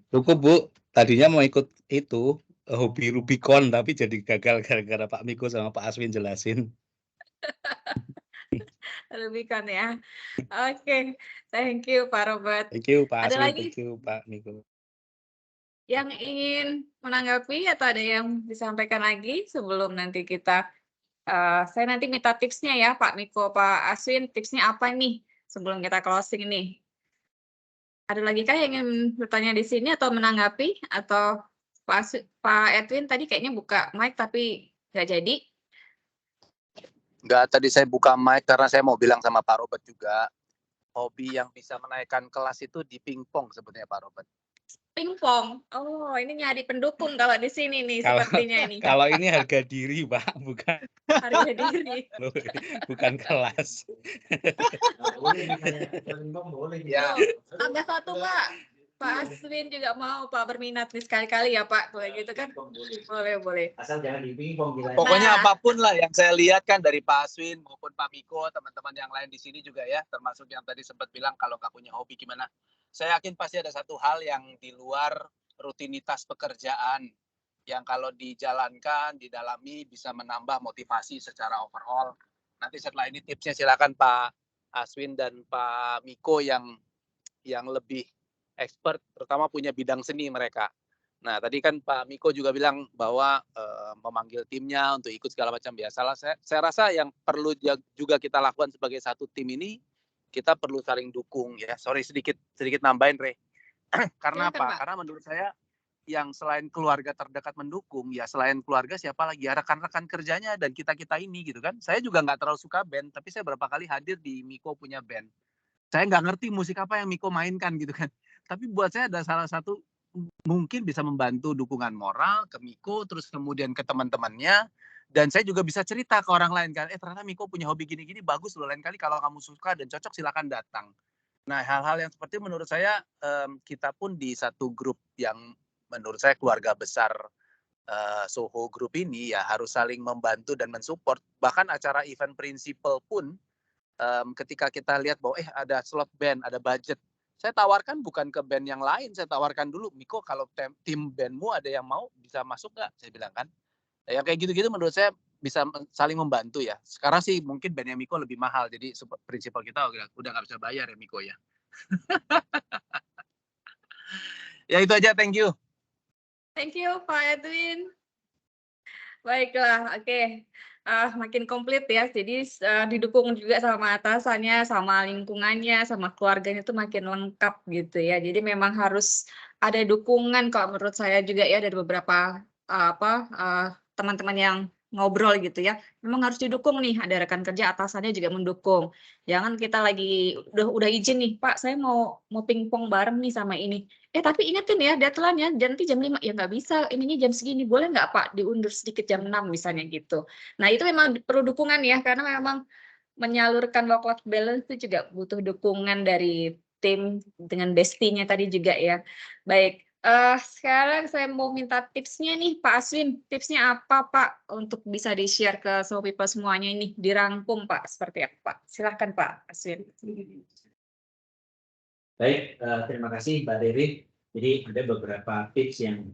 Cukup Bu, tadinya mau ikut itu hobi Rubicon tapi jadi gagal gara-gara Pak Miko sama Pak Aswin jelasin. Rubicon ya. Oke, thank you Pak Robert. Thank you Pak Ada Aswin, lagi thank you Pak Miko. yang ingin menanggapi atau ada yang disampaikan lagi sebelum nanti kita saya nanti minta tipsnya ya Pak Miko, Pak Aswin, tipsnya apa nih sebelum kita closing nih? Ada lagi kah yang ingin bertanya di sini atau menanggapi? Atau Pak Edwin tadi kayaknya buka mic tapi nggak jadi? Enggak, tadi saya buka mic karena saya mau bilang sama Pak Robert juga, hobi yang bisa menaikkan kelas itu di pingpong sebetulnya Pak Robert. Pingpong. Oh, ini nyari pendukung kalau di sini nih sepertinya ini. Kalau ini harga diri Pak, bukan Harga diri. bukan kelas. Ya. Tambah satu Pak. Pak Aswin juga mau Pak berminat nih sekali-kali ya Pak. Boleh gitu kan? Boleh. Asal jangan di pingpong. Pokoknya apapun lah yang saya lihat kan dari Pak Aswin maupun Pak Miko, teman-teman yang lain di sini juga ya, termasuk yang tadi sempat bilang kalau nggak punya hobi gimana. Saya yakin pasti ada satu hal yang di luar rutinitas pekerjaan yang kalau dijalankan, didalami bisa menambah motivasi secara overall. Nanti setelah ini tipsnya silakan Pak Aswin dan Pak Miko yang lebih expert, terutama punya bidang seni mereka. Nah, tadi kan Pak Miko juga bilang bahwa memanggil timnya untuk ikut segala macam biasalah. Saya rasa yang perlu juga kita lakukan sebagai satu tim ini, kita perlu saling dukung ya. Sorry sedikit nambahin Re. Karena apa? Karena menurut saya yang selain keluarga terdekat mendukung, ya selain keluarga siapa lagi? Ya rekan-rekan kerjanya dan kita-kita ini gitu kan. Saya juga nggak terlalu suka band, tapi saya berapa kali hadir di Miko punya band. Saya nggak ngerti musik apa yang Miko mainkan gitu kan. Tapi buat saya ada salah satu mungkin bisa membantu dukungan moral ke Miko, terus kemudian ke teman-temannya. Dan saya juga bisa cerita ke orang lain kan, ternyata Miko punya hobi gini-gini, bagus loh, lain kali kalau kamu suka dan cocok silakan datang. Nah hal-hal yang seperti menurut saya kita pun di satu grup yang menurut saya keluarga besar Soho Group ini ya harus saling membantu dan mensupport. Bahkan acara event principal pun ketika kita lihat bahwa ada slot band, ada budget, saya tawarkan bukan ke band yang lain, saya tawarkan dulu, Miko kalau tim bandmu ada yang mau bisa masuk nggak? Saya bilang kan. Ya kayak gitu-gitu menurut saya bisa saling membantu ya. Sekarang sih mungkin bandnya Miko lebih mahal, jadi prinsipal kita udah nggak bisa bayar ya Miko ya. Ya itu aja, thank you. Thank you Pak Edwin. Baiklah, oke. Makin komplit ya, jadi didukung juga sama atasannya, sama lingkungannya, sama keluarganya itu makin lengkap gitu ya. Jadi memang harus ada dukungan kalau menurut saya juga ya dari beberapa teman-teman yang ngobrol gitu ya, memang harus didukung nih, ada rekan kerja atasannya juga mendukung. Jangan kita lagi udah izin nih, "Pak, saya mau pingpong bareng nih sama ini." Tapi ingetin ya deadline-nya nanti jam 5, ya nggak bisa, ininya jam segini, boleh nggak Pak diundur sedikit jam 6 misalnya gitu. Nah itu memang perlu dukungan ya, karena memang menyalurkan work-life balance itu juga butuh dukungan dari tim dengan bestie-nya tadi juga ya. Baik, sekarang saya mau minta tipsnya nih Pak Aswin, tipsnya apa Pak untuk bisa di-share ke semua people semuanya ini, dirangkum Pak, seperti apa Pak? Silahkan Pak Aswin. Baik, terima kasih Mbak Dewi. Jadi ada beberapa tips yang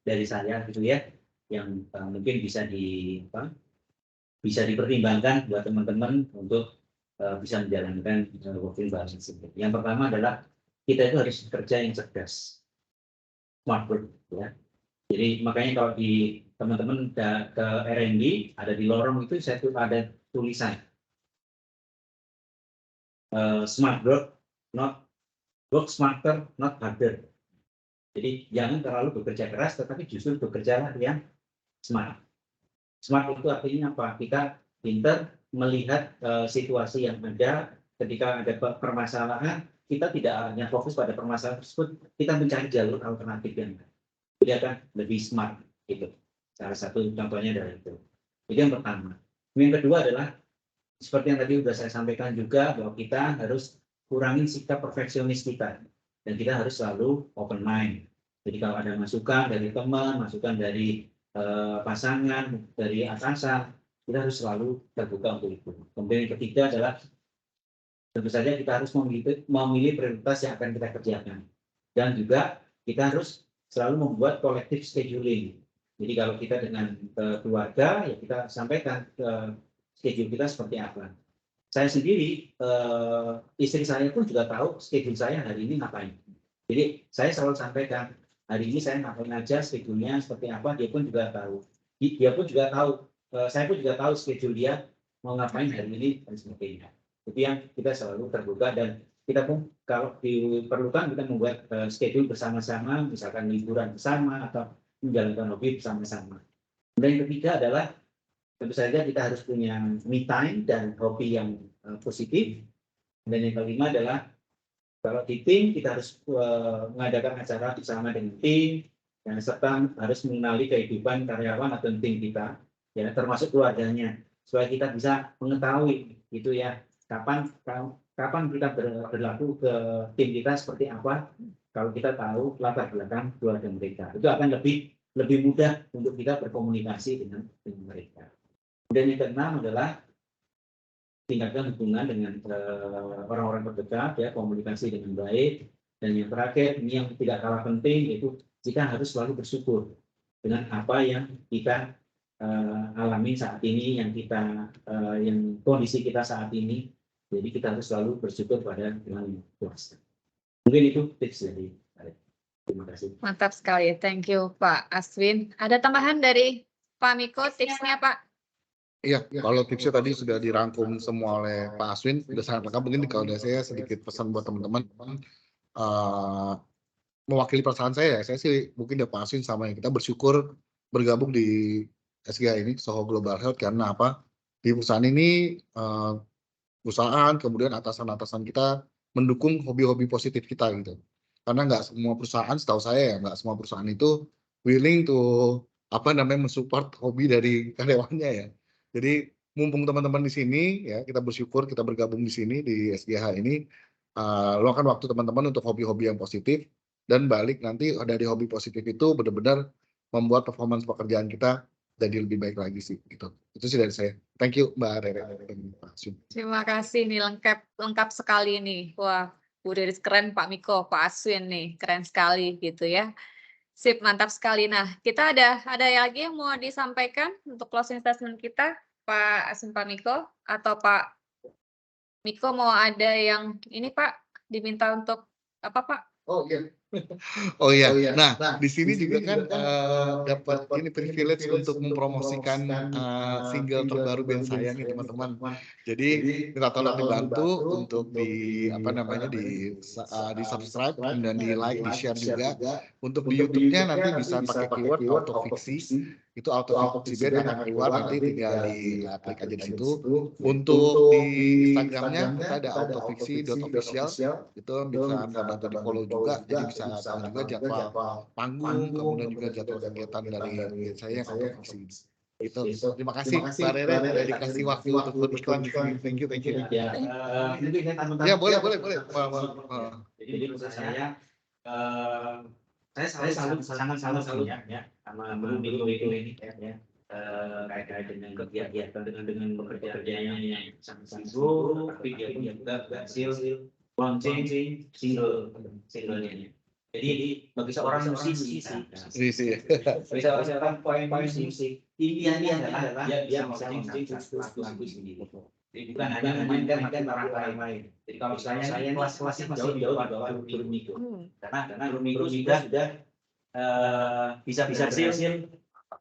dari saya gitu ya, yang mungkin bisa dipertimbangkan buat teman-teman untuk bisa menjalankan working balance. Yang pertama adalah kita itu harus bekerja yang cerdas, smart work ya. Jadi makanya kalau di teman-teman ke R&D ada di lorong itu saya tuh ada tulisan smart work, not work smarter, not harder. Jadi jangan terlalu bekerja keras, tetapi justru bekerjalah yang smart. Smart itu artinya apa? Kita pintar melihat situasi yang ada. Ketika ada permasalahan, kita tidak hanya fokus pada permasalahan tersebut, kita mencari jalur alternatif yang jadi akan lebih smart gitu. Salah satu contohnya dari itu. Jadi yang pertama. Yang kedua adalah seperti yang tadi sudah saya sampaikan juga, bahwa kita harus kurangin sikap perfeksionis kita, dan kita harus selalu open mind. Jadi kalau ada masukan dari teman, masukan dari pasangan, dari atasan, kita harus selalu terbuka untuk itu. Kemudian yang ketiga adalah tentu saja kita harus memilih prioritas yang akan kita kerjakan, dan juga kita harus selalu membuat collective scheduling. Jadi kalau kita dengan keluarga, ya kita sampaikan schedule kita seperti apa. Saya sendiri, istri saya pun juga tahu schedule saya hari ini ngapain. Jadi saya selalu sampaikan, hari ini saya ngapain aja, schedule-nya seperti apa, dia pun juga tahu. Dia pun juga tahu, saya pun juga tahu schedule dia mau ngapain hari ini, dan sebagainya. Itu yang kita selalu terbuka, dan kita pun kalau diperlukan kita membuat schedule bersama-sama, misalkan liburan bersama, atau menjalankan hobi bersama-sama. Dan yang ketiga adalah tentu saja kita harus punya me time dan hobi yang positif. Dan yang kelima adalah kalau di tim kita harus mengadakan acara bersama dengan tim, dan serta harus mengenali kehidupan karyawan atau tim kita, ya termasuk keluarganya, supaya kita bisa mengetahui gitu ya kapan kita berlaku ke tim kita seperti apa. Kalau kita tahu latar belakang keluarga mereka, itu akan lebih mudah untuk kita berkomunikasi dengan mereka. Dan yang keenam adalah tingkatkan hubungan dengan orang-orang terdekat, ya komunikasi dengan baik. Dan yang terakhir, ini yang tidak kalah penting, yaitu kita harus selalu bersyukur dengan apa yang kita alami saat ini, yang kondisi kita saat ini. Jadi kita harus selalu bersyukur pada Tuhan Yang Kuasa. Mungkin itu tips dari saya. Terima kasih. Mantap sekali, thank you Pak Aswin. Ada tambahan dari Pak Miko, tipsnya Pak? Iya, kalau tipsnya tadi sudah dirangkum semua oleh Pak Aswin, sudah sangat lengkap. Mungkin kalau dari saya sedikit pesan buat teman-teman, mewakili perasaan saya sih mungkin ya Pak Aswin sama yang kita bersyukur bergabung di SGH ini, Soho Global Health, karena apa? Di perusahaan ini, perusahaan, kemudian atasan-atasan kita mendukung hobi-hobi positif kita gitu. Karena nggak semua perusahaan, setahu saya ya, nggak semua perusahaan itu willing to mensupport hobi dari karyawannya ya. Jadi mumpung teman-teman di sini ya, kita bersyukur kita bergabung di sini di SGH ini, luangkan waktu teman-teman untuk hobi-hobi yang positif, dan balik nanti dari hobi positif itu benar-benar membuat performance pekerjaan kita jadi lebih baik lagi sih gitu. Itu sih dari saya. Thank you Mbak Rere. Terima kasih nih, lengkap sekali nih. Wah, udah keren Pak Miko, Pak Aswin nih, keren sekali gitu ya. Sip, mantap sekali. Nah, kita ada lagi yang mau disampaikan untuk closing statement kita, Pak Aswin, Pak Miko, atau Pak Miko mau ada yang ini Pak, diminta untuk apa Pak? Oh iya. Nah, di sini juga kan dapat ini privilege untuk mempromosikan single terbaru band saya nih teman-teman. Jadi minta tolong dibantu untuk di subscribe dan di like, di share juga. Untuk di YouTube-nya nanti bisa pakai keyword autofiksi. itu auto oksigen akan keluar, nanti tinggal klik aja di situ. Untuk di Instagramnya kita ada autofiksi.official, itu bisa Anda bantu di follow juga, jadi bisa tahu juga jadwal panggung, kemudian juga jadwal kegiatan dari saya yang autofiksi. Itu. Terima kasih Pak Rere udah dikasih waktu untuk beriklan di sini. Thank you. Ya, mungkin teman-teman. Ya boleh. Jadi menurut saya sangat ya sama Miko ini ya. Kait-kait dengan kegiatan dengan pekerjaannya yang sangat sibuk, tapi dia pun juga berhasil launching singlenya. Jadi bagi seorang musisi, bagi seorang pemain musik, impiannya adalah dia bisa launching lagu sendiri. Jadi bukan hanya memainkan orang lain. Jadi kalau saya kelas-kelasnya masih jauh di bawah Miko, karena Miko sudah bisa berhasil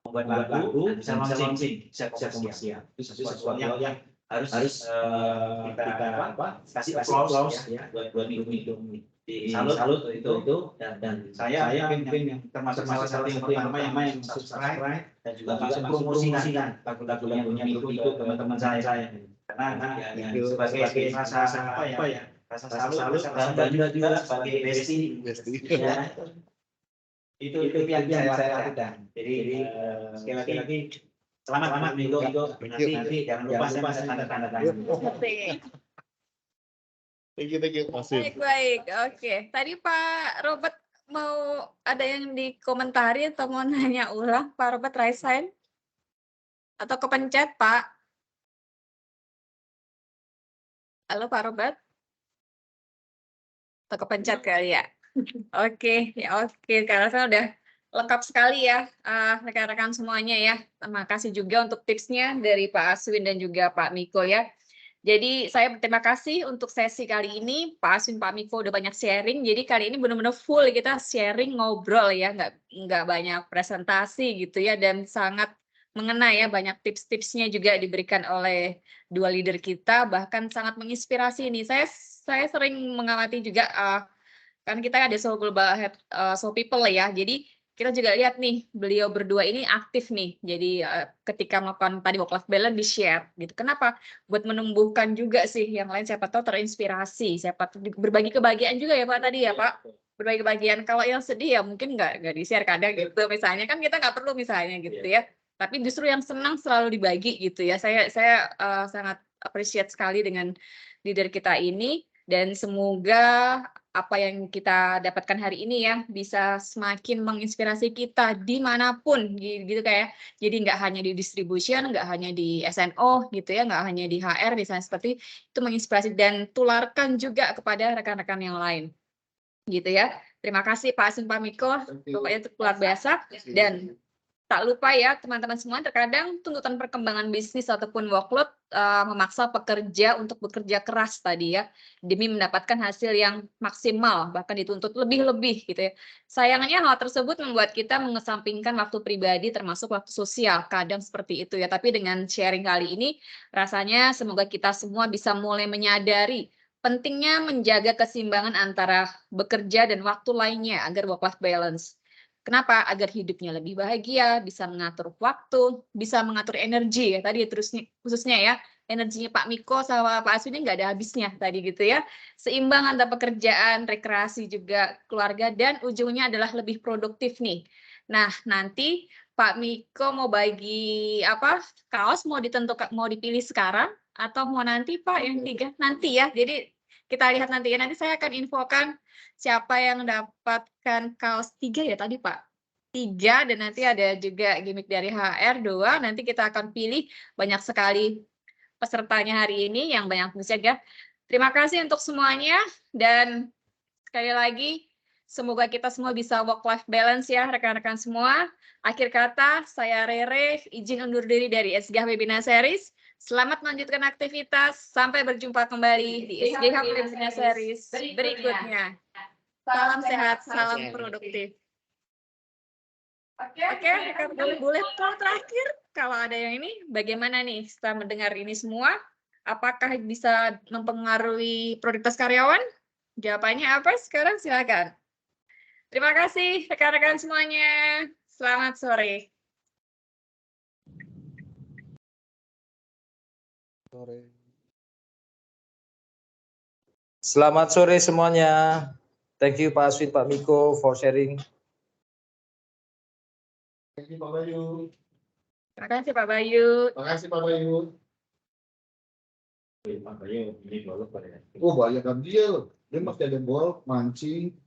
membuat lagu, bisa launching, bisa komersial. Itu sesuatu yang harus kita kasih applause ya buat Miko. Salut itu dan saya mungkin yang termasuk salah satu yang pertama yang subscribe dan juga promosikan lagu-lagunya Miko ke teman-teman saya. Karena sebagai rasa salut dan juga sebagai bestie ya, itu yang saya lakukan. Jadi sekali lagi selamat Miko, nanti jangan lupa saya tanda tangan. Thank you. Baik. Oke. Tadi Pak Robert mau ada yang dikomentari atau mau nanya ulang, Pak Robert raise hand? Atau kepencet, Pak? Halo Pak Robert? Atau kepencet kali ya? Oke. Karena saya udah lengkap sekali ya rekan-rekan semuanya ya. Terima kasih juga untuk tipsnya dari Pak Aswin dan juga Pak Miko ya. Jadi saya berterima kasih untuk sesi kali ini, Pak Aswin, Pak Miko udah banyak sharing. Jadi kali ini benar-benar full kita sharing, ngobrol ya, nggak banyak presentasi gitu ya, dan sangat mengena ya, banyak tips-tipsnya juga diberikan oleh dua leader kita, bahkan sangat menginspirasi nih. Saya sering mengamati juga, kan kita ada Soul Global Head, Soul People ya, jadi kita juga lihat nih, beliau berdua ini aktif nih. Jadi ketika melakukan tadi work-life balance di-share gitu. Kenapa? Buat menumbuhkan juga sih yang lain, siapa tahu terinspirasi, siapa tahu berbagi kebahagiaan juga ya Pak tadi ya Pak. Berbagi kebahagiaan. Kalau yang sedih ya mungkin nggak di-share kadang gitu. Misalnya kan kita nggak perlu misalnya gitu ya. Tapi justru yang senang selalu dibagi gitu ya. Saya sangat appreciate sekali dengan leader kita ini. Dan semoga apa yang kita dapatkan hari ini ya bisa semakin menginspirasi kita dimanapun gitu kayak. Jadi nggak hanya di distribution, nggak hanya di SNO gitu ya, nggak hanya di HR misalnya, seperti itu, menginspirasi dan tularkan juga kepada rekan-rekan yang lain gitu ya. Terima kasih Pak Aswin, Pak Miko, pokoknya itu luar biasa. Dan tak lupa ya teman-teman semua, terkadang tuntutan perkembangan bisnis ataupun workload memaksa pekerja untuk bekerja keras tadi ya, demi mendapatkan hasil yang maksimal, bahkan dituntut lebih-lebih gitu ya. Sayangnya hal tersebut membuat kita mengesampingkan waktu pribadi termasuk waktu sosial, kadang seperti itu ya. Tapi dengan sharing kali ini, rasanya semoga kita semua bisa mulai menyadari pentingnya menjaga keseimbangan antara bekerja dan waktu lainnya agar work-life balance. Kenapa? Agar hidupnya lebih bahagia, bisa mengatur waktu, bisa mengatur energi ya tadi terusnya, khususnya ya energinya Pak Miko sama Pak Aswin ini nggak ada habisnya tadi gitu ya. Seimbang antara pekerjaan, rekreasi juga keluarga, dan ujungnya adalah lebih produktif nih. Nah nanti Pak Miko mau bagi apa kaos, mau dipilih sekarang atau mau nanti Pak yang 3 nanti ya. Jadi kita lihat nanti ya. Nanti saya akan infokan siapa yang dapatkan kaos 3 ya tadi Pak. 3, dan nanti ada juga gimmick dari HR 2. Nanti kita akan pilih, banyak sekali pesertanya hari ini yang banyak ya. Terima kasih untuk semuanya, dan sekali lagi semoga kita semua bisa work-life balance ya rekan-rekan semua. Akhir kata, saya Rere, izin undur diri dari SGH Webinar Series. Selamat melanjutkan aktivitas. Sampai berjumpa kembali di SGH Webinar Series berikutnya. Salam sehat, salam produktif. Oke, boleh kalau terakhir, kalau ada yang ini, bagaimana nih setelah mendengar ini semua? Apakah bisa mempengaruhi produktivitas karyawan? Jawabannya apa sekarang? Silakan. Terima kasih rekan-rekan semuanya. Selamat sore. Sore. Selamat sore semuanya. Thank you Pak Aswin, Pak Miko for sharing. Thank you Pak Bayu. Terima kasih Pak Bayu. Terima kasih Pak Bayu. Pak Bayu ini golok pada. Oh banyak kan dia masih ada golf, mancing,